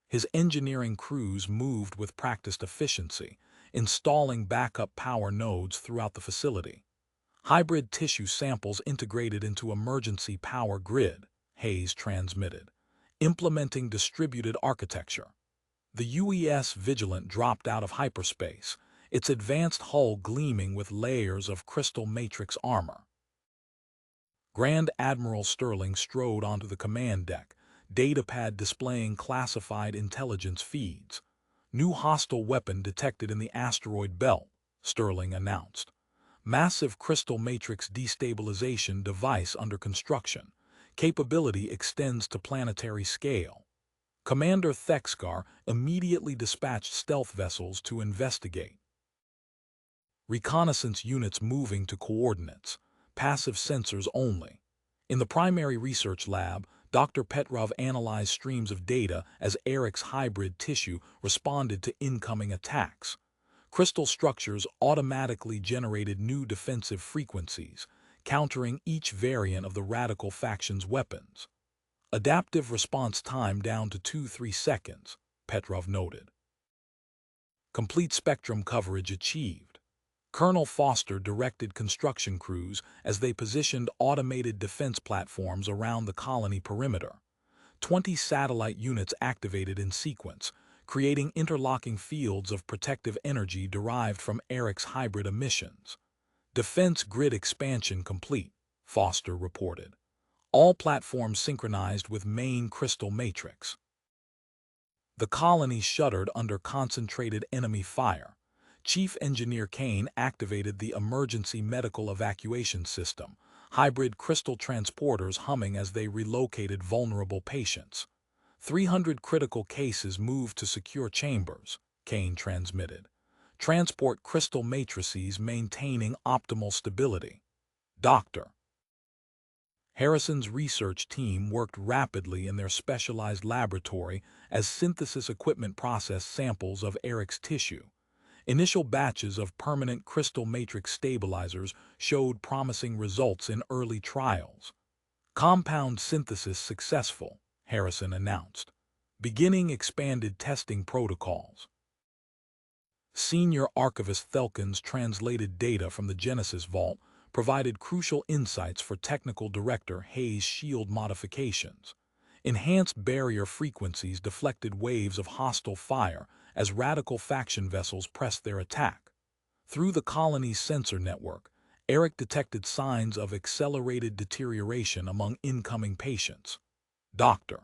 His engineering crews moved with practiced efficiency, installing backup power nodes throughout the facility. Hybrid tissue samples integrated into emergency power grid, Hayes transmitted, implementing distributed architecture. The UES Vigilant dropped out of hyperspace, its advanced hull gleaming with layers of crystal matrix armor. Grand Admiral Sterling strode onto the command deck, datapad displaying classified intelligence feeds. New hostile weapon detected in the asteroid belt, Sterling announced. Massive crystal matrix destabilization device under construction. Capability extends to planetary scale. Commander Thexgar immediately dispatched stealth vessels to investigate. Reconnaissance units moving to coordinates. Passive sensors only. In the primary research lab, Dr. Petrov analyzed streams of data as Eric's hybrid tissue responded to incoming attacks. Crystal structures automatically generated new defensive frequencies, countering each variant of the Radical faction's weapons. Adaptive response time down to 2-3 seconds, Petrov noted. Complete spectrum coverage achieved. Colonel Foster directed construction crews as they positioned automated defense platforms around the colony perimeter. 20 satellite units activated in sequence, creating interlocking fields of protective energy derived from Eric's hybrid emissions. Defense grid expansion complete, Foster reported. All platforms synchronized with main crystal matrix. The colony shuddered under concentrated enemy fire. Chief Engineer Kane activated the emergency medical evacuation system, hybrid crystal transporters humming as they relocated vulnerable patients. 300 critical cases moved to secure chambers, Kane transmitted. Transport crystal matrices maintaining optimal stability. Dr. Harrison's research team worked rapidly in their specialized laboratory as synthesis equipment processed samples of Eric's tissue. Initial batches of permanent crystal matrix stabilizers showed promising results in early trials. Compound synthesis successful, Harrison announced. Beginning expanded testing protocols. Senior Archivist Thelkins translated data from the Genesis Vault, provided crucial insights for Technical Director Hayes' shield modifications. Enhanced barrier frequencies deflected waves of hostile fire as radical faction vessels pressed their attack. Through the colony's sensor network, Eric detected signs of accelerated deterioration among incoming patients. Dr.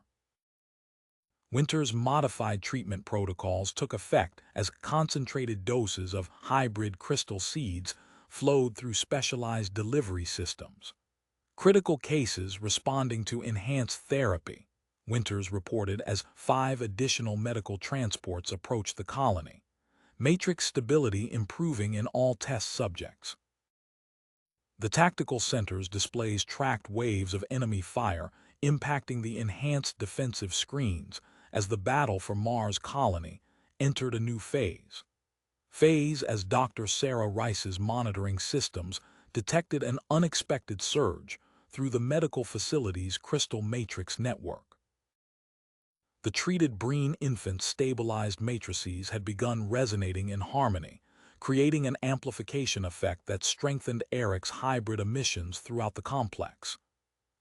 Winter's modified treatment protocols took effect as concentrated doses of hybrid crystal seeds flowed through specialized delivery systems. Critical cases responding to enhanced therapy, Winters reported as 5 additional medical transports approached the colony. Matrix stability improving in all test subjects. The tactical centers displays tracked waves of enemy fire impacting the enhanced defensive screens as the battle for Mars colony entered a new phase. As Dr. Sarah Rice's monitoring systems detected an unexpected surge through the medical facility's crystal matrix network. The treated Breen infant stabilized matrices had begun resonating in harmony, creating an amplification effect that strengthened Eric's hybrid emissions throughout the complex.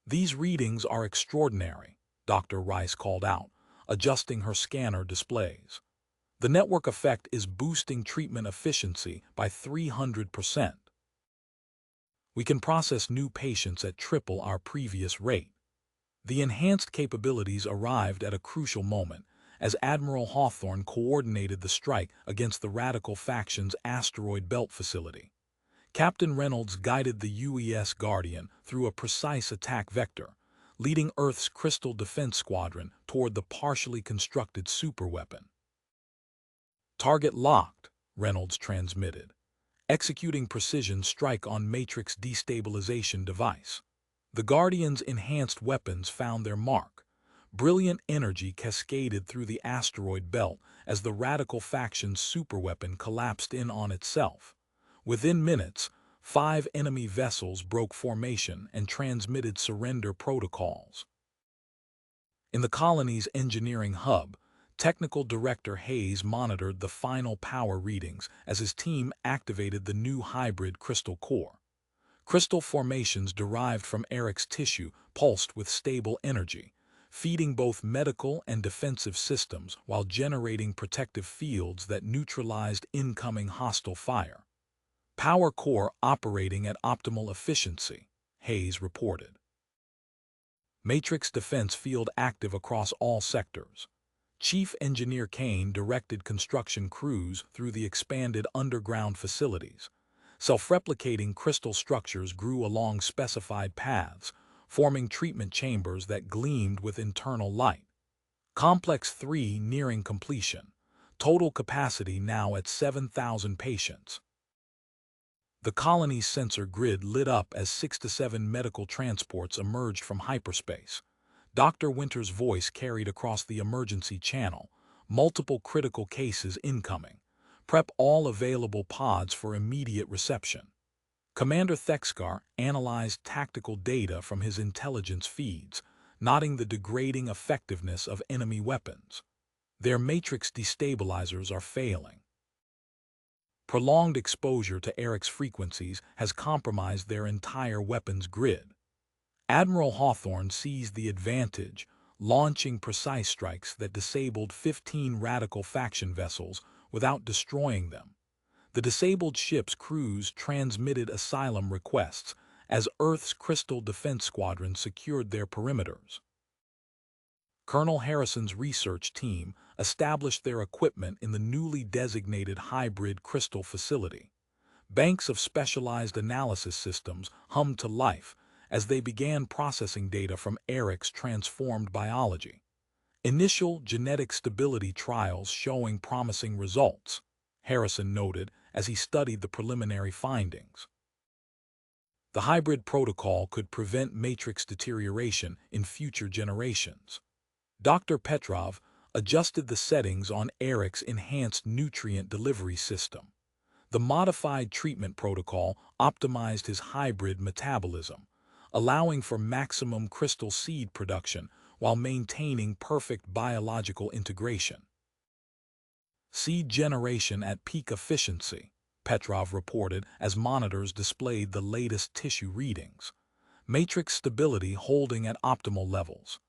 These readings are extraordinary, Dr. Rice called out, adjusting her scanner displays. The network effect is boosting treatment efficiency by 300%. We can process new patients at triple our previous rate. The enhanced capabilities arrived at a crucial moment as Admiral Hawthorne coordinated the strike against the radical faction's asteroid belt facility. Captain Reynolds guided the UES Guardian through a precise attack vector, leading Earth's Crystal Defense Squadron toward the partially constructed superweapon. Target locked, Reynolds transmitted. Executing precision strike on matrix destabilization device. The Guardian's enhanced weapons found their mark. Brilliant energy cascaded through the asteroid belt as the radical faction's superweapon collapsed in on itself. Within minutes, 5 enemy vessels broke formation and transmitted surrender protocols. In the colony's engineering hub, Technical Director Hayes monitored the final power readings as his team activated the new hybrid crystal core. Crystal formations derived from Eric's tissue pulsed with stable energy, feeding both medical and defensive systems while generating protective fields that neutralized incoming hostile fire. Power core operating at optimal efficiency, Hayes reported. Matrix defense field active across all sectors. Chief Engineer Kane directed construction crews through the expanded underground facilities. Self-replicating crystal structures grew along specified paths, forming treatment chambers that gleamed with internal light. Complex 3 nearing completion. Total capacity now at 7,000 patients. The colony's sensor grid lit up as 6 to 7 medical transports emerged from hyperspace. Dr. Winter's voice carried across the emergency channel. Multiple critical cases incoming. Prep all available pods for immediate reception. Commander Thexgar analyzed tactical data from his intelligence feeds, noting the degrading effectiveness of enemy weapons. Their matrix destabilizers are failing. Prolonged exposure to Eric's frequencies has compromised their entire weapons grid. Admiral Hawthorne seized the advantage, launching precise strikes that disabled 15 radical faction vessels without destroying them. The disabled ship's crews transmitted asylum requests as Earth's Crystal Defense Squadron secured their perimeters. Colonel Harrison's research team established their equipment in the newly designated hybrid crystal facility. Banks of specialized analysis systems hummed to life as they began processing data from Eric's transformed biology. Initial genetic stability trials showing promising results, Harrison noted as he studied the preliminary findings. The hybrid protocol could prevent matrix deterioration in future generations. Dr. Petrov adjusted the settings on Eric's enhanced nutrient delivery system. The modified treatment protocol optimized his hybrid metabolism, allowing for maximum crystal seed production while maintaining perfect biological integration. Seed generation at peak efficiency, Petrov reported as monitors displayed the latest tissue readings. Matrix stability holding at optimal levels.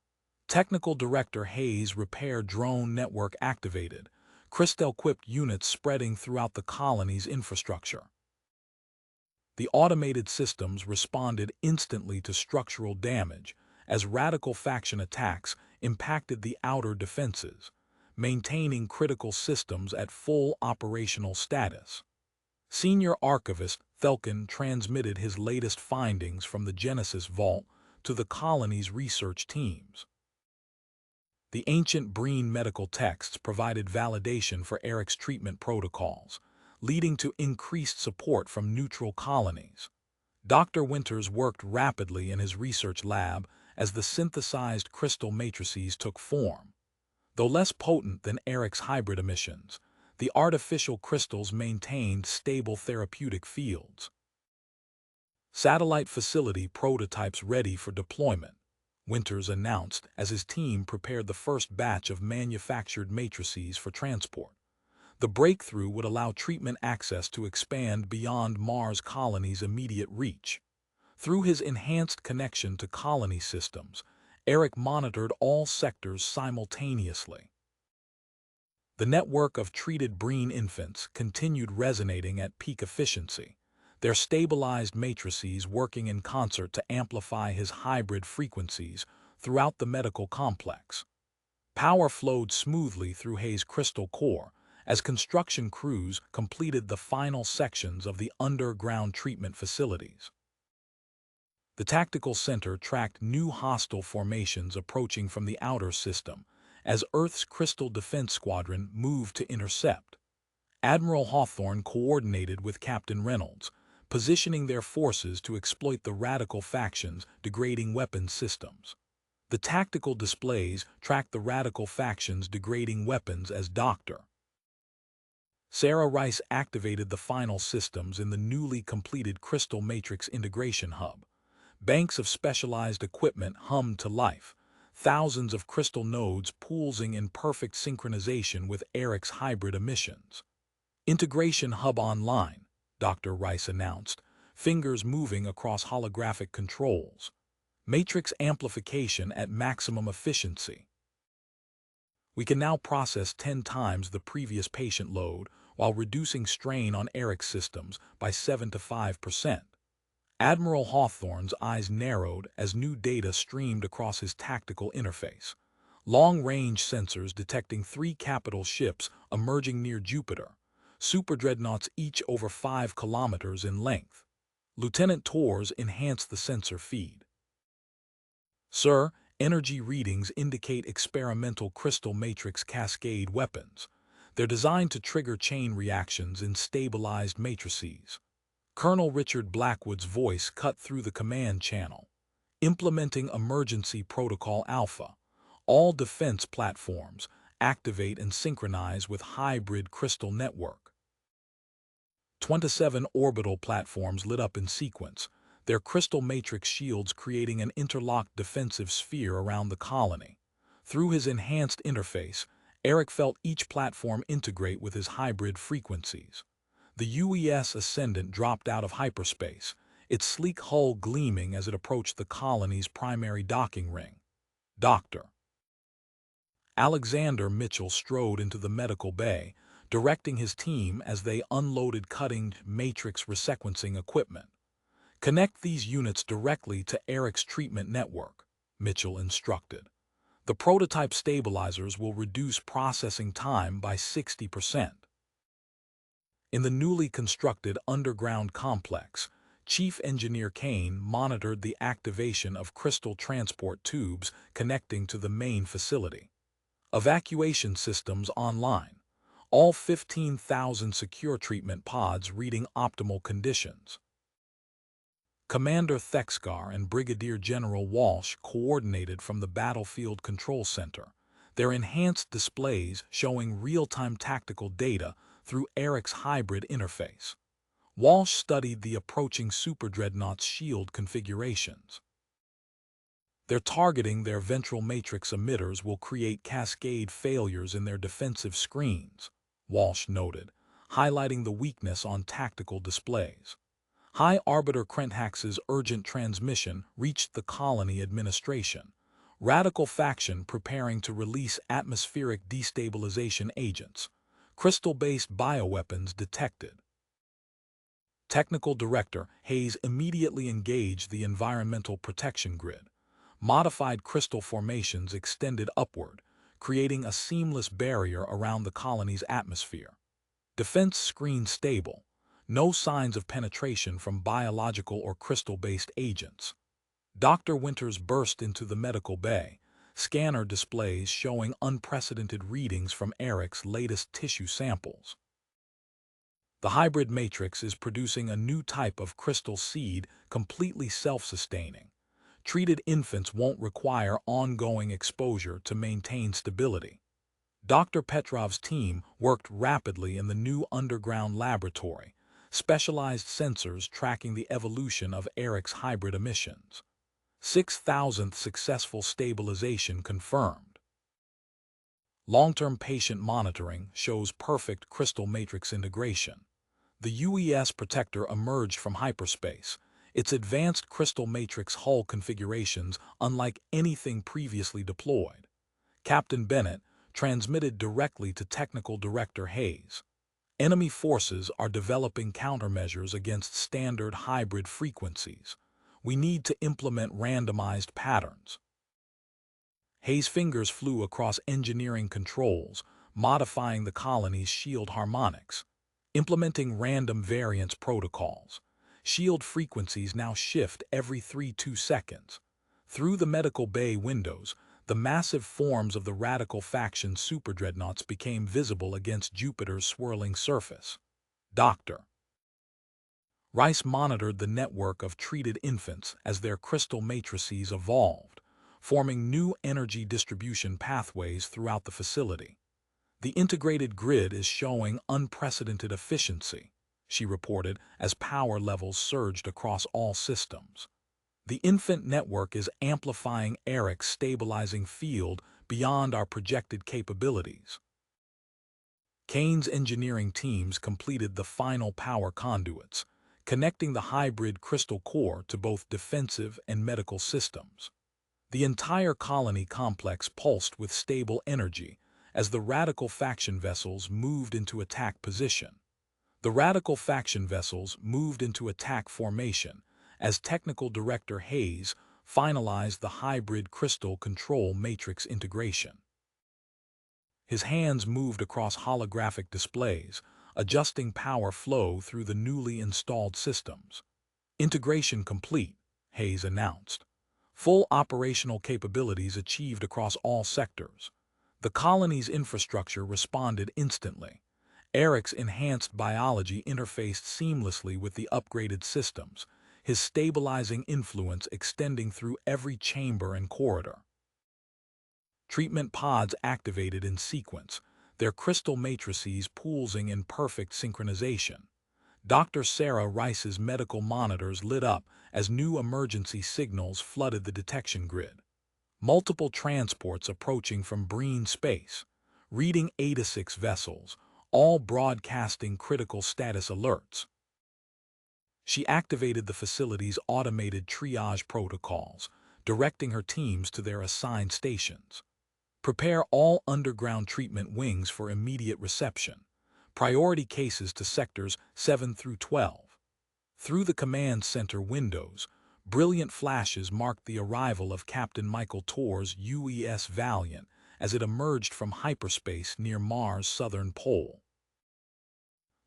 Technical Director Hayes repair drone network activated, crystal-equipped units spreading throughout the colony's infrastructure. The automated systems responded instantly to structural damage as radical faction attacks impacted the outer defenses, maintaining critical systems at full operational status. Senior Archivist Thelkin transmitted his latest findings from the Genesis Vault to the colony's research teams. The ancient Breen medical texts provided validation for Eric's treatment protocols, leading to increased support from neutral colonies. Dr. Winters worked rapidly in his research lab as the synthesized crystal matrices took form. Though less potent than Eric's hybrid emissions, the artificial crystals maintained stable therapeutic fields. Satellite facility prototypes ready for deployment, Winters announced as his team prepared the first batch of manufactured matrices for transport. The breakthrough would allow treatment access to expand beyond Mars colony's immediate reach. Through his enhanced connection to colony systems, Eric monitored all sectors simultaneously. The network of treated Breen infants continued resonating at peak efficiency, their stabilized matrices working in concert to amplify his hybrid frequencies throughout the medical complex. Power flowed smoothly through Hayes' crystal core as construction crews completed the final sections of the underground treatment facilities. The tactical center tracked new hostile formations approaching from the outer system as Earth's Crystal Defense Squadron moved to intercept. Admiral Hawthorne coordinated with Captain Reynolds, positioning their forces to exploit the radical factions' degrading weapons systems. The tactical displays tracked the radical factions' degrading weapons as Dr. Sarah Rice activated the final systems in the newly completed Crystal Matrix Integration Hub. Banks of specialized equipment hummed to life, thousands of crystal nodes pooling in perfect synchronization with Eric's hybrid emissions. Integration Hub online, Dr. Rice announced, fingers moving across holographic controls. Matrix amplification at maximum efficiency. We can now process 10 times the previous patient load while reducing strain on Eric's systems by 7 to 5%. Admiral Hawthorne's eyes narrowed as new data streamed across his tactical interface. Long-range sensors detecting 3 capital ships emerging near Jupiter, superdreadnoughts each over 5 kilometers in length. Lieutenant Torres enhanced the sensor feed. Sir, energy readings indicate experimental crystal matrix cascade weapons. They're designed to trigger chain reactions in stabilized matrices. Colonel Richard Blackwood's voice cut through the command channel. Implementing Emergency Protocol Alpha. All defense platforms activate and synchronize with hybrid crystal network. 27 orbital platforms lit up in sequence, their crystal matrix shields creating an interlocked defensive sphere around the colony. Through his enhanced interface, Eric felt each platform integrate with his hybrid frequencies. The UES Ascendant dropped out of hyperspace, its sleek hull gleaming as it approached the colony's primary docking ring. Dr. Alexander Mitchell strode into the medical bay, directing his team as they unloaded cutting matrix resequencing equipment. Connect these units directly to Eric's treatment network, Mitchell instructed. The prototype stabilizers will reduce processing time by 60%. In the newly constructed underground complex, Chief Engineer Kane monitored the activation of crystal transport tubes connecting to the main facility. Evacuation systems online. All 15,000 secure treatment pods reading optimal conditions. Commander Thexgar and Brigadier General Walsh coordinated from the Battlefield Control Center, their enhanced displays showing real-time tactical data through Eric's hybrid interface. Walsh studied the approaching Superdreadnought's shield configurations. They're targeting their ventral matrix emitters will create cascade failures in their defensive screens, Walsh noted, highlighting the weakness on tactical displays. High Arbiter Krenthax's urgent transmission reached the colony administration. Radical faction preparing to release atmospheric destabilization agents. Crystal-based bioweapons detected. Technical Director Hayes immediately engaged the environmental protection grid. Modified crystal formations extended upward, creating a seamless barrier around the colony's atmosphere. Defense screen stable. No signs of penetration from biological or crystal-based agents. Dr. Winters burst into the medical bay, scanner displays showing unprecedented readings from Eric's latest tissue samples. The hybrid matrix is producing a new type of crystal seed completely self-sustaining. Treated infants won't require ongoing exposure to maintain stability. Dr. Petrov's team worked rapidly in the new underground laboratory, specialized sensors tracking the evolution of Eric's hybrid emissions. 6,000th successful stabilization confirmed. Long-term patient monitoring shows perfect crystal matrix integration. The UES Protector emerged from hyperspace, its advanced crystal matrix hull configurations unlike anything previously deployed. Captain Bennett transmitted directly to Technical Director Hayes. Enemy forces are developing countermeasures against standard hybrid frequencies. We need to implement randomized patterns. Hayes' fingers flew across engineering controls, modifying the colony's shield harmonics. Implementing random variance protocols. Shield frequencies now shift every 3-2 seconds. Through the medical bay windows, the massive forms of the radical faction superdreadnoughts became visible against Jupiter's swirling surface. Dr. Rice monitored the network of treated infants as their crystal matrices evolved, forming new energy distribution pathways throughout the facility. The integrated grid is showing unprecedented efficiency, she reported as power levels surged across all systems. The infant network is amplifying Eric's stabilizing field beyond our projected capabilities. Kane's engineering teams completed the final power conduits, connecting the hybrid crystal core to both defensive and medical systems. The entire colony complex pulsed with stable energy as the radical faction vessels moved into attack position. The radical faction vessels moved into attack formation as Technical Director Hayes finalized the hybrid crystal control matrix integration. His hands moved across holographic displays, adjusting power flow through the newly installed systems. Integration complete, Hayes announced. Full operational capabilities achieved across all sectors. The colony's infrastructure responded instantly. Eric's enhanced biology interfaced seamlessly with the upgraded systems, his stabilizing influence extending through every chamber and corridor. Treatment pods activated in sequence, their crystal matrices pulsing in perfect synchronization. Dr. Sarah Rice's medical monitors lit up as new emergency signals flooded the detection grid. Multiple transports approaching from Breen space, reading 86 vessels, all broadcasting critical status alerts. She activated the facility's automated triage protocols, directing her teams to their assigned stations. Prepare all underground treatment wings for immediate reception. Priority cases to sectors 7 through 12. Through the command center windows, brilliant flashes marked the arrival of Captain Michael Tor's UES Valiant as it emerged from hyperspace near Mars' southern pole.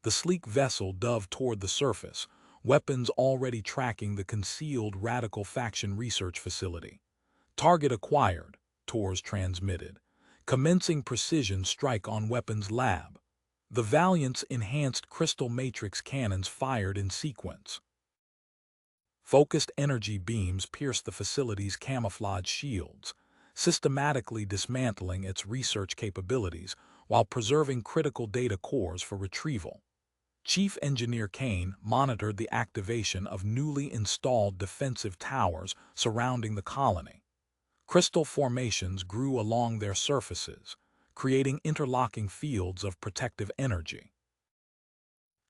The sleek vessel dove toward the surface, weapons already tracking the concealed radical faction research facility. Target acquired, Tor's transmitted, commencing precision strike on weapons lab. The Valiant's enhanced crystal matrix cannons fired in sequence. Focused energy beams pierced the facility's camouflage shields, systematically dismantling its research capabilities while preserving critical data cores for retrieval. Chief Engineer Kane monitored the activation of newly installed defensive towers surrounding the colony. Crystal formations grew along their surfaces, creating interlocking fields of protective energy.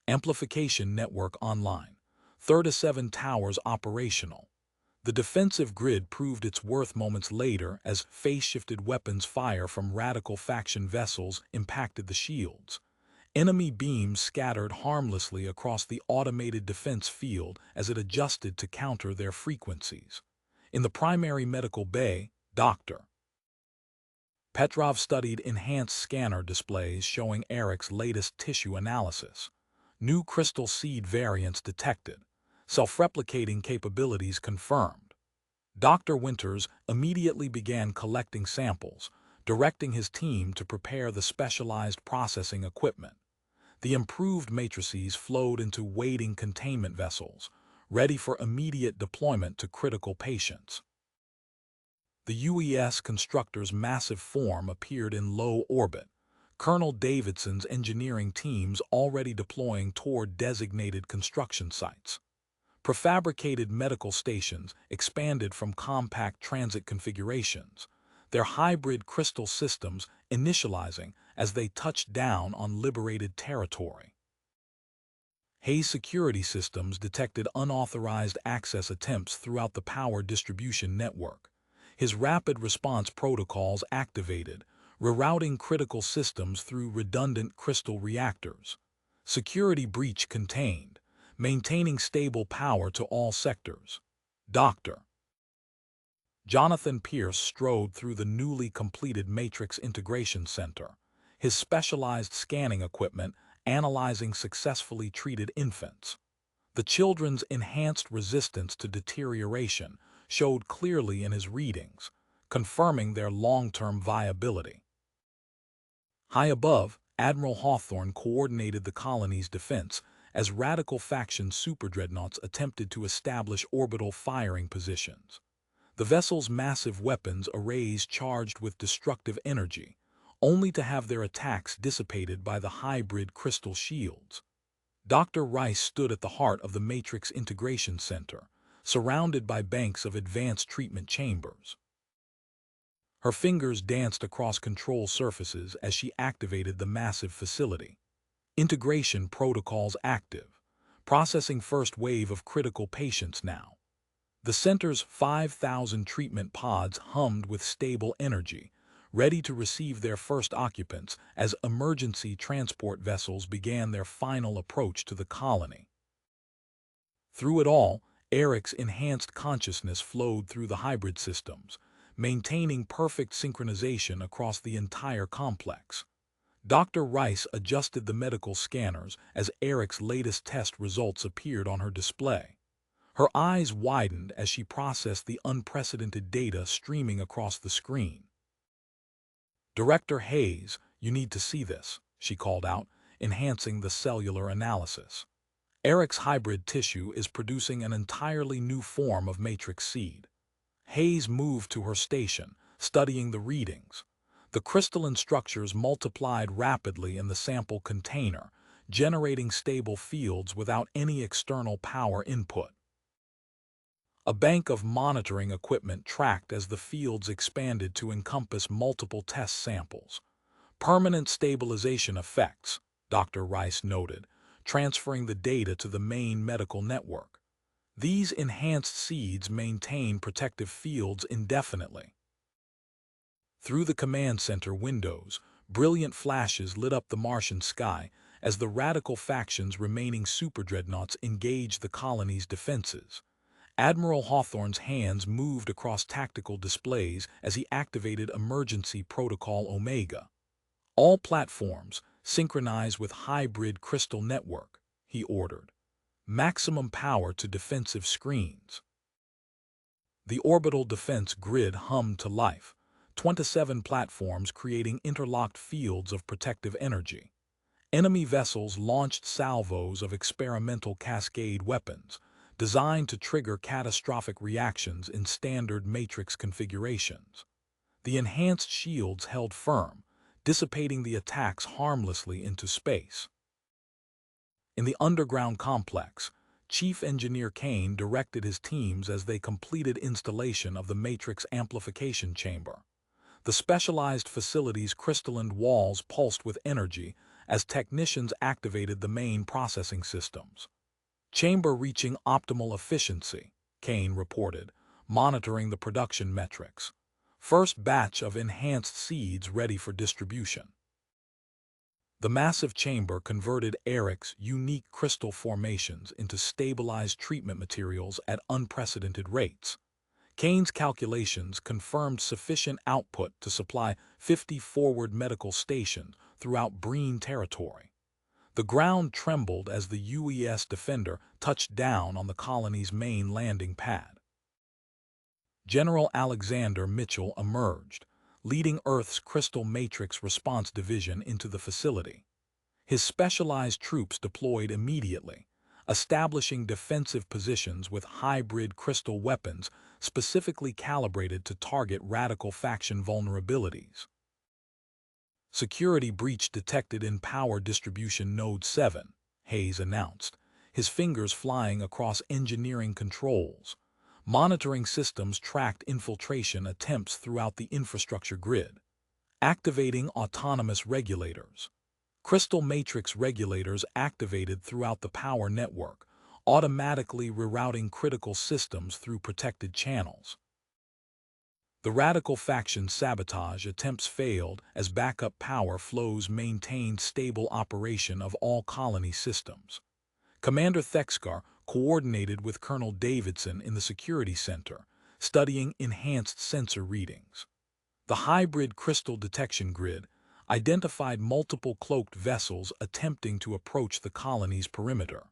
Amplification network online. 37 towers operational. The defensive grid proved its worth moments later as phase-shifted weapons fire from radical faction vessels impacted the shields. Enemy beams scattered harmlessly across the automated defense field as it adjusted to counter their frequencies. In the primary medical bay, Dr. Petrov studied enhanced scanner displays showing Eric's latest tissue analysis. New crystal seed variants detected. Self-replicating capabilities confirmed. Dr. Winters immediately began collecting samples, directing his team to prepare the specialized processing equipment. The improved matrices flowed into waiting containment vessels, ready for immediate deployment to critical patients. The UES constructor's massive form appeared in low orbit, Colonel Davidson's engineering teams already deploying toward designated construction sites. Prefabricated medical stations expanded from compact transit configurations, their hybrid crystal systems initializing as they touched down on liberated territory. Hayes security systems detected unauthorized access attempts throughout the power distribution network. His rapid response protocols activated, rerouting critical systems through redundant crystal reactors. Security breach contained, maintaining stable power to all sectors. Dr. Jonathan Pierce strode through the newly completed Matrix Integration Center, his specialized scanning equipment analyzing successfully treated infants. The children's enhanced resistance to deterioration showed clearly in his readings, confirming their long-term viability. High above, Admiral Hawthorne coordinated the colony's defense as radical faction superdreadnoughts attempted to establish orbital firing positions. The vessel's massive weapons arrays charged with destructive energy, only to have their attacks dissipated by the hybrid crystal shields. Dr. Rice stood at the heart of the Matrix Integration Center, surrounded by banks of advanced treatment chambers. Her fingers danced across control surfaces as she activated the massive facility. Integration protocols active, processing first wave of critical patients now. The center's 5,000 treatment pods hummed with stable energy, ready to receive their first occupants as emergency transport vessels began their final approach to the colony. Through it all, Eric's enhanced consciousness flowed through the hybrid systems, maintaining perfect synchronization across the entire complex. Dr. Rice adjusted the medical scanners as Eric's latest test results appeared on her display. Her eyes widened as she processed the unprecedented data streaming across the screen. "Director Hayes, you need to see this," she called out, enhancing the cellular analysis. "Eric's hybrid tissue is producing an entirely new form of matrix seed." Hayes moved to her station, studying the readings. The crystalline structures multiplied rapidly in the sample container, generating stable fields without any external power input. A bank of monitoring equipment tracked as the fields expanded to encompass multiple test samples. Permanent stabilization effects, Dr. Rice noted, transferring the data to the main medical network. These enhanced seeds maintain protective fields indefinitely. Through the command center windows, brilliant flashes lit up the Martian sky as the radical faction's remaining superdreadnoughts engaged the colony's defenses. Admiral Hawthorne's hands moved across tactical displays as he activated Emergency Protocol Omega. All platforms synchronize with hybrid crystal network, he ordered. Maximum power to defensive screens. The orbital defense grid hummed to life, 27 platforms creating interlocked fields of protective energy. Enemy vessels launched salvos of experimental cascade weapons, designed to trigger catastrophic reactions in standard matrix configurations. The enhanced shields held firm, dissipating the attacks harmlessly into space. In the underground complex, Chief Engineer Kane directed his teams as they completed installation of the matrix amplification chamber. The specialized facility's crystalline walls pulsed with energy as technicians activated the main processing systems. Chamber reaching optimal efficiency, Kane reported, monitoring the production metrics. First batch of enhanced seeds ready for distribution. The massive chamber converted Eric's unique crystal formations into stabilized treatment materials at unprecedented rates. Kane's calculations confirmed sufficient output to supply 50 forward medical stations throughout Breen territory. The ground trembled as the UES Defender touched down on the colony's main landing pad. General Alexander Mitchell emerged, leading Earth's Crystal Matrix Response Division into the facility. His specialized troops deployed immediately, establishing defensive positions with hybrid crystal weapons specifically calibrated to target radical faction vulnerabilities. Security breach detected in Power Distribution Node 7, Hayes announced, his fingers flying across engineering controls. Monitoring systems tracked infiltration attempts throughout the infrastructure grid. Activating autonomous regulators. Crystal matrix regulators activated throughout the power network, automatically rerouting critical systems through protected channels. The radical faction's sabotage attempts failed as backup power flows maintained stable operation of all colony systems. Commander Thexgar coordinated with Colonel Davidson in the security center, studying enhanced sensor readings. The hybrid crystal detection grid identified multiple cloaked vessels attempting to approach the colony's perimeter.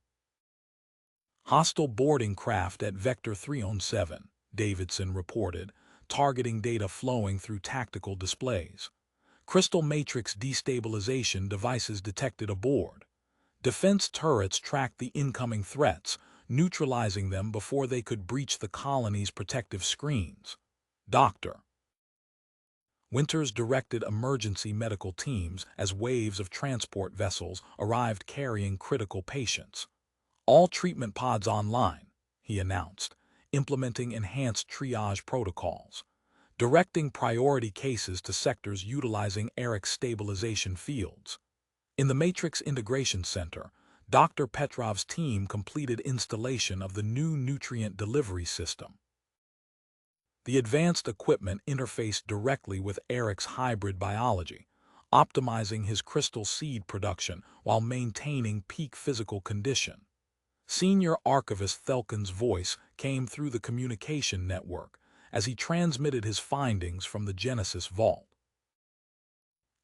Hostile boarding craft at Vector 307, Davidson reported, targeting data flowing through tactical displays. Crystal matrix destabilization devices detected aboard. Defense turrets tracked the incoming threats, neutralizing them before they could breach the colony's protective screens. Dr. Winters directed emergency medical teams as waves of transport vessels arrived carrying critical patients. All treatment pods online, he announced, implementing enhanced triage protocols, directing priority cases to sectors utilizing Eric's stabilization fields. In the Matrix Integration Center, Dr. Petrov's team completed installation of the new nutrient delivery system. The advanced equipment interfaced directly with Eric's hybrid biology, optimizing his crystal seed production while maintaining peak physical condition. Senior Archivist Thelkin's voice came through the communication network as he transmitted his findings from the Genesis Vault.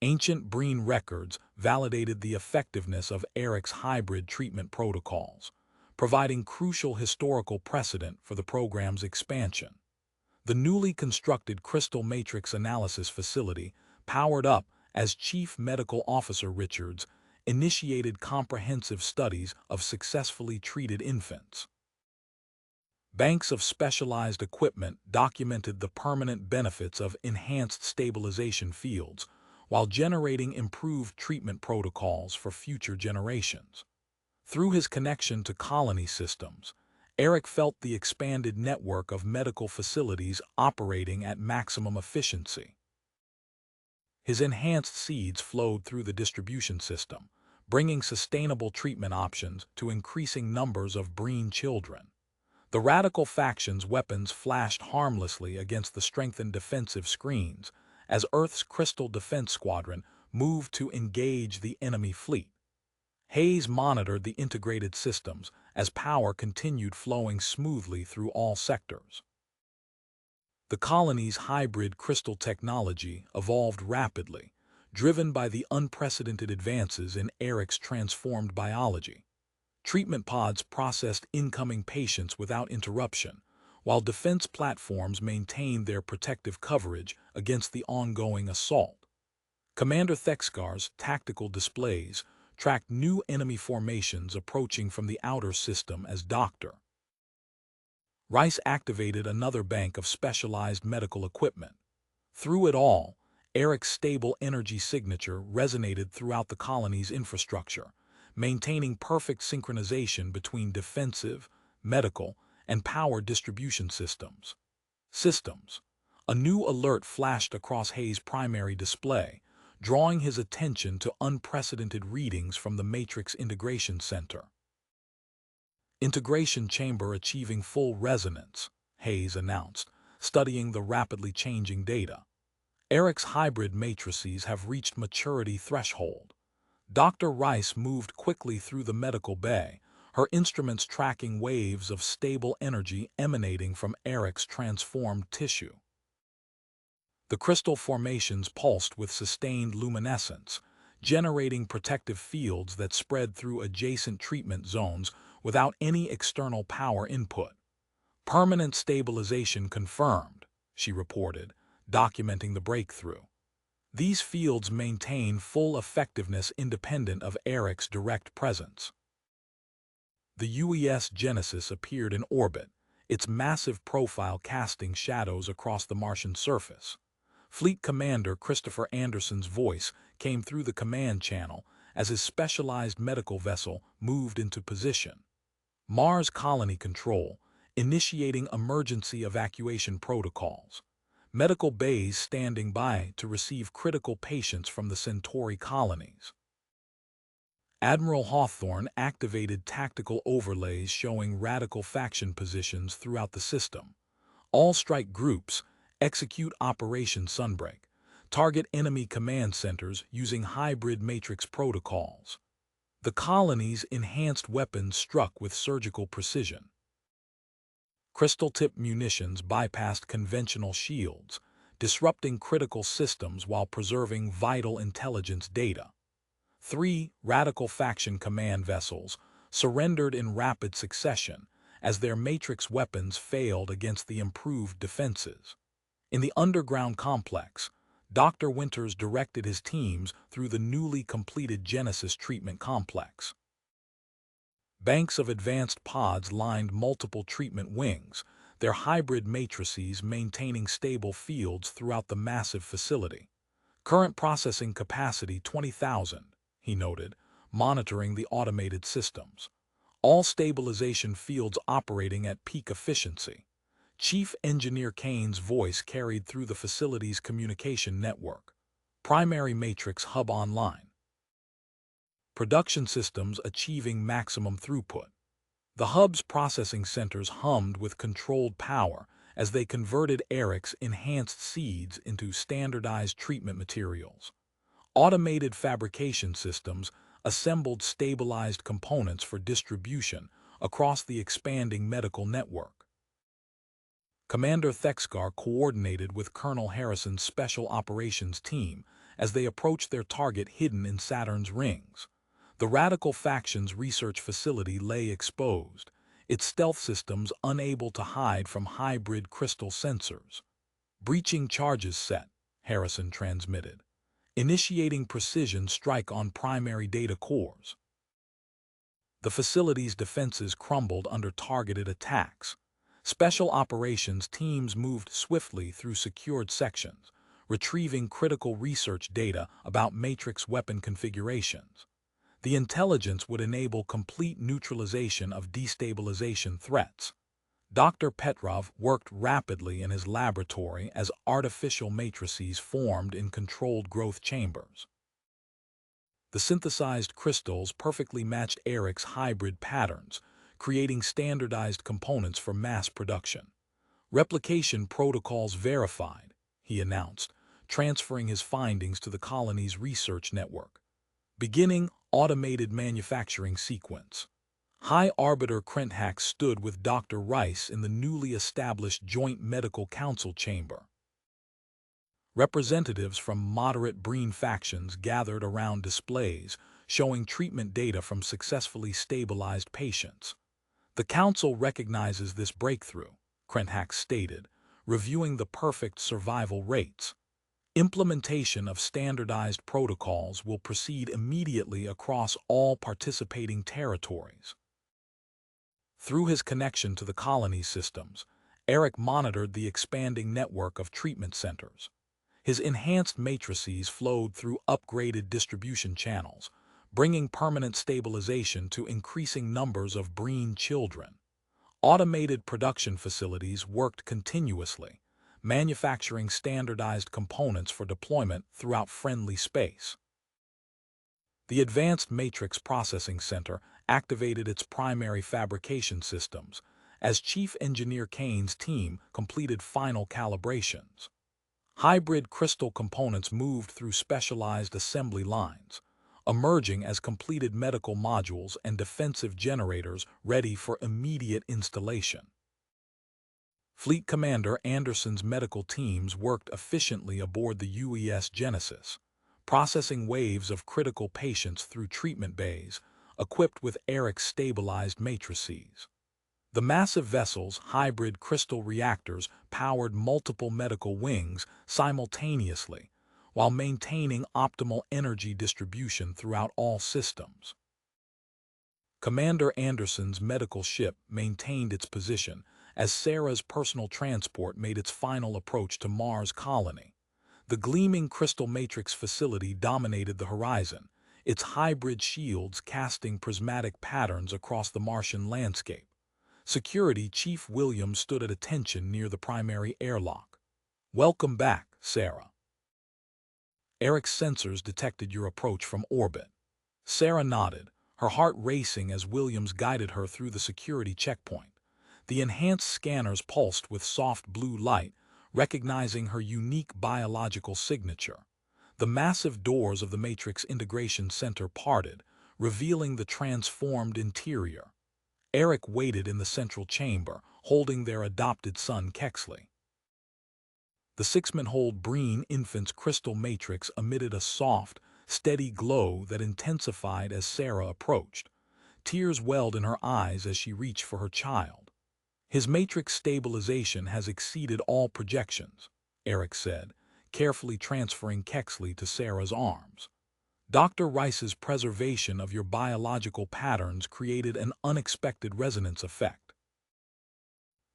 Ancient Breen records validated the effectiveness of Eric's hybrid treatment protocols, providing crucial historical precedent for the program's expansion. The newly constructed Crystal Matrix Analysis Facility, powered up as Chief Medical Officer Richards, initiated comprehensive studies of successfully treated infants. Banks of specialized equipment documented the permanent benefits of enhanced stabilization fields, while generating improved treatment protocols for future generations. Through his connection to colony systems, Eric felt the expanded network of medical facilities operating at maximum efficiency. His enhanced seeds flowed through the distribution system, bringing sustainable treatment options to increasing numbers of Breen children. The radical faction's weapons flashed harmlessly against the strengthened defensive screens as Earth's Crystal Defense Squadron moved to engage the enemy fleet. Hayes monitored the integrated systems as power continued flowing smoothly through all sectors. The colony's hybrid crystal technology evolved rapidly, driven by the unprecedented advances in Eric's transformed biology. Treatment pods processed incoming patients without interruption, while defense platforms maintained their protective coverage against the ongoing assault. Commander Thexgar's tactical displays tracked new enemy formations approaching from the outer system as Dr. Rice activated another bank of specialized medical equipment. Through it all, Eric's stable energy signature resonated throughout the colony's infrastructure, maintaining perfect synchronization between defensive, medical, and power distribution systems. A new alert flashed across Hayes' primary display, drawing his attention to unprecedented readings from the Matrix Integration Center. Integration chamber achieving full resonance, Hayes announced, studying the rapidly changing data. Eric's hybrid matrices have reached maturity threshold. Dr. Rice moved quickly through the medical bay, her instruments tracking waves of stable energy emanating from Eric's transformed tissue. The crystal formations pulsed with sustained luminescence, generating protective fields that spread through adjacent treatment zones without any external power input. Permanent stabilization confirmed, she reported, documenting the breakthrough. These fields maintain full effectiveness independent of Eric's direct presence. The UES Genesis appeared in orbit, its massive profile casting shadows across the Martian surface. Fleet Commander Christopher Anderson's voice came through the command channel as his specialized medical vessel moved into position. Mars Colony Control, initiating emergency evacuation protocols. Medical bays standing by to receive critical patients from the Centauri colonies. Admiral Hawthorne activated tactical overlays showing radical faction positions throughout the system. All strike groups execute Operation Sunbreak, target enemy command centers using hybrid matrix protocols. The colony's enhanced weapons struck with surgical precision. Crystal-tipped munitions bypassed conventional shields, disrupting critical systems while preserving vital intelligence data. 3 radical faction command vessels surrendered in rapid succession as their matrix weapons failed against the improved defenses. In the underground complex, Dr. Winters directed his teams through the newly completed Genesis treatment complex. Banks of advanced pods lined multiple treatment wings, their hybrid matrices maintaining stable fields throughout the massive facility. Current processing capacity 20,000, he noted, monitoring the automated systems. All stabilization fields operating at peak efficiency. Chief Engineer Kane's voice carried through the facility's communication network. Primary Matrix Hub online. Production systems achieving maximum throughput. The hub's processing centers hummed with controlled power as they converted Eric's enhanced seeds into standardized treatment materials. Automated fabrication systems assembled stabilized components for distribution across the expanding medical network. Commander Thexgar coordinated with Colonel Harrison's Special Operations Team as they approached their target hidden in Saturn's rings. The Radical Faction's research facility lay exposed, its stealth systems unable to hide from hybrid crystal sensors. Breaching charges set, Harrison transmitted, initiating precision strike on primary data cores. The facility's defenses crumbled under targeted attacks. Special operations teams moved swiftly through secured sections, retrieving critical research data about matrix weapon configurations. The intelligence would enable complete neutralization of destabilization threats. Dr. Petrov worked rapidly in his laboratory as artificial matrices formed in controlled growth chambers. The synthesized crystals perfectly matched Eric's hybrid patterns, creating standardized components for mass production. Replication protocols verified, he announced, transferring his findings to the colony's research network. Beginning automated manufacturing sequence. High Arbiter Krenthak stood with Dr. Rice in the newly established Joint Medical Council chamber. Representatives from moderate Breen factions gathered around displays showing treatment data from successfully stabilized patients. The Council recognizes this breakthrough, Krenthak stated, reviewing the perfect survival rates. Implementation of standardized protocols will proceed immediately across all participating territories. Through his connection to the colony systems, Eric monitored the expanding network of treatment centers. His enhanced matrices flowed through upgraded distribution channels, bringing permanent stabilization to increasing numbers of Breen children. Automated production facilities worked continuously, manufacturing standardized components for deployment throughout friendly space. The Advanced Matrix Processing Center activated its primary fabrication systems as Chief Engineer Kane's team completed final calibrations. Hybrid crystal components moved through specialized assembly lines, emerging as completed medical modules and defensive generators ready for immediate installation. Fleet Commander Anderson's medical teams worked efficiently aboard the UES Genesis, processing waves of critical patients through treatment bays, equipped with Eric's stabilized matrices. The massive vessel's hybrid crystal reactors powered multiple medical wings simultaneously, while maintaining optimal energy distribution throughout all systems. Commander Anderson's medical ship maintained its position as Sarah's personal transport made its final approach to Mars colony. The gleaming crystal matrix facility dominated the horizon, its hybrid shields casting prismatic patterns across the Martian landscape. Security Chief Williams stood at attention near the primary airlock. "Welcome back, Sarah." Eric's sensors detected your approach from orbit. Sarah nodded, her heart racing as Williams guided her through the security checkpoint. The enhanced scanners pulsed with soft blue light, recognizing her unique biological signature. The massive doors of the Matrix Integration Center parted, revealing the transformed interior. Eric waited in the central chamber, holding their adopted son Kexley. The 6-month-old Breen infant's crystal matrix emitted a soft, steady glow that intensified as Sarah approached. Tears welled in her eyes as she reached for her child. "His matrix stabilization has exceeded all projections," Eric said, carefully transferring Kexley to Sarah's arms. "Dr. Rice's preservation of your biological patterns created an unexpected resonance effect."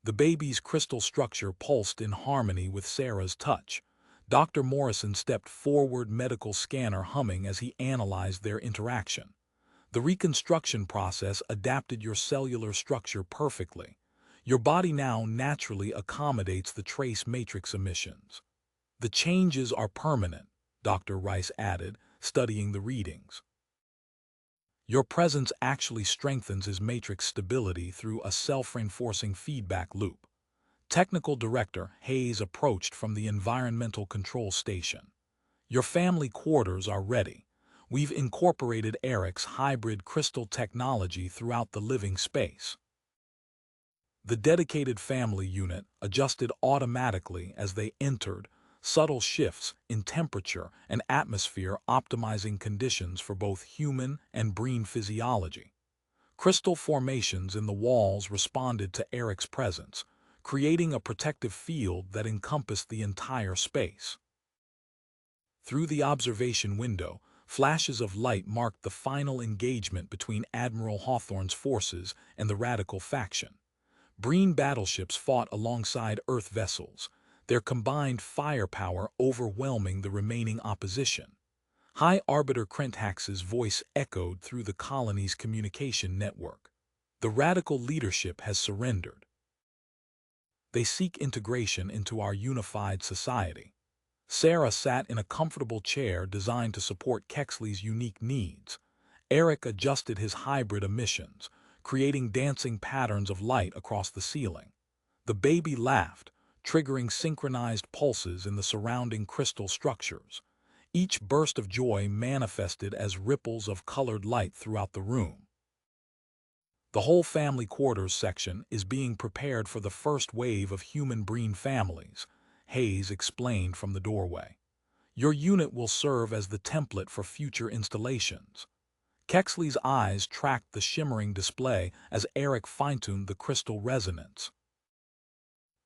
The baby's crystal structure pulsed in harmony with Sarah's touch. Dr. Morrison stepped forward, medical scanner humming as he analyzed their interaction. "The reconstruction process adapted your cellular structure perfectly. Your body now naturally accommodates the trace matrix emissions." "The changes are permanent," Dr. Rice added, studying the readings. "Your presence actually strengthens his matrix stability through a self-reinforcing feedback loop." Technical Director Hayes approached from the Environmental Control Station. "Your family quarters are ready. We've incorporated Eric's hybrid crystal technology throughout the living space." The dedicated family unit adjusted automatically as they entered, subtle shifts in temperature and atmosphere optimizing conditions for both human and Breen physiology. Crystal formations in the walls responded to Eric's presence, creating a protective field that encompassed the entire space. Through the observation window, flashes of light marked the final engagement between Admiral Hawthorne's forces and the Radical faction. Breen battleships fought alongside Earth vessels, their combined firepower overwhelming the remaining opposition. High Arbiter Krenthak's voice echoed through the colony's communication network. "The Radical leadership has surrendered. They seek integration into our unified society." Sarah sat in a comfortable chair designed to support Kexley's unique needs. Eric adjusted his hybrid emissions, creating dancing patterns of light across the ceiling. The baby laughed, triggering synchronized pulses in the surrounding crystal structures. Each burst of joy manifested as ripples of colored light throughout the room. The whole family quarters section is being prepared for the first wave of human breen families, Hayes explained from the doorway. Your unit will serve as the template for future installations. Kexley's eyes tracked the shimmering display as Eric fine-tuned the crystal resonance.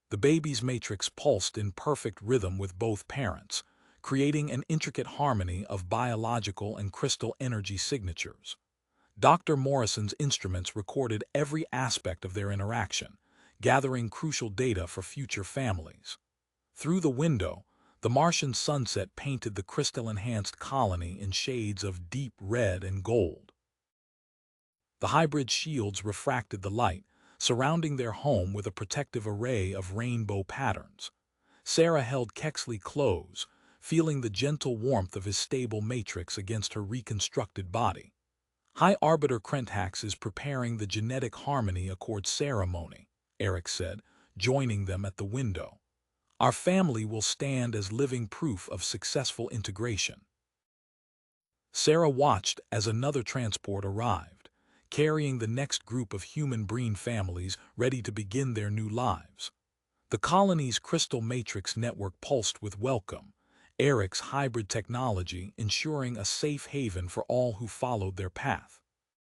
The baby's matrix pulsed in perfect rhythm with both parents, creating an intricate harmony of biological and crystal energy signatures. Dr. Morrison's instruments recorded every aspect of their interaction, gathering crucial data for future families. Through the window, the Martian sunset painted the crystal-enhanced colony in shades of deep red and gold. The hybrid shields refracted the light, surrounding their home with a protective array of rainbow patterns. Sarah held Kexley close, feeling the gentle warmth of his stable matrix against her reconstructed body. High Arbiter Krentax is preparing the genetic harmony accord ceremony, Eric said, joining them at the window. Our family will stand as living proof of successful integration. Sarah watched as another transport arrived, carrying the next group of human breen families ready to begin their new lives. The colony's crystal matrix network pulsed with welcome, Eric's hybrid technology ensuring a safe haven for all who followed their path.